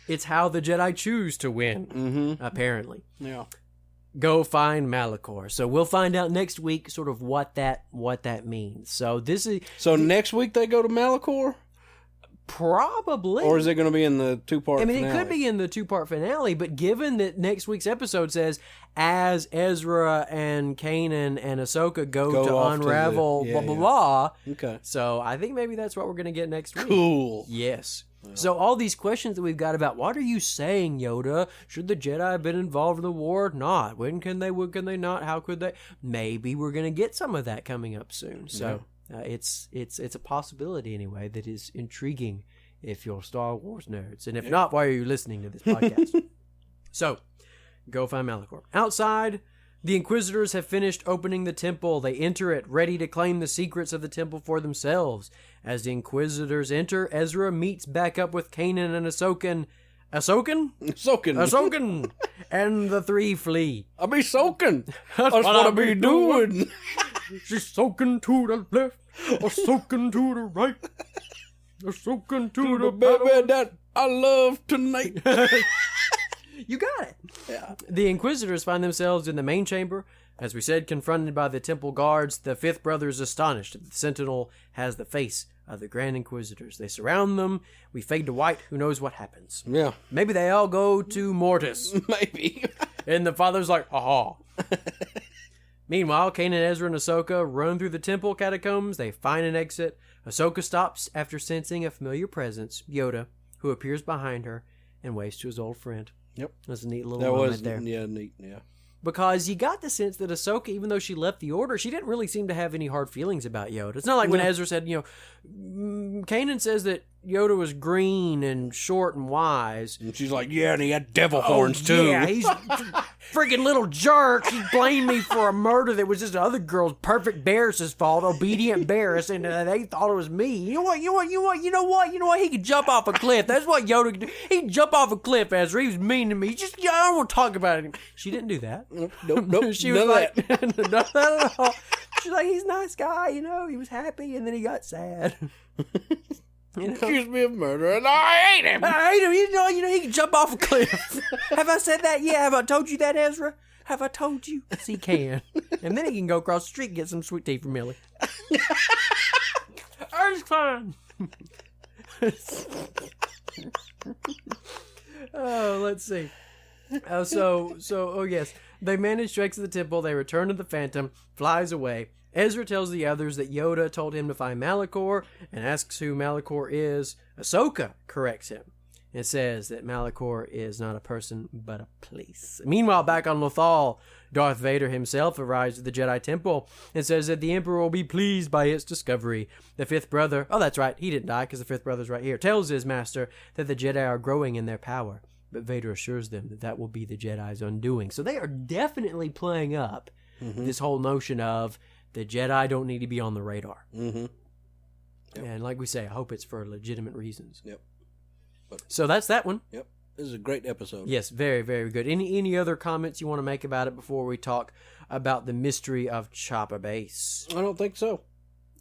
Speaker 1: it's how the Jedi choose to win, apparently.
Speaker 2: Yeah.
Speaker 1: Go find Malachor. So we'll find out next week sort of what that means. So
Speaker 2: next week they go to Malachor?
Speaker 1: Probably.
Speaker 2: Or is it going to be in the two-part finale?
Speaker 1: It could be in the two-part finale, but given that next week's episode says, as Ezra and Kanaan and Ahsoka go to unravel blah, blah, blah.
Speaker 2: Okay.
Speaker 1: So I think maybe that's what we're going to get next week.
Speaker 2: Cool.
Speaker 1: Yes. So all these questions that we've got about what are you saying, Yoda? Should the Jedi have been involved in the war or not? When can they not? How could they? Maybe we're going to get some of that coming up soon. So it's a possibility anyway that is intriguing if you're Star Wars nerds. And if not, why are you listening to this podcast? So go find Malachor. Outside, the Inquisitors have finished opening the temple. They enter it, ready to claim the secrets of the temple for themselves. As the Inquisitors enter, Ezra meets back up with Kanaan and Ahsoka. Ahsoka! And the three flee.
Speaker 2: I be soaking. That's what I be doing.
Speaker 1: She's soaking to the left, or soaking to the right, or soaking to the
Speaker 2: baby that I love tonight.
Speaker 1: You got it.
Speaker 2: Yeah.
Speaker 1: The Inquisitors find themselves in the main chamber. As we said, confronted by the temple guards, the fifth brother is astonished that the sentinel has the face of the Grand Inquisitors. They surround them. We fade to white. Who knows what happens?
Speaker 2: Yeah.
Speaker 1: Maybe they all go to Mortis.
Speaker 2: Maybe.
Speaker 1: And the father's like, aha. Meanwhile, Kanaan, Ezra, and Ahsoka run through the temple catacombs. They find an exit. Ahsoka stops after sensing a familiar presence, Yoda, who appears behind her and waves to his old friend.
Speaker 2: Yep.
Speaker 1: That's a neat little moment there.
Speaker 2: Yeah, neat, yeah.
Speaker 1: Because you got the sense that Ahsoka, even though she left the Order, she didn't really seem to have any hard feelings about Yoda. It's not like when Ezra said, Kanaan says that Yoda was green and short and wise.
Speaker 2: And she's like, yeah, and he had devil horns too.
Speaker 1: Yeah, he's freaking little jerk. He blamed me for a murder that was just the other girl's perfect Barris's fault, obedient Barris, and they thought it was me. You know what? He could jump off a cliff. That's what Yoda could do. He could jump off a cliff, Ezra. He was mean to me. I don't want to talk about it. She didn't do that.
Speaker 2: Nope.
Speaker 1: She was like, not at all. She's like, he's a nice guy, he was happy, and then he got sad.
Speaker 2: Accused me of murder, and I hate him.
Speaker 1: I hate him. He can jump off a cliff. Have I said that? Yeah. Have I told you that, Ezra? Have I told you? Yes, he can. And then he can go across the street and get some sweet tea from Millie. It's fine. Oh, let's see. Yes. They manage to exit the temple. They return to the Phantom, flies away. Ezra tells the others that Yoda told him to find Malachor and asks who Malachor is. Ahsoka corrects him and says that Malachor is not a person but a place. Meanwhile, back on Lothal, Darth Vader himself arrives at the Jedi Temple and says that the Emperor will be pleased by its discovery. The fifth brother, oh that's right, he didn't die because the fifth brother's right here, tells his master that the Jedi are growing in their power. But Vader assures them that that will be the Jedi's undoing. So they are definitely playing up this whole notion of the Jedi don't need to be on the radar. Mm-hmm. Yep. And like we say, I hope it's for legitimate reasons.
Speaker 2: Yep.
Speaker 1: So that's that one.
Speaker 2: Yep. This is a great episode.
Speaker 1: Yes, very, very good. Any other comments you want to make about it before we talk about the mystery of Chopper Base?
Speaker 2: I don't think so.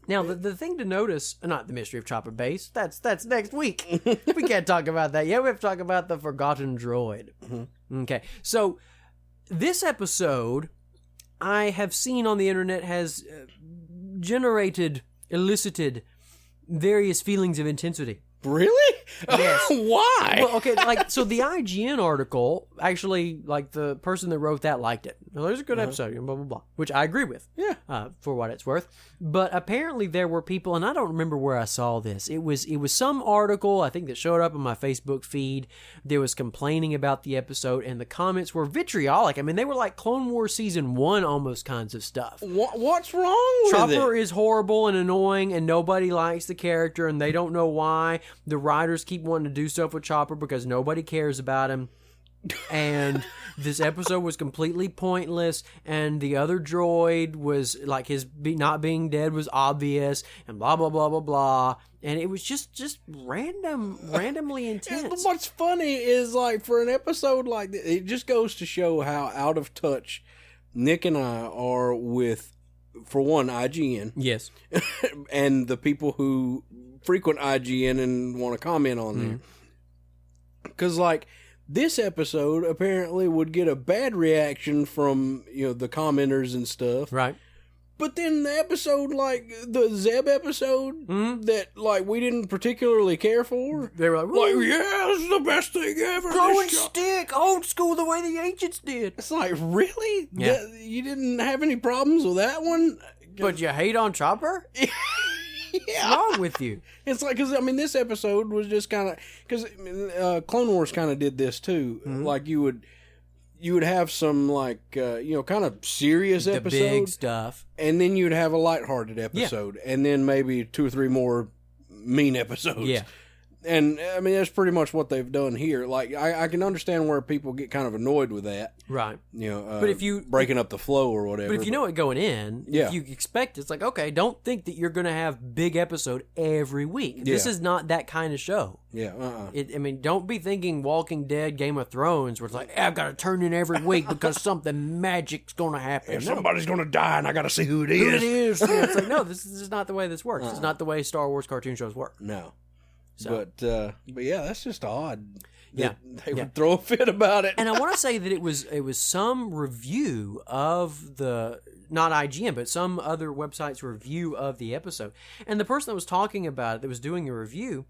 Speaker 1: Now, the thing to notice, not the mystery of Chopper Base, that's next week. We can't talk about that yet. We have to talk about the Forgotten Droid. Mm-hmm. Okay, so this episode, I have seen on the internet, has elicited various feelings of intensity.
Speaker 2: Really?
Speaker 1: Yes.
Speaker 2: Why?
Speaker 1: Well, okay, so the IGN article, actually, the person that wrote that liked it. Well, there's a good episode, blah, blah, blah, which I agree with.
Speaker 2: Yeah.
Speaker 1: For what it's worth. But apparently there were people, and I don't remember where I saw this. It was some article, I think, that showed up on my Facebook feed. There was complaining about the episode, and the comments were vitriolic. I mean, they were like Clone Wars Season 1 almost kinds of stuff.
Speaker 2: What's wrong with
Speaker 1: Chopper
Speaker 2: it?
Speaker 1: is horrible and annoying, and nobody likes the character, and they don't know why. The writers keep wanting to do stuff with Chopper because nobody cares about him. And this episode was completely pointless, and the other droid was like his not being dead was obvious, and blah blah blah blah blah, and it was just randomly intense.
Speaker 2: What's funny is for an episode like this, it just goes to show how out of touch Nick and I are with, for one, IGN.
Speaker 1: Yes.
Speaker 2: And the people who frequent IGN and want to comment on there. Because, this episode apparently would get a bad reaction from, the commenters and stuff.
Speaker 1: Right.
Speaker 2: But then the episode, the Zeb episode, that, we didn't particularly care for.
Speaker 1: They were like,
Speaker 2: yeah, this is the best thing ever.
Speaker 1: Grow and stick, old school, the way the ancients did.
Speaker 2: It's really?
Speaker 1: Yeah.
Speaker 2: You didn't have any problems with that one?
Speaker 1: But you hate on Chopper?
Speaker 2: Yeah.
Speaker 1: What's wrong with you?
Speaker 2: It's because, this episode was just kind of, because Clone Wars kind of did this too. Mm-hmm. You would have some, kind of serious episodes.
Speaker 1: The big stuff.
Speaker 2: And then you'd have a lighthearted episode. Yeah. And then maybe 2 or 3 more mean episodes.
Speaker 1: Yeah.
Speaker 2: And, that's pretty much what they've done here. I can understand where people get kind of annoyed with that.
Speaker 1: Right.
Speaker 2: But if you breaking up the flow or whatever.
Speaker 1: But if you know it going in, if you expect it's okay, don't think that you're going to have big episode every week. Yeah. This is not that kind of show.
Speaker 2: Yeah.
Speaker 1: Don't be thinking Walking Dead, Game of Thrones, where it's I've got to turn in every week because something magic's going to happen.
Speaker 2: If somebody's going to die and I got to see who it is.
Speaker 1: Who it is. Yeah, it's no, this is not the way this works. It's not the way Star Wars cartoon shows work.
Speaker 2: No. So. But yeah, that's just odd. that they would throw a fit about it.
Speaker 1: And I want to say that it was some review of the, not IGN, but some other website's review of the episode. And the person that was talking about it, that was doing the review,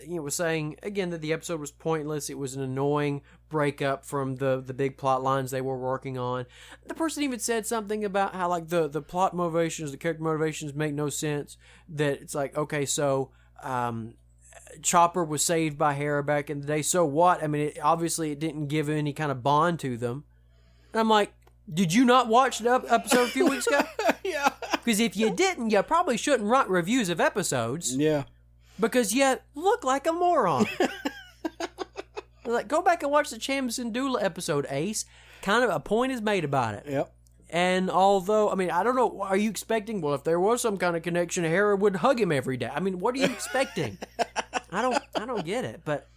Speaker 1: was saying, again, that the episode was pointless. It was an annoying breakup from the big plot lines they were working on. The person even said something about how, like, the plot motivations, the character motivations make no sense. That it's like, okay, so Chopper was saved by Hera back in the day. So what? I mean, obviously it didn't give any kind of bond to them. And I'm like, did you not watch the episode a few weeks ago?
Speaker 2: Yeah.
Speaker 1: Because if you didn't, you probably shouldn't write reviews of episodes.
Speaker 2: Yeah.
Speaker 1: Because you look like a moron. Like, go back and watch the Cham Syndulla episode, Ace. Kind of a point is made about it.
Speaker 2: Yep.
Speaker 1: And although, I mean, I don't know, are you expecting, well, if there was some kind of connection, Hera would hug him every day? I mean, what are you expecting? I don't get it. But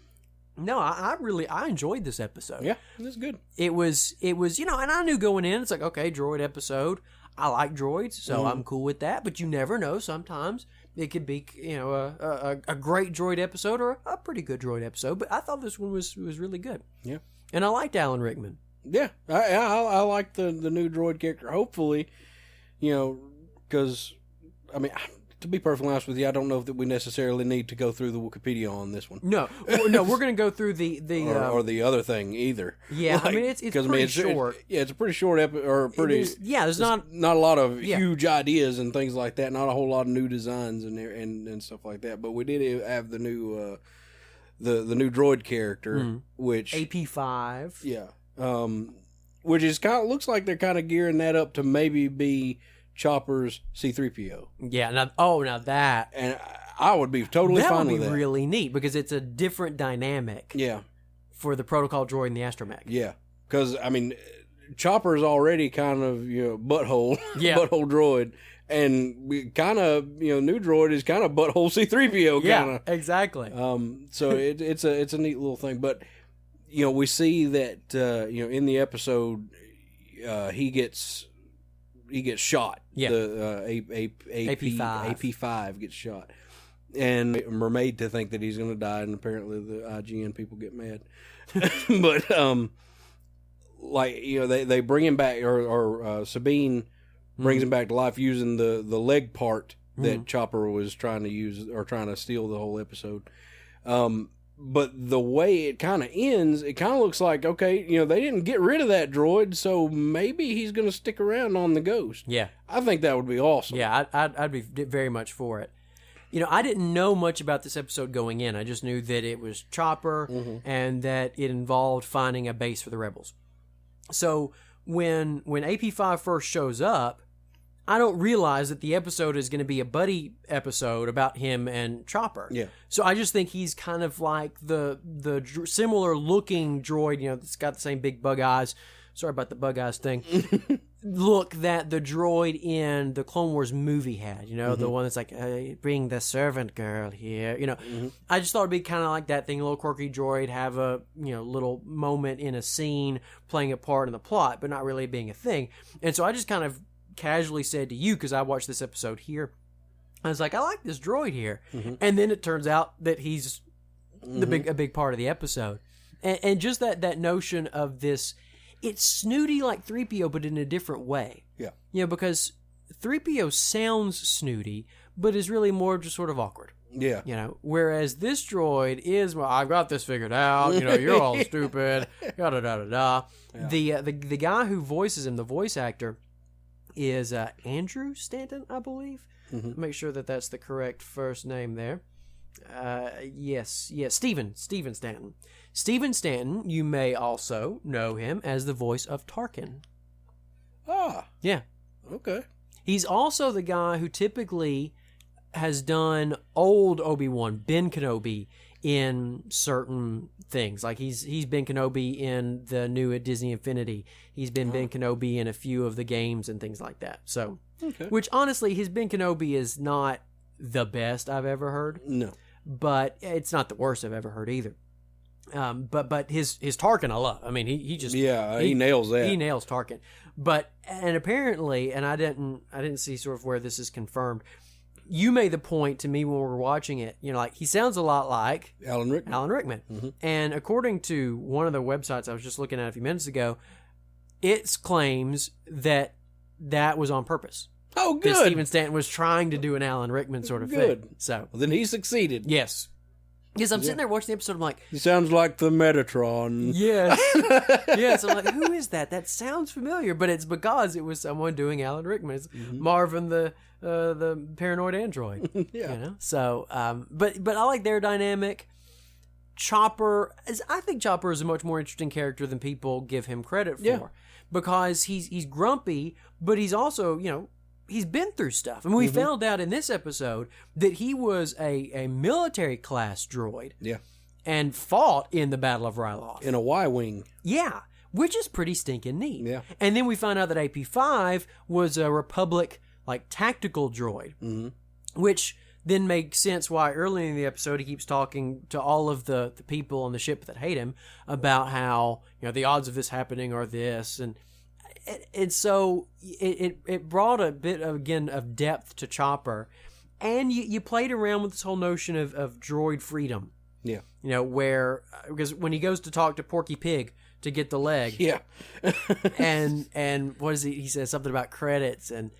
Speaker 1: no, I enjoyed this episode.
Speaker 2: Yeah, it was good.
Speaker 1: It was, and I knew going in, it's like, okay, droid episode. I like droids, so I'm cool with that. But you never know. Sometimes it could be, a great droid episode or a pretty good droid episode. But I thought this one was really good.
Speaker 2: Yeah.
Speaker 1: And I liked Alan Rickman.
Speaker 2: Yeah. I like the new droid character. Hopefully, because, I mean, to be perfectly honest with you, I don't know that we necessarily need to go through the Wikipedia on this one.
Speaker 1: No, we're going to go through the
Speaker 2: or the other thing either.
Speaker 1: Yeah, like, I mean it's pretty short.
Speaker 2: It's a pretty short
Speaker 1: there's not
Speaker 2: a lot of huge ideas and things like that. Not a whole lot of new designs and stuff like that. But we did have the new the new droid character, which
Speaker 1: AP5.
Speaker 2: Yeah, which is looks like they're kind of gearing that up to maybe be Chopper's C-3PO.
Speaker 1: Yeah, now that...
Speaker 2: And I would be totally fine with that.
Speaker 1: That would be really neat, because it's a different dynamic.
Speaker 2: Yeah.
Speaker 1: For the protocol droid and the astromech.
Speaker 2: Yeah. Because, I mean, Chopper's already kind of, butthole. Yeah. Butthole droid. And kind of, new droid is kind of butthole C-3PO kind of.
Speaker 1: Yeah, exactly.
Speaker 2: So it's a neat little thing. But, we see that, in the episode, he gets shot.
Speaker 1: Yeah.
Speaker 2: The AP5 gets shot. And we're made to think that he's going to die, and apparently the IGN people get mad. But, they bring him back, or Sabine brings him back to life using the leg part that Chopper was trying to use, or trying to steal the whole episode. But the way it kind of ends, it kind of looks like, okay, they didn't get rid of that droid, so maybe he's going to stick around on the Ghost.
Speaker 1: Yeah.
Speaker 2: I think that would be awesome.
Speaker 1: Yeah, I'd be very much for it. I didn't know much about this episode going in. I just knew that it was Chopper and that it involved finding a base for the Rebels. So when AP5 first shows up, I don't realize that the episode is going to be a buddy episode about him and Chopper.
Speaker 2: Yeah.
Speaker 1: So I just think he's kind of like the similar looking droid, that's got the same big bug eyes. Sorry about the bug eyes thing. Look that the droid in the Clone Wars movie had, the one that's like, bring the servant girl here, I just thought it'd be kind of like that thing, a little quirky droid, have a, little moment in a scene, playing a part in the plot, but not really being a thing. And so I just kind of casually said to you, because I watched this episode here, I was like, I like this droid here. And then it turns out that he's a big part of the episode. And just that notion of this, it's snooty like 3PO, but in a different way. Yeah. Because 3PO sounds snooty, but is really more just sort of awkward.
Speaker 2: Yeah.
Speaker 1: Whereas this droid is, well, I've got this figured out, you're all stupid, da-da-da-da-da. Yeah. The guy who voices him, the voice actor, is Andrew Stanton, I believe. Make sure that that's the correct first name there. Yes, Steven Stanton. Steven Stanton, you may also know him as the voice of Tarkin.
Speaker 2: Ah.
Speaker 1: Yeah.
Speaker 2: Okay.
Speaker 1: He's also the guy who typically has done old Obi-Wan, Ben Kenobi, in certain things. Like he's Ben Kenobi in the new at Disney Infinity. He's been Ben Kenobi in a few of the games and things like that. So, which honestly, his Ben Kenobi is not the best I've ever heard.
Speaker 2: No.
Speaker 1: But it's not the worst I've ever heard either. But his Tarkin I love. I mean, he just
Speaker 2: he nails that.
Speaker 1: He nails Tarkin. But and apparently, and I didn't see sort of where this is confirmed. you made the point to me when we were watching it, like, he sounds a lot like
Speaker 2: Alan Rickman.
Speaker 1: Mm-hmm. And according to one of the websites I was just looking at a few minutes ago, it claims that was on purpose.
Speaker 2: Oh, good.
Speaker 1: That Steven Stanton was trying to do an Alan Rickman sort of thing. So,
Speaker 2: well, then he succeeded.
Speaker 1: Yes. Yes, I'm sitting there watching the episode, I'm like...
Speaker 2: He sounds like the Metatron.
Speaker 1: Yes. Yes, I'm like, who is that? That sounds familiar, but it's because it was someone doing Alan Rickman. It's Marvin, the paranoid android.
Speaker 2: Yeah.
Speaker 1: So, but I like their dynamic. Chopper, I think Chopper is a much more interesting character than people give him credit for. Yeah. Because he's grumpy, but he's also, he's been through stuff. And we found out in this episode that he was a military class droid.
Speaker 2: Yeah.
Speaker 1: And fought in the Battle of Ryloth.
Speaker 2: In a Y-Wing.
Speaker 1: Yeah. Which is pretty stinking neat.
Speaker 2: Yeah.
Speaker 1: And then we find out that AP5 was a Republic, tactical droid.
Speaker 2: Mm-hmm.
Speaker 1: Which then makes sense why early in the episode he keeps talking to all of the people on the ship that hate him about how, the odds of this happening are this. And so it brought a bit, of depth to Chopper. And you played around with this whole notion of droid freedom.
Speaker 2: Yeah.
Speaker 1: Because when he goes to talk to Porky Pig to get the leg.
Speaker 2: Yeah.
Speaker 1: and what is he says something about credits and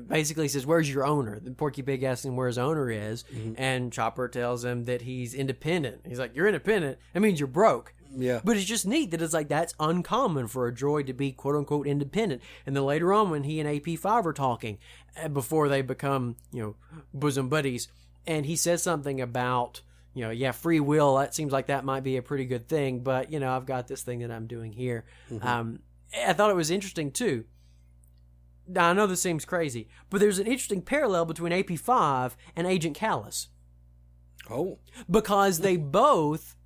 Speaker 1: basically says, where's your owner? Then Porky Pig asks him where his owner is. Mm-hmm. And Chopper tells him that he's independent. He's like, you're independent? That means you're broke.
Speaker 2: Yeah.
Speaker 1: But it's just neat that it's like that's uncommon for a droid to be quote unquote independent. And then later on when he and AP5 are talking before they become, bosom buddies, and he says something about, free will, that seems like that might be a pretty good thing, but I've got this thing that I'm doing here. Mm-hmm. I thought it was interesting too. Now, I know this seems crazy, but there's an interesting parallel between AP5 and Agent Callus.
Speaker 2: Oh.
Speaker 1: Because they both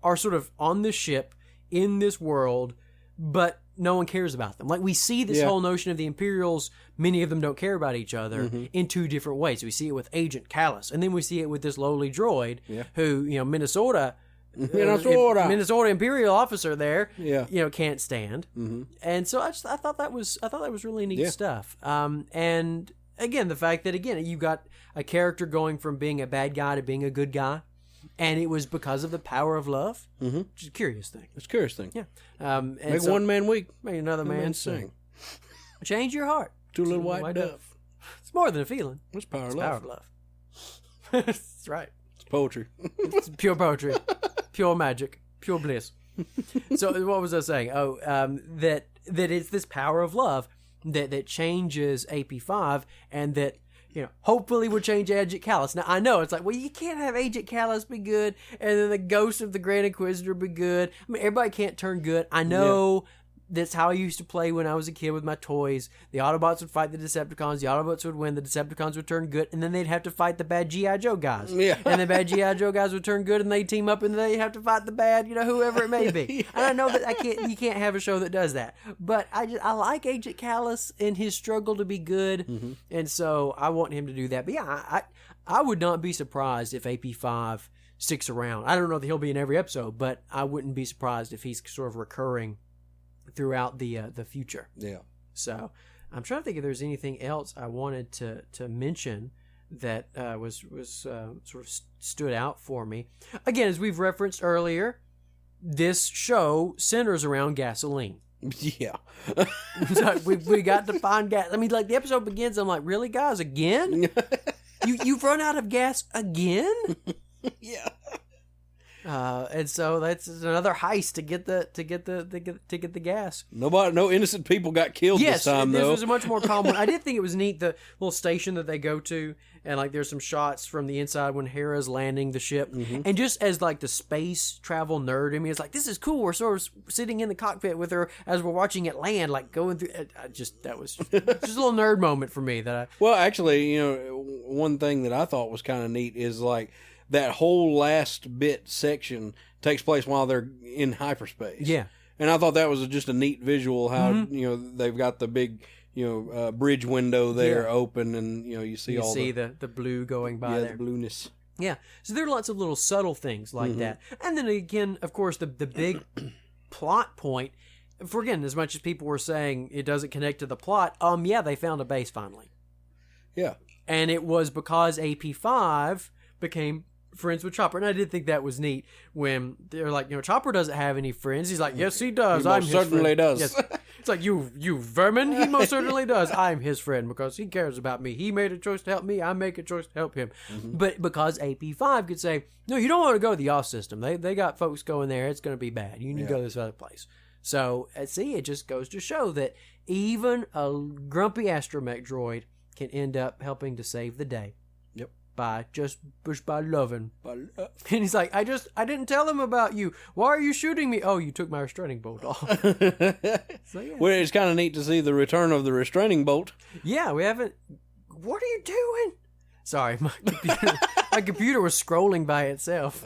Speaker 1: are sort of on the ship in this world, but no one cares about them. Like, we see this whole notion of the Imperials, many of them don't care about each other in two different ways. We see it with Agent Callus, and then we see it with this lowly droid who, Minnesota Imperial officer there, can't stand. Mm-hmm. And so I thought that was really neat stuff. And again, the fact that you got a character going from being a bad guy to being a good guy, and it was because of the power of love. Mm-hmm. Which is a curious thing.
Speaker 2: It's a curious thing.
Speaker 1: Yeah.
Speaker 2: Make one man weak,
Speaker 1: make another man sing. Change your heart.
Speaker 2: To a little white dove.
Speaker 1: It's more than a feeling.
Speaker 2: It's power of
Speaker 1: love. That's right.
Speaker 2: It's poetry.
Speaker 1: It's pure poetry. Pure magic, pure bliss. So what was I saying? Oh, that it's this power of love that changes AP5, and that hopefully will change Agent Callus. Now I know it's like, well, you can't have Agent Callus be good, and then the ghost of the Grand Inquisitor be good. I mean, everybody can't turn good. I know. That's how I used to play when I was a kid with my toys. The Autobots would fight the Decepticons. The Autobots would win. The Decepticons would turn good. And then they'd have to fight the bad G.I. Joe guys. Yeah. And the bad G.I. Joe guys would turn good, and they'd team up, and they'd have to fight the bad, whoever it may be. And I know that you can't have a show that does that. But I like Agent Callus and his struggle to be good. Mm-hmm. And so I want him to do that. But yeah, I would not be surprised if AP5 sticks around. I don't know that he'll be in every episode, but I wouldn't be surprised if he's sort of recurring throughout the future.
Speaker 2: Yeah.
Speaker 1: So I'm trying to think if there's anything else I wanted to mention that was sort of stood out for me. Again, as we've referenced earlier, this show centers around gasoline.
Speaker 2: Yeah.
Speaker 1: So we got to find gas. I mean, like, the episode begins, I'm like, really, guys, again? You've run out of gas again?
Speaker 2: Yeah.
Speaker 1: And so that's another heist to get the gas.
Speaker 2: No innocent people got killed this time, though.
Speaker 1: This was a much more calm one. I did think it was neat, the little station that they go to, and there's some shots from the inside when Hera's landing the ship, and just as the space travel nerd in me, it's like, this is cool. We're sort of sitting in the cockpit with her as we're watching it land, going through. That was just a little nerd moment for me.
Speaker 2: Well, actually, one thing that I thought was kind of neat is that whole last bit section takes place while they're in hyperspace.
Speaker 1: Yeah.
Speaker 2: And I thought that was just a neat visual, how, they've got the big, bridge window there open, and, you see
Speaker 1: the blue going by there.
Speaker 2: The blueness.
Speaker 1: Yeah. So there are lots of little subtle things like that. And then again, of course, the big plot point, for again, as much as people were saying it doesn't connect to the plot, they found a base finally.
Speaker 2: Yeah.
Speaker 1: And it was because AP5 became friends with Chopper. And I did think that was neat when they're like, Chopper doesn't have any friends. He's like, yes, he does.
Speaker 2: I'm his friend. Certainly does.
Speaker 1: Yes. It's like, you vermin. He most certainly does. I'm his friend because he cares about me. He made a choice to help me. I make a choice to help him. But because AP5 could say, no, you don't want to go to the off system. They got folks going there. It's going to be bad. You need to go to this other place. So, see, it just goes to show that even a grumpy astromech droid can end up helping to save the day.
Speaker 2: Yep.
Speaker 1: By loving. And he's like, I didn't tell him about you. Why are you shooting me? Oh, you took my restraining bolt off. So, yeah.
Speaker 2: Well, it's kind of neat to see the return of the restraining bolt.
Speaker 1: Yeah, we haven't. What are you doing? Sorry, my computer was scrolling by itself.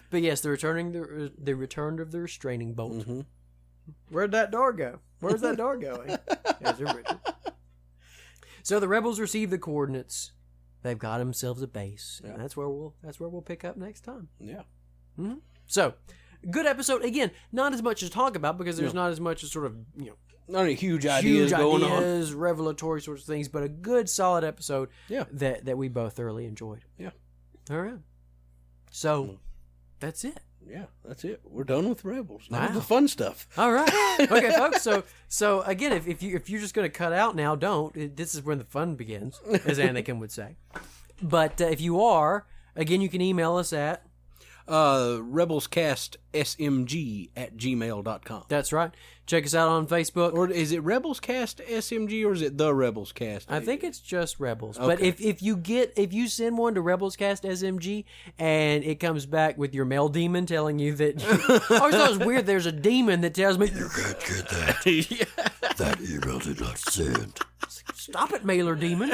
Speaker 1: But yes, the return of the restraining bolt. Mm-hmm. Where'd that door go? Where's that door going? So the rebels receive the coordinates. They've got themselves a base, and that's where we'll pick up next time.
Speaker 2: Yeah.
Speaker 1: Mm-hmm. So, good episode. Again, not as much to talk about because there's not as much as sort of
Speaker 2: not any huge ideas going on,
Speaker 1: revelatory sorts of things, but a good solid episode.
Speaker 2: Yeah.
Speaker 1: That we both thoroughly enjoyed.
Speaker 2: Yeah.
Speaker 1: All right. So, that's it.
Speaker 2: Yeah, that's it. We're done with Rebels. Now the fun stuff.
Speaker 1: All right. Okay, folks. So again, if you're just going to cut out now, don't. This is when the fun begins, as Anakin would say. But if you are, again, you can email us at
Speaker 2: rebelscastsmg@gmail.com.
Speaker 1: That's right. Check us out on Facebook.
Speaker 2: Or is it Rebelscast SMG or is it the Rebelscast?
Speaker 1: I think it's just Rebels.
Speaker 2: Okay.
Speaker 1: But if you send one to Rebelscast SMG and it comes back with your mail demon telling you that I always thought it was weird. There's a demon that tells me you can't get that. That email did not send. Stop it, mailer demon.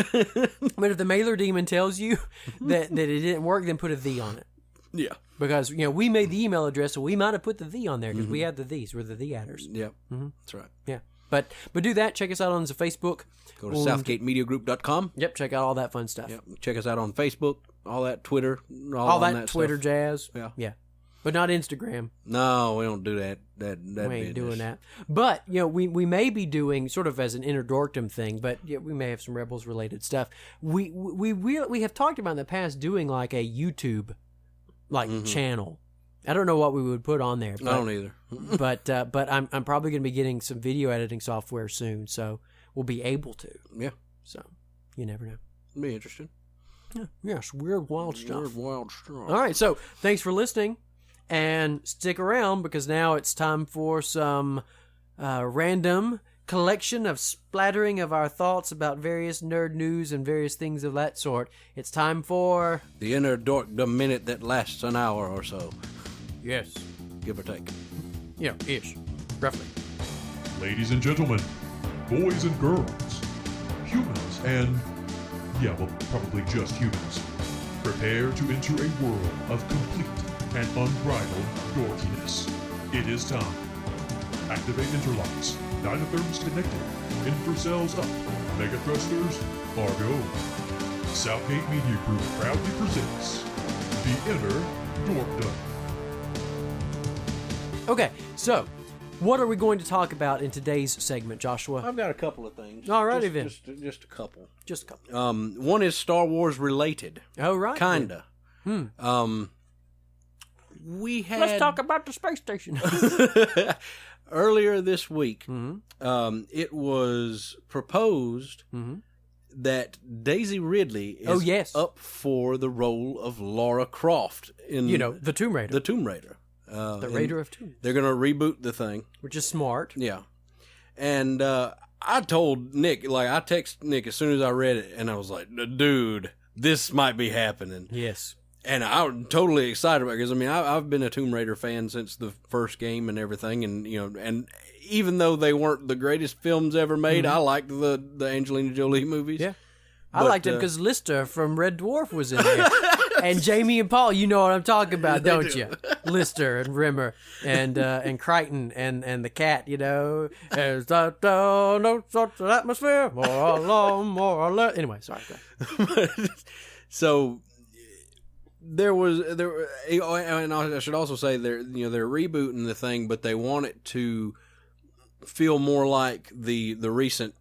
Speaker 1: But if the mailer demon tells you that it didn't work, then put a "the" on it.
Speaker 2: Yeah.
Speaker 1: Because, we made the email address, so we might have put the "the" on there because we had the "these." We're the "the" adders.
Speaker 2: Yeah. Mm-hmm. That's right.
Speaker 1: Yeah. But do that. Check us out on the Facebook.
Speaker 2: Go to southgatemediagroup.com.
Speaker 1: Yep. Check out all that fun stuff.
Speaker 2: Yep. Check us out on Facebook, all that Twitter,
Speaker 1: all that Twitter
Speaker 2: stuff.
Speaker 1: jazz.
Speaker 2: Yeah.
Speaker 1: Yeah. But not Instagram.
Speaker 2: No, we don't do that. We
Speaker 1: ain't doing that. But, we may be doing sort of as an Inner Dorkdom thing, but we may have some Rebels related stuff. We have talked about in the past doing like a YouTube channel. I don't know what we would put on there. But,
Speaker 2: I don't either.
Speaker 1: but I'm probably going to be getting some video editing software soon, so we'll be able to.
Speaker 2: Yeah.
Speaker 1: So you never know.
Speaker 2: Be interesting.
Speaker 1: Yeah. Yes. Weird, wild stuff.
Speaker 2: Weird, wild stuff.
Speaker 1: All right. So thanks for listening, and stick around because now it's time for some random collection of splattering of our thoughts about various nerd news and various things of that sort. It's time for
Speaker 2: the Inner Dorkdom minute that lasts an hour or so.
Speaker 1: Yes.
Speaker 2: Give or take.
Speaker 1: Ish. Roughly.
Speaker 3: Ladies and gentlemen, boys and girls, humans and, probably just humans, prepare to enter a world of complete and unbridled dorkiness. It is time. Activate interlocks. Dynatherms connected. Infracells up. Mega thrusters are go. Southgate Media Group proudly presents the Inner Dorkdom.
Speaker 2: Okay,
Speaker 1: so what are we going to talk about in today's segment, Joshua?
Speaker 2: I've got a couple of things.
Speaker 1: All righty then.
Speaker 2: Just a couple.
Speaker 1: Just a couple.
Speaker 2: One is Star Wars related.
Speaker 1: Oh, right.
Speaker 2: Kinda.
Speaker 1: Let's talk about the space station.
Speaker 2: Earlier this week, it was proposed that Daisy Ridley is up for the role of Lara Croft in
Speaker 1: the Tomb Raider.
Speaker 2: The Tomb Raider.
Speaker 1: The Raider of Tombs.
Speaker 2: They're going to reboot the thing.
Speaker 1: Which is smart.
Speaker 2: Yeah. And I told Nick, I texted Nick as soon as I read it, and I was like, dude, this might be happening.
Speaker 1: Yes.
Speaker 2: And I'm totally excited about it because, I've been a Tomb Raider fan since the first game and everything. And, and even though they weren't the greatest films ever made, I liked the Angelina Jolie movies.
Speaker 1: Yeah. I liked it because Lister from Red Dwarf was in there. And Jamie and Paul, you know what I'm talking about, don't you? Lister and Rimmer and Crichton and the cat, There's no such atmosphere, more alone, more or less. Anyway, sorry.
Speaker 2: So there, and I should also say they're rebooting the thing, but they want it to feel more like the recent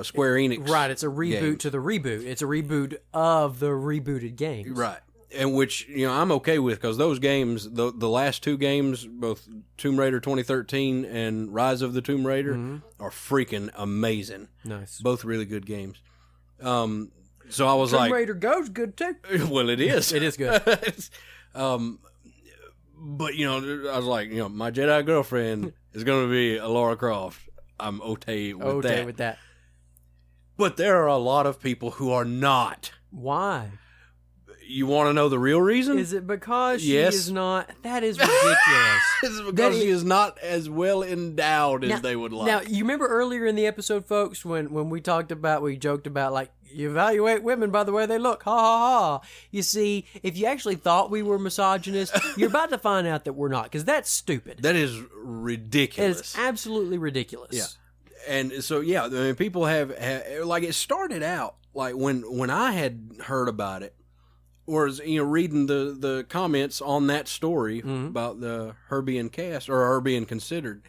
Speaker 2: Square Enix.
Speaker 1: Right, it's a reboot
Speaker 2: game.
Speaker 1: to the reboot. It's a reboot of the rebooted games.
Speaker 2: Right. And which, I'm okay with, because those games, the last two games, both Tomb Raider 2013 and Rise of the Tomb Raider, are freaking amazing.
Speaker 1: Nice.
Speaker 2: Both really good games. So I was
Speaker 1: Tomb Raider Go's good too.
Speaker 2: Well, it is.
Speaker 1: It is good.
Speaker 2: But, I was like, my Jedi girlfriend is going to be a Lara Croft. I'm okay with that. But there are a lot of people who are not.
Speaker 1: Why?
Speaker 2: You want to know the real reason?
Speaker 1: Is it because she
Speaker 2: Yes.
Speaker 1: is not? That is ridiculous.
Speaker 2: It's because she is not as well endowed as they would like.
Speaker 1: Now, you remember earlier in the episode, folks, when we joked about, like, you evaluate women by the way they look. Ha, ha, ha. You see, if you actually thought we were misogynist, you're about to find out that we're not, because that's stupid.
Speaker 2: That is ridiculous.
Speaker 1: It's absolutely ridiculous.
Speaker 2: Yeah. And so, I mean, people have like, it started out, like, when I had heard about it, was reading the comments on that story about her being cast or her being considered,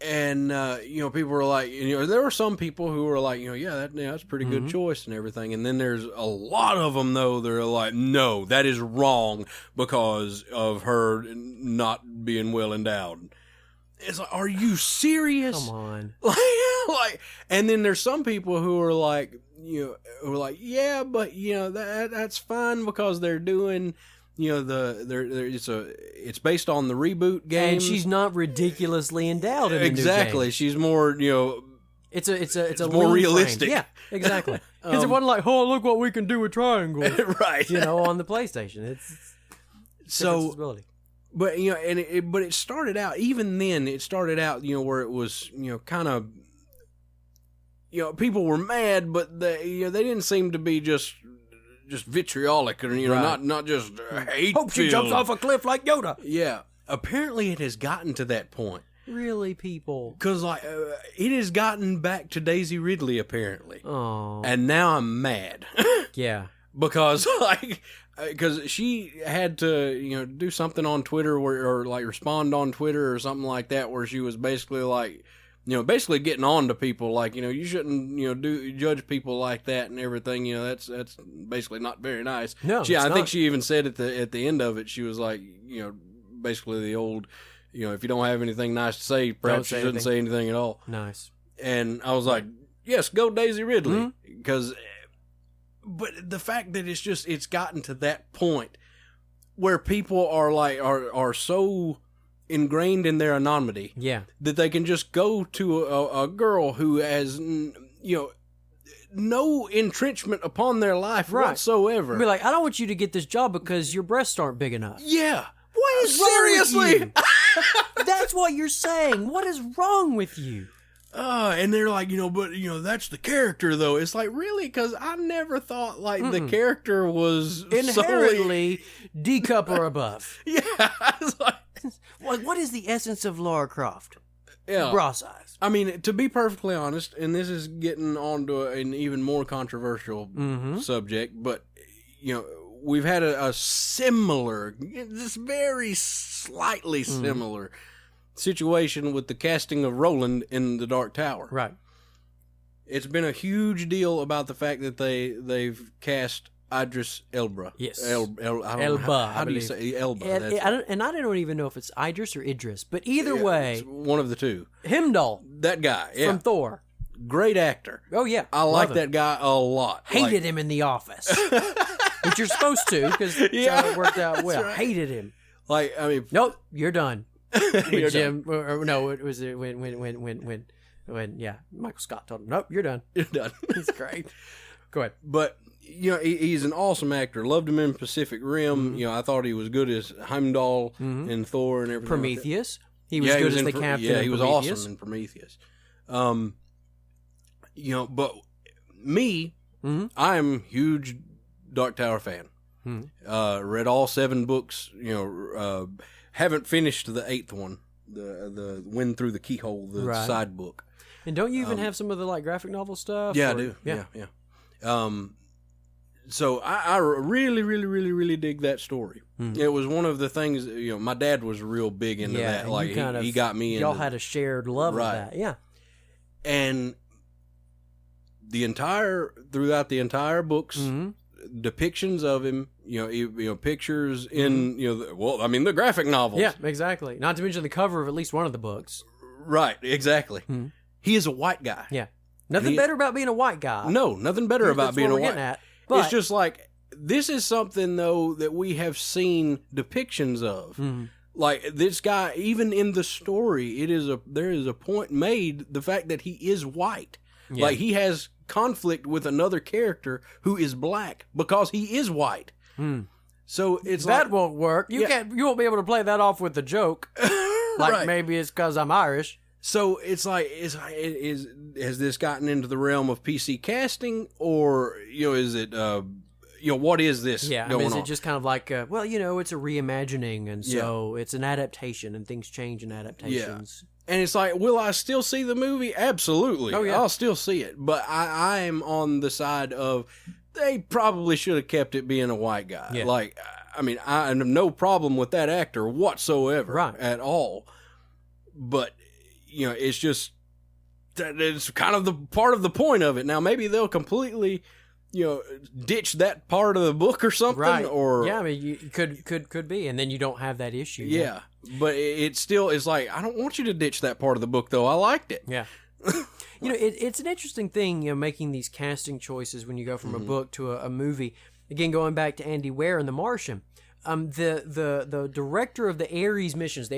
Speaker 2: and people were like, there were some people who were like, that's a pretty good choice and everything, and then there's a lot of them though they're like, no, that is wrong because of her not being well endowed. It's like, are you serious?
Speaker 1: Come on.
Speaker 2: like, and then there's some people who are like, yeah, but that's fine because they're doing, it's based on the reboot game,
Speaker 1: and she's not ridiculously endowed in the
Speaker 2: exactly.
Speaker 1: new game.
Speaker 2: She's more,
Speaker 1: it's a
Speaker 2: more realistic.
Speaker 1: Frame. Yeah, exactly. Because it wasn't like, oh, look what we can do with triangles,
Speaker 2: right?
Speaker 1: On the PlayStation. It's
Speaker 2: so. But but it started out. Even then, it started out where it was kind of people were mad, but they didn't seem to be just vitriolic or
Speaker 1: right.
Speaker 2: not just hate.
Speaker 1: Hope she jumps off a cliff like Yoda.
Speaker 2: Yeah, apparently it has gotten to that point.
Speaker 1: Really, people?
Speaker 2: Because it has gotten back to Daisy Ridley apparently.
Speaker 1: Oh,
Speaker 2: and now I'm mad.
Speaker 1: Yeah,
Speaker 2: because because she had to, do something on Twitter or like respond on Twitter or something like that, where she was basically like, basically getting on to people like, you shouldn't, judge people like that and everything. That's basically not very nice.
Speaker 1: No,
Speaker 2: I think she even said at the end of it, she was like, basically the old, if you don't have anything nice to say, perhaps you shouldn't say anything at all.
Speaker 1: Nice.
Speaker 2: And I was like, yes, go Daisy Ridley, because. But the fact that it's gotten to that point where people are so ingrained in their anonymity, that they can just go to a girl who has no entrenchment upon their life whatsoever.
Speaker 1: Be like, I don't want you to get this job because your breasts aren't big enough.
Speaker 2: Yeah.
Speaker 1: What is seriously?
Speaker 2: Wrong with
Speaker 1: you? That's what you're saying. What is wrong with you?
Speaker 2: And they're like, but that's the character though. It's like, really? Because I never thought like the character was
Speaker 1: inherently D cup or above.
Speaker 2: Yeah, it's like,
Speaker 1: what is the essence of Lara Croft?
Speaker 2: Yeah,
Speaker 1: bra size.
Speaker 2: I mean, to be perfectly honest, and this is getting onto an even more controversial subject, but we've had a similar, this very slightly similar. Situation with the casting of Roland in The Dark Tower.
Speaker 1: Right.
Speaker 2: It's been a huge deal about the fact that they've cast Idris Elba.
Speaker 1: Yes.
Speaker 2: Elba. How do you say Elba?
Speaker 1: I don't even know if it's Idris or Idris, but either way,
Speaker 2: it's one of the two.
Speaker 1: Heimdall.
Speaker 2: That guy. Yeah.
Speaker 1: From Thor.
Speaker 2: Great actor.
Speaker 1: Oh yeah,
Speaker 2: I like that guy a lot.
Speaker 1: Hated him in The Office, which you're supposed to because it worked out well. Right. Hated him.
Speaker 2: Like, I mean,
Speaker 1: nope, you're done.
Speaker 2: You're
Speaker 1: Jim,
Speaker 2: done.
Speaker 1: Or no, it was when Michael Scott told him, nope, you're done.
Speaker 2: You're done.
Speaker 1: He's great. Go ahead.
Speaker 2: But he's an awesome actor. Loved him in Pacific Rim. I thought he was good as Heimdall in Thor and everything.
Speaker 1: Prometheus. He was good as the captain.
Speaker 2: Yeah, he was
Speaker 1: Prometheus.
Speaker 2: awesome in Prometheus. But me, I am a huge Dark Tower fan. Read all 7 books. Haven't finished the 8th one, the Wind Through the Keyhole, the side book.
Speaker 1: And don't you even have some of the graphic novel stuff?
Speaker 2: Yeah, I do. Yeah. So I really, really, really, really dig that story. It was one of the things. My dad was real big into that. Like he got me.
Speaker 1: Y'all had a shared love of that. Yeah.
Speaker 2: And throughout the entire books, depictions of him, pictures in, the graphic novels.
Speaker 1: Yeah, exactly. Not to mention the cover of at least one of the books.
Speaker 2: Right, exactly. He is a white guy.
Speaker 1: Yeah. Nothing better about being a white guy.
Speaker 2: No, nothing better about being a white guy.
Speaker 1: But
Speaker 2: it's just like, this is something, though, that we have seen depictions of. Like, this guy, even in the story, there is a point made, the fact that he is white. Yeah. Like, he has conflict with another character who is black because he is white. So it's
Speaker 1: that won't work. You won't be able to play that off with the joke. Like,
Speaker 2: right.
Speaker 1: Maybe it's because I'm Irish.
Speaker 2: So has this gotten into the realm of PC casting, or is it what is this?
Speaker 1: Yeah,
Speaker 2: going
Speaker 1: is
Speaker 2: on?
Speaker 1: it just kind of like it's a reimagining, and so it's an adaptation, and things change in adaptations.
Speaker 2: Yeah. And it's like, will I still see the movie? Absolutely.
Speaker 1: Oh, yeah.
Speaker 2: I'll still see it, but I am on the side of they probably should have kept it being a white guy.
Speaker 1: Yeah.
Speaker 2: Like, I mean, I have no problem with that actor whatsoever, at all. But it's just that it's kind of the part of the point of it. Now, maybe they'll completely, ditch that part of the book or something.
Speaker 1: Right.
Speaker 2: Or
Speaker 1: yeah, I mean, you could be, and then you don't have that issue.
Speaker 2: Yeah, but it still is like, I don't want you to ditch that part of the book, though. I liked it.
Speaker 1: Yeah. It's an interesting thing, making these casting choices when you go from a book to a movie. Again, going back to Andy Weir in The Martian. The director of the Ares missions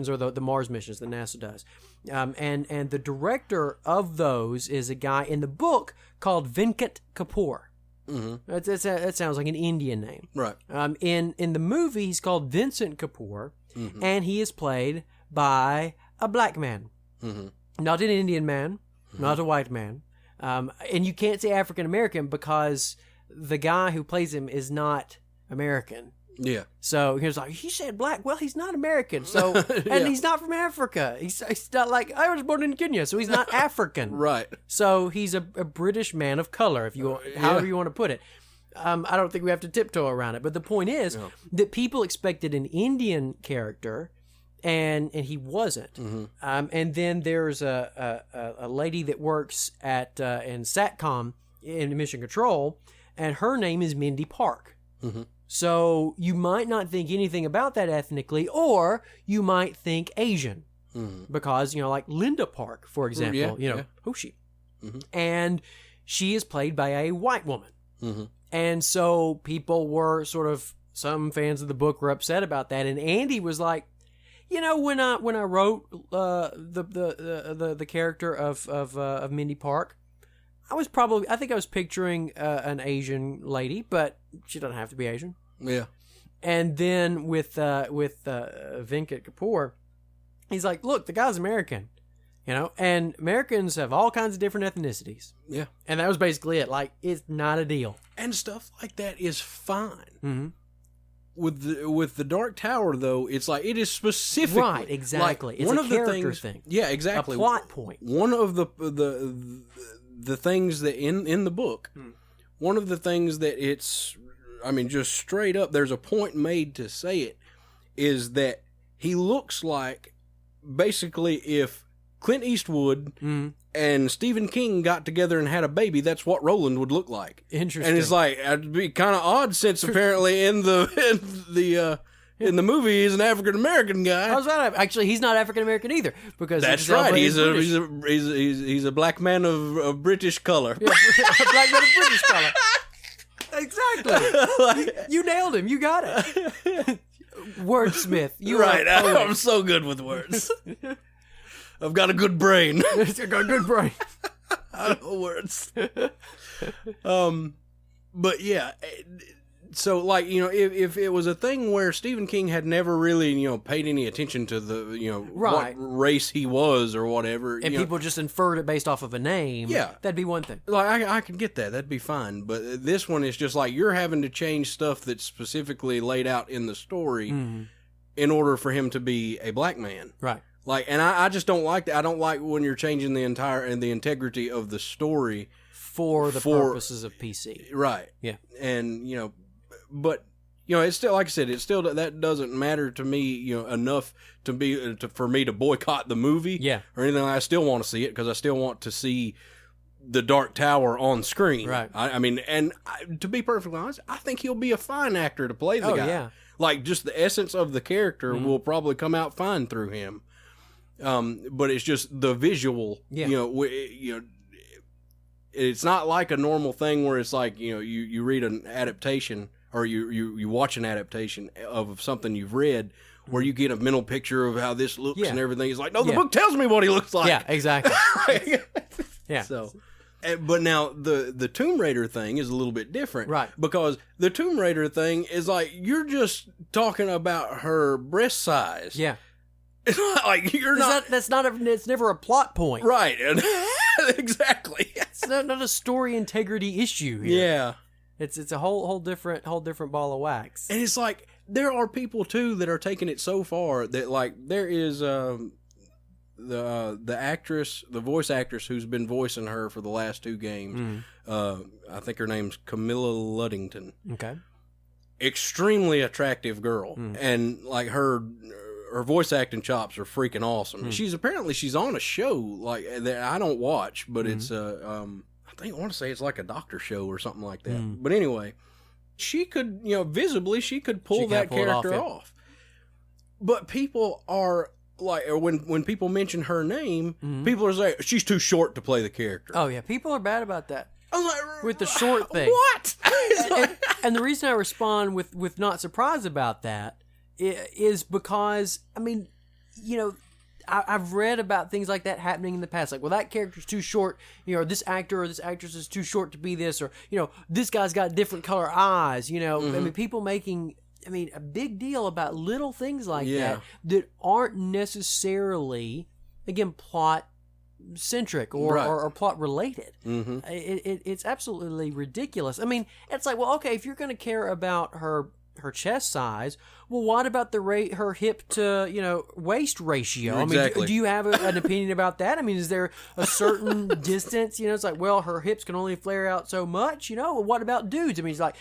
Speaker 1: are the Mars missions that NASA does, and the director of those is a guy in the book called Venkat Kapoor. That sounds like an Indian name,
Speaker 2: right?
Speaker 1: In the movie, he's called Vincent Kapoor, and he is played by a black man, not an Indian man, not a white man, and you can't say African American because the guy who plays him is not American.
Speaker 2: Yeah.
Speaker 1: So he was like, he said black. Well, he's not American. So, and he's not from Africa. He's not like, I was born in Kenya, so he's not African.
Speaker 2: Right.
Speaker 1: So he's a British man of color, if you however you want to put it. I don't think we have to tiptoe around it. But the point is that people expected an Indian character, and he wasn't. And then there's a lady that works in SATCOM in Mission Control, and her name is Mindy Park. So you might not think anything about that ethnically, or you might think Asian, because like Linda Park, for example, who's she? And she is played by a white woman, and so people were some fans of the book were upset about that, and Andy was like, when I wrote the character of Mindy Park, I think I was picturing an Asian lady, but she doesn't have to be Asian.
Speaker 2: Yeah.
Speaker 1: And then with Venkat Kapoor, he's like, look, the guy's American, and Americans have all kinds of different ethnicities.
Speaker 2: Yeah.
Speaker 1: And that was basically it. Like, it's not a deal.
Speaker 2: And stuff like that is fine. With the Dark Tower, though, it's like, it is specifically
Speaker 1: right. Exactly.
Speaker 2: Like,
Speaker 1: it's a character thing.
Speaker 2: Yeah, exactly.
Speaker 1: A plot point.
Speaker 2: One of the things that in the book, one of the things that it's, just straight up, there's a point made to say it, is that he looks like, basically, if Clint Eastwood and Stephen King got together and had a baby, that's what Roland would look like.
Speaker 1: Interesting.
Speaker 2: And it's like, it'd be kind of odd, since apparently in the movie he's an African American guy.
Speaker 1: How's that? Actually, he's not African American either, because
Speaker 2: that's right. He's a black man of British color.
Speaker 1: Yeah, a black man of British color. Exactly. You nailed him. You got it. Wordsmith. You
Speaker 2: right. I'm so good with words. I've got a good brain.
Speaker 1: I've got a good brain.
Speaker 2: I know words. But yeah. So, like, if it was a thing where Stephen King had never really, paid any attention to the, what race he was or whatever.
Speaker 1: And people just inferred it based off of a name.
Speaker 2: Yeah.
Speaker 1: That'd be one thing.
Speaker 2: Like, I could get that. That'd be fine. But this one is just like, you're having to change stuff that's specifically laid out in the story in order for him to be a black man.
Speaker 1: Right.
Speaker 2: Like, and I just don't like that. I don't like when you're changing the integrity of the story.
Speaker 1: For the purposes of PC.
Speaker 2: Right.
Speaker 1: Yeah.
Speaker 2: And, but it's still, like I said, that doesn't matter to me, enough for me to boycott the movie, or anything. I still want to see it because I still want to see the Dark Tower on screen.
Speaker 1: Right.
Speaker 2: I mean, and to be perfectly honest, I think he'll be a fine actor to play the guy.
Speaker 1: Yeah.
Speaker 2: Like, just the essence of the character will probably come out fine through him. But it's just the visual, it's not like a normal thing where it's like, you read an adaptation or you watch an adaptation of something you've read where you get a mental picture of how this looks and everything. It's like, no, the book tells me what he looks like.
Speaker 1: Yeah, exactly. Yeah.
Speaker 2: So, but now the Tomb Raider thing is a little bit different.
Speaker 1: Right.
Speaker 2: Because the Tomb Raider thing is like, you're just talking about her breast size.
Speaker 1: Yeah.
Speaker 2: It's like, you're not...
Speaker 1: It's never a plot point.
Speaker 2: Right. Exactly.
Speaker 1: It's not a story integrity issue here.
Speaker 2: Yeah.
Speaker 1: It's a whole different ball of wax.
Speaker 2: And it's like, there are people too that are taking it so far that, like, there is the actress, the voice actress who's been voicing her for the last 2 games. I think her name's Camilla Luddington.
Speaker 1: Okay.
Speaker 2: Extremely attractive girl, and like her voice acting chops are freaking awesome. She's on a show like that I don't watch, but it's I want to say it's like a doctor show or something like that. But anyway, she could, visibly she could pull that character off. But people are like, when people mention her name, people are saying she's too short to play the character.
Speaker 1: Oh yeah, people are bad about that.
Speaker 2: I was like,
Speaker 1: with the short thing.
Speaker 2: What?
Speaker 1: and the reason I respond with not surprised about that is because, I mean, I've read about things like that happening in the past. Like, well, that character's too short, or this actor or this actress is too short to be this, or, this guy's got different color eyes, I mean, people making, a big deal about little things like that aren't necessarily, again, plot centric or plot related. It's absolutely ridiculous. I mean, it's like, well, okay, if you're going to care about her chest size, well, what about her hip to waist ratio?
Speaker 2: Exactly.
Speaker 1: I mean, do you have an opinion about that? I mean, is there a certain distance? It's like, well, her hips can only flare out so much. What about dudes? I mean, it's like,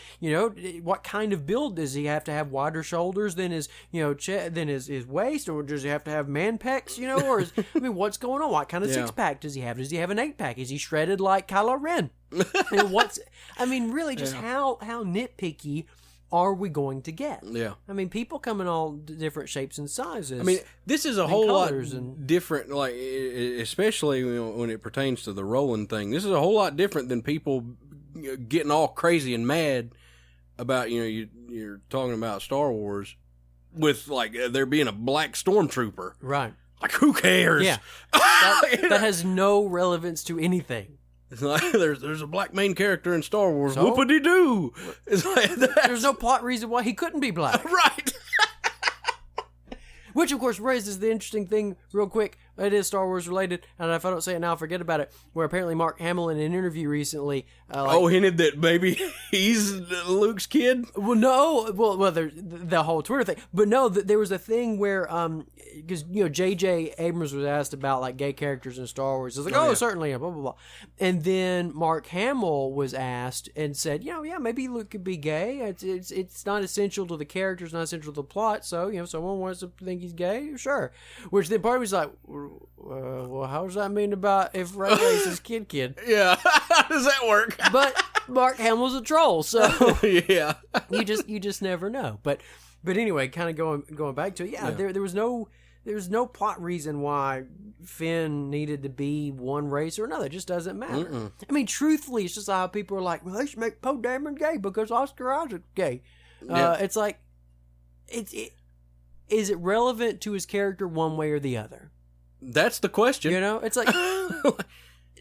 Speaker 1: what kind of build does he have to have? Wider shoulders than his than his waist, or does he have to have man pecs? Or what's going on? What kind of 6-pack does he have? Does he have an 8-pack? Is he shredded like Kylo Ren? Really, just how nitpicky are we going to get?
Speaker 2: Yeah.
Speaker 1: I mean, people come in all different shapes and sizes.
Speaker 2: I mean, this is a whole lot
Speaker 1: and
Speaker 2: different, like, especially when it pertains to the Roland thing. This is a whole lot different than people getting all crazy and mad about, you're talking about Star Wars with, like, there being a black stormtrooper.
Speaker 1: Right.
Speaker 2: Like, who cares?
Speaker 1: Yeah. That has no relevance to anything.
Speaker 2: It's like, there's a black main character in Star Wars. So? Whoopity-doo. It's like,
Speaker 1: there's no plot reason why he couldn't be black.
Speaker 2: Right.
Speaker 1: Which, of course, raises the interesting thing real quick. It is Star Wars related, and if I don't say it now, I'll forget about it, where apparently Mark Hamill in an interview recently...
Speaker 2: hinted that maybe he's Luke's kid?
Speaker 1: Well, no. Well, there's the whole Twitter thing. But no, there was a thing where... Because, J.J. Abrams was asked about, like, gay characters in Star Wars. It's like, certainly, blah, blah, blah. And then Mark Hamill was asked and said, maybe Luke could be gay. It's not essential to the character. It's not essential to the plot. So, someone wants to think he's gay, sure. Which then part of me was like... well, how does that mean about if Ray is kid?
Speaker 2: Yeah, how does that work?
Speaker 1: But Mark Hamill's a troll, so
Speaker 2: yeah,
Speaker 1: you just never know. But anyway, kind of going back to it, there was no plot reason why Finn needed to be one race or another. It just doesn't matter. Mm-mm. I mean, truthfully, it's just how people are like, well, they should make Poe Dameron gay because Oscar Isaac's gay. Yeah. It's like, is it relevant to his character one way or the other?
Speaker 2: That's the question.
Speaker 1: It's like,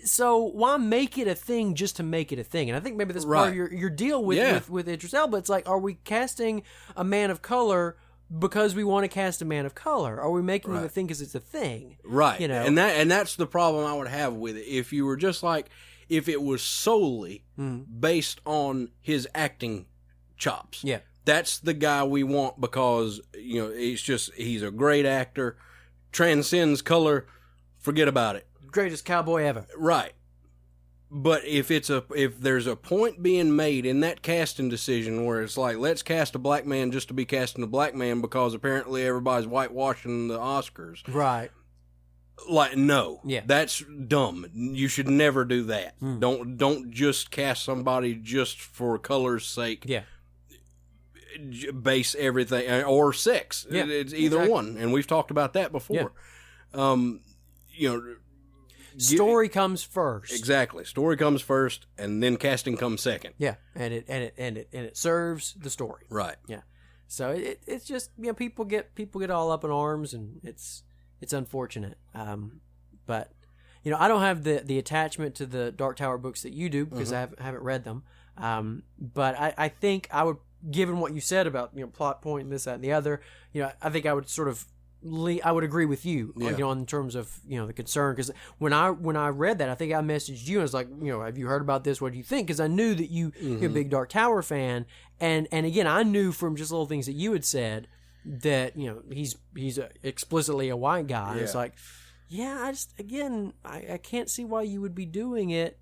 Speaker 1: so why make it a thing just to make it a thing? And I think maybe that's part of your deal with Idris Elba. It's like, are we casting a man of color because we want to cast a man of color? Are we making it a thing because it's a thing?
Speaker 2: Right. And that's the problem I would have with it. If you were just like, if it was solely based on his acting chops.
Speaker 1: Yeah.
Speaker 2: That's the guy we want because, he's a great actor. Transcends color, forget about it.
Speaker 1: Greatest cowboy ever.
Speaker 2: Right. But if there's a point being made in that casting decision where it's like, let's cast a black man just to be casting a black man because apparently everybody's whitewashing the Oscars.
Speaker 1: Right.
Speaker 2: Like, no.
Speaker 1: Yeah.
Speaker 2: That's dumb. You should never do that. Don't just cast somebody just for color's sake.
Speaker 1: Yeah.
Speaker 2: Base everything, or sex.
Speaker 1: Yeah,
Speaker 2: It's either one. And we've talked about that before.
Speaker 1: Yeah. Story comes first.
Speaker 2: Exactly. Story comes first, and then casting comes second.
Speaker 1: Yeah. And it serves the story.
Speaker 2: Right.
Speaker 1: Yeah. So it's just, people get all up in arms, and it's unfortunate. But I don't have the attachment to the Dark Tower books that you do, because I haven't read them. But I think I would, given what you said about plot point and this, that, and the other, I think I would sort of I would agree with you, in terms of the concern, because when I read that, I think I messaged you and I was like, have you heard about this? What do you think? Because I knew that you're a big Dark Tower fan, and again, I knew from just little things that you had said that he's explicitly a white guy. And it's like, I can't see why you would be doing it.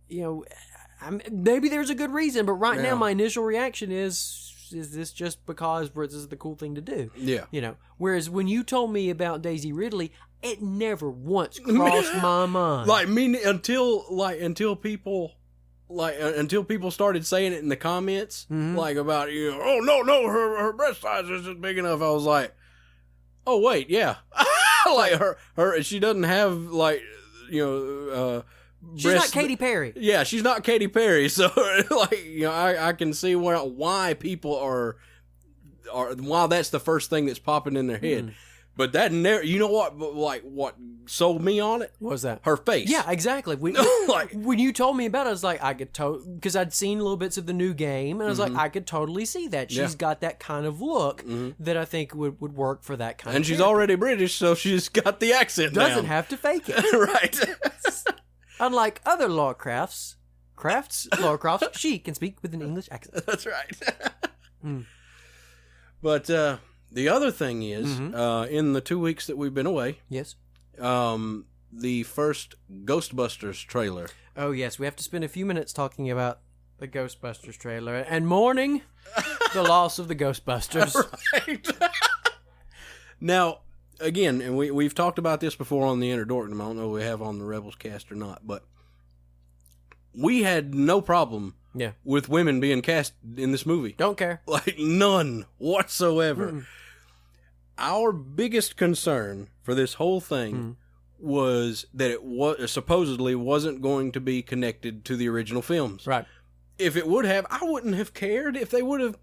Speaker 1: Maybe there's a good reason, but right now my initial reaction is this just because this is the cool thing to do?
Speaker 2: Yeah.
Speaker 1: Whereas when you told me about Daisy Ridley, it never once crossed my mind.
Speaker 2: Until people started saying it in the comments, about oh no, her breast size isn't big enough. I was like, oh wait, yeah, her she doesn't have
Speaker 1: she's not Katy Perry.
Speaker 2: Yeah, she's not Katy Perry. So I can see why people are why that's the first thing that's popping in their head. But that never, what sold me on it?
Speaker 1: What was that?
Speaker 2: Her face.
Speaker 1: Yeah, exactly. When you told me about it, I was like, I could because I'd seen little bits of the new game, and I was like, I could totally see that. She's got that kind of look that I think would work for that kind of.
Speaker 2: And she's
Speaker 1: character.
Speaker 2: Already British, so she's got the accent.
Speaker 1: Doesn't have to fake it.
Speaker 2: Right.
Speaker 1: Unlike other Lara-Crofts, she can speak with an English accent.
Speaker 2: That's right. But the other thing is, in the 2 weeks that we've been away,
Speaker 1: yes,
Speaker 2: the first Ghostbusters trailer.
Speaker 1: Oh yes, we have to spend a few minutes talking about the Ghostbusters trailer and mourning the loss of the Ghostbusters.
Speaker 2: Right. Now, again, and we've talked about this before on the Inner Dorkdom. I don't know if we have on the Rebels cast or not, but we had no problem with women being cast in this movie.
Speaker 1: Don't care.
Speaker 2: None whatsoever. Our biggest concern for this whole thing was that it supposedly wasn't going to be connected to the original films.
Speaker 1: Right.
Speaker 2: If it would have, I wouldn't have cared if they would have,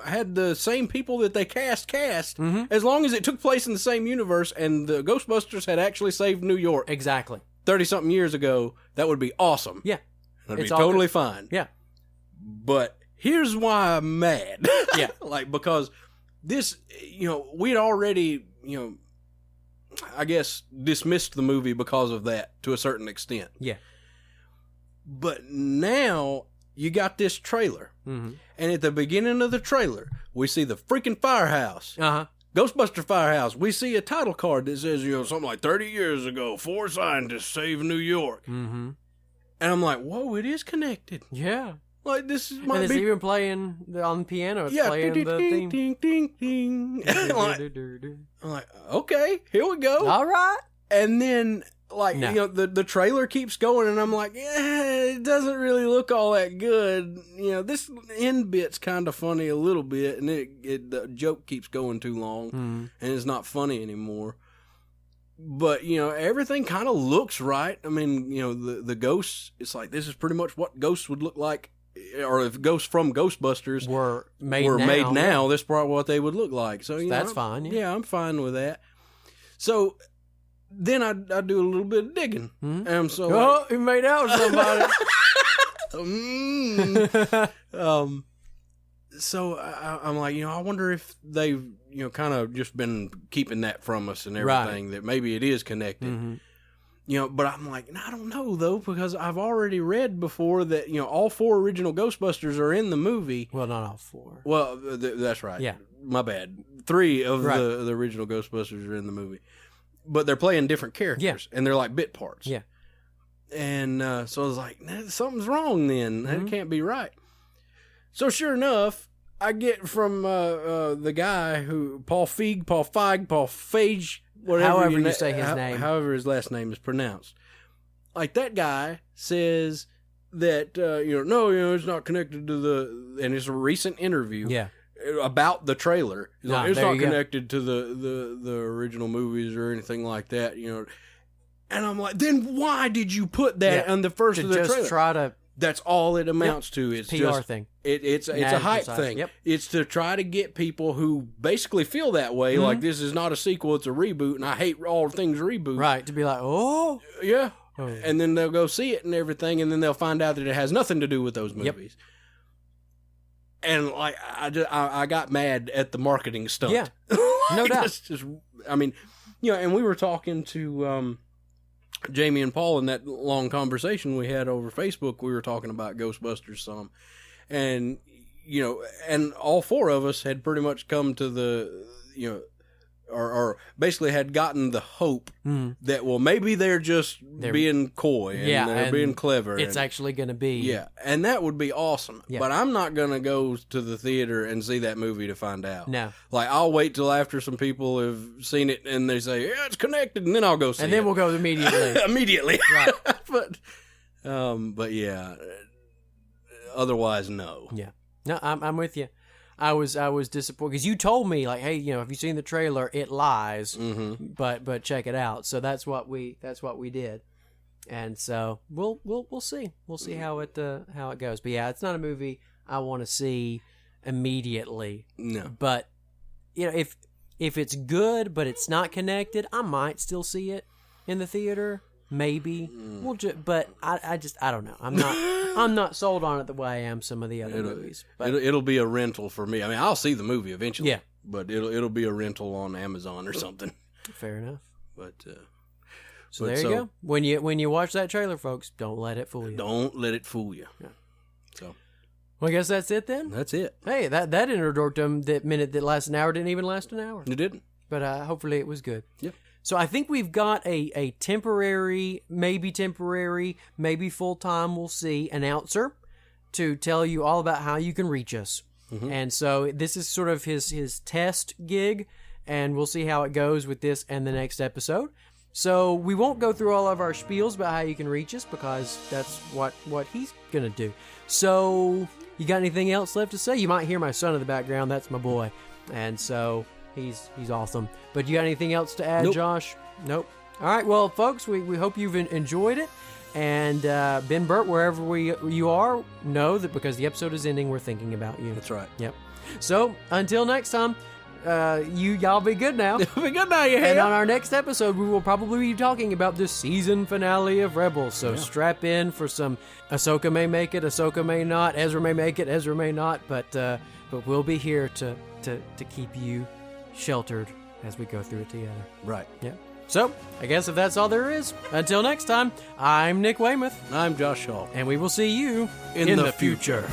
Speaker 2: had the same people that they cast, as long as it took place in the same universe and the Ghostbusters had actually saved New York.
Speaker 1: Exactly.
Speaker 2: 30-something years ago, that would be awesome.
Speaker 1: Yeah.
Speaker 2: That'd be totally fine.
Speaker 1: Yeah.
Speaker 2: But here's why I'm mad.
Speaker 1: Yeah.
Speaker 2: Because this, we'd already, I guess, dismissed the movie because of that to a certain extent.
Speaker 1: Yeah.
Speaker 2: But now you got this trailer. And at the beginning of the trailer, we see the freaking firehouse. Ghostbuster Firehouse. We see a title card that says, something like 30 years ago, 4 scientists saved New York. And I'm like, whoa, it is connected.
Speaker 1: Yeah.
Speaker 2: This
Speaker 1: and it's even playing on the piano. It's playing the theme.
Speaker 2: Ding, ding, ding. I'm like, okay, here we go.
Speaker 1: All right.
Speaker 2: And then, the trailer keeps going, and I'm like, it doesn't really look all that good. This end bit's kind of funny a little bit, and the joke keeps going too long, and it's not funny anymore. But, everything kind of looks right. I mean, the ghosts, it's like, this is pretty much what ghosts would look like, or if ghosts from Ghostbusters
Speaker 1: were made
Speaker 2: now, this is probably what they would look like. So,
Speaker 1: that's fine.
Speaker 2: Yeah, I'm fine with that. So then I do a little bit of digging. And I'm so
Speaker 1: he made out with somebody.
Speaker 2: So I'm like, I wonder if they've, kind of just been keeping that from us and everything, that maybe it is connected. But I'm like, I don't know, though, because I've already read before that, all 4 original Ghostbusters are in the movie.
Speaker 1: Well, not all 4.
Speaker 2: Well, that's right.
Speaker 1: Yeah.
Speaker 2: My bad. 3 of the original Ghostbusters are in the movie. But they're playing different characters, and they're like bit parts. Yeah. And so I was like, something's wrong then. That can't be right. So sure enough, I get from the guy Paul Feig,
Speaker 1: however you say his name.
Speaker 2: However his last name is pronounced. Like, that guy says that, it's not connected to and it's a recent interview.
Speaker 1: Yeah.
Speaker 2: About the trailer. He's like, it's not connected
Speaker 1: go.
Speaker 2: to the original movies or anything like that, And I'm like, then why did you put that on the first of the trailer?
Speaker 1: Just try to...
Speaker 2: That's all it amounts to. It's
Speaker 1: PR
Speaker 2: just
Speaker 1: thing.
Speaker 2: It's a hype thing.
Speaker 1: Yep.
Speaker 2: It's to try to get people who basically feel that way, like this is not a sequel, it's a reboot, and I hate all things reboot.
Speaker 1: Right, to be like, oh.
Speaker 2: Yeah. Oh. And then they'll go see it and everything, and then they'll find out that it has nothing to do with those movies. Yep. And like I got mad at the marketing stunt.
Speaker 1: Yeah, no doubt.
Speaker 2: And we were talking to Jamie and Paul in that long conversation we had over Facebook. We were talking about Ghostbusters some, and and all four of us had pretty much come to the or basically had gotten the hope that, well, maybe they're being coy and they're being clever.
Speaker 1: It's actually going to be.
Speaker 2: Yeah, and that would be awesome. Yeah. But I'm not going to go to the theater and see that movie to find out.
Speaker 1: No.
Speaker 2: Like, I'll wait till after some people have seen it and they say, yeah, it's connected, and then I'll go see it.
Speaker 1: And then we'll go immediately.
Speaker 2: Immediately.
Speaker 1: Right.
Speaker 2: But yeah, otherwise, no.
Speaker 1: Yeah. No, I'm with you. I was disappointed because you told me, like, hey, have you seen the trailer? It lies, but check it out. So that's what we did, and so we'll see how it goes. But yeah, it's not a movie I want to see immediately.
Speaker 2: No,
Speaker 1: but if it's good but it's not connected, I might still see it in the theater. Maybe but I don't know. I'm not sold on it the way I am some of the other movies. But
Speaker 2: it'll be a rental for me. I mean, I'll see the movie eventually.
Speaker 1: Yeah,
Speaker 2: but it'll be a rental on Amazon or something.
Speaker 1: Fair enough.
Speaker 2: But
Speaker 1: so there you go. When you watch that trailer, folks, don't let it fool you.
Speaker 2: Don't let it fool you.
Speaker 1: Yeah.
Speaker 2: So,
Speaker 1: well, I guess that's it then.
Speaker 2: That's it.
Speaker 1: Hey, that Inner Dorkdom, that minute that lasted an hour didn't even last an hour.
Speaker 2: It didn't.
Speaker 1: But hopefully it was good.
Speaker 2: Yeah.
Speaker 1: So I think we've got a temporary, maybe full-time, we'll see, announcer to tell you all about how you can reach us. Mm-hmm. And so this is sort of his test gig, and we'll see how it goes with this and the next episode. So we won't go through all of our spiels about how you can reach us because that's what he's going to do. So you got anything else left to say? You might hear my son in the background. That's my boy. And so... He's awesome. But you got anything else to add,
Speaker 2: Nope.
Speaker 1: Josh? Nope. All right. Well, folks, we hope you've enjoyed it. And Ben Burt, wherever you are, know that because the episode is ending, we're thinking about you.
Speaker 2: That's right.
Speaker 1: Yep. So until next time, y'all be good now.
Speaker 2: Be good now, you
Speaker 1: And on our next episode, we will probably be talking about the season finale of Rebels. So strap in for some Ahsoka may make it, Ahsoka may not, Ezra may make it, Ezra may not, but we'll be here to keep you sheltered as we go through it together.
Speaker 2: Right.
Speaker 1: Yeah. So, I guess if that's all there is, until next time, I'm Nick Weymouth.
Speaker 2: I'm Josh Shaw.
Speaker 1: And we will see you
Speaker 2: in the future.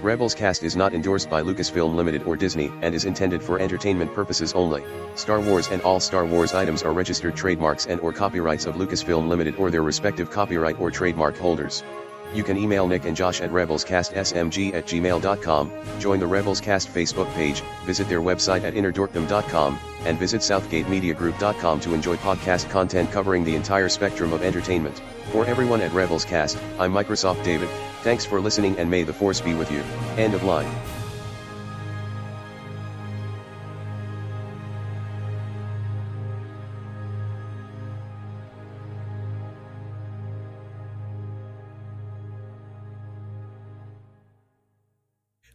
Speaker 4: Rebels Cast is not endorsed by Lucasfilm Limited or Disney and is intended for entertainment purposes only. Star Wars and all Star Wars items are registered trademarks and/or copyrights of Lucasfilm Limited or their respective copyright or trademark holders. You can email Nick and Josh at rebelscastsmg@gmail.com, join the Rebels Cast Facebook page, visit their website at innerdorkdom.com, and visit southgatemediagroup.com to enjoy podcast content covering the entire spectrum of entertainment. For everyone at Rebels Cast, I'm Microsoft David. Thanks for listening and may the Force be with you. End of line.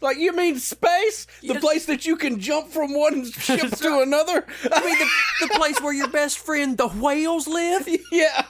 Speaker 2: Like, you mean space? The place that you can jump from one ship to another?
Speaker 1: I mean, the place where your best friend, the whales, live?
Speaker 2: Yeah.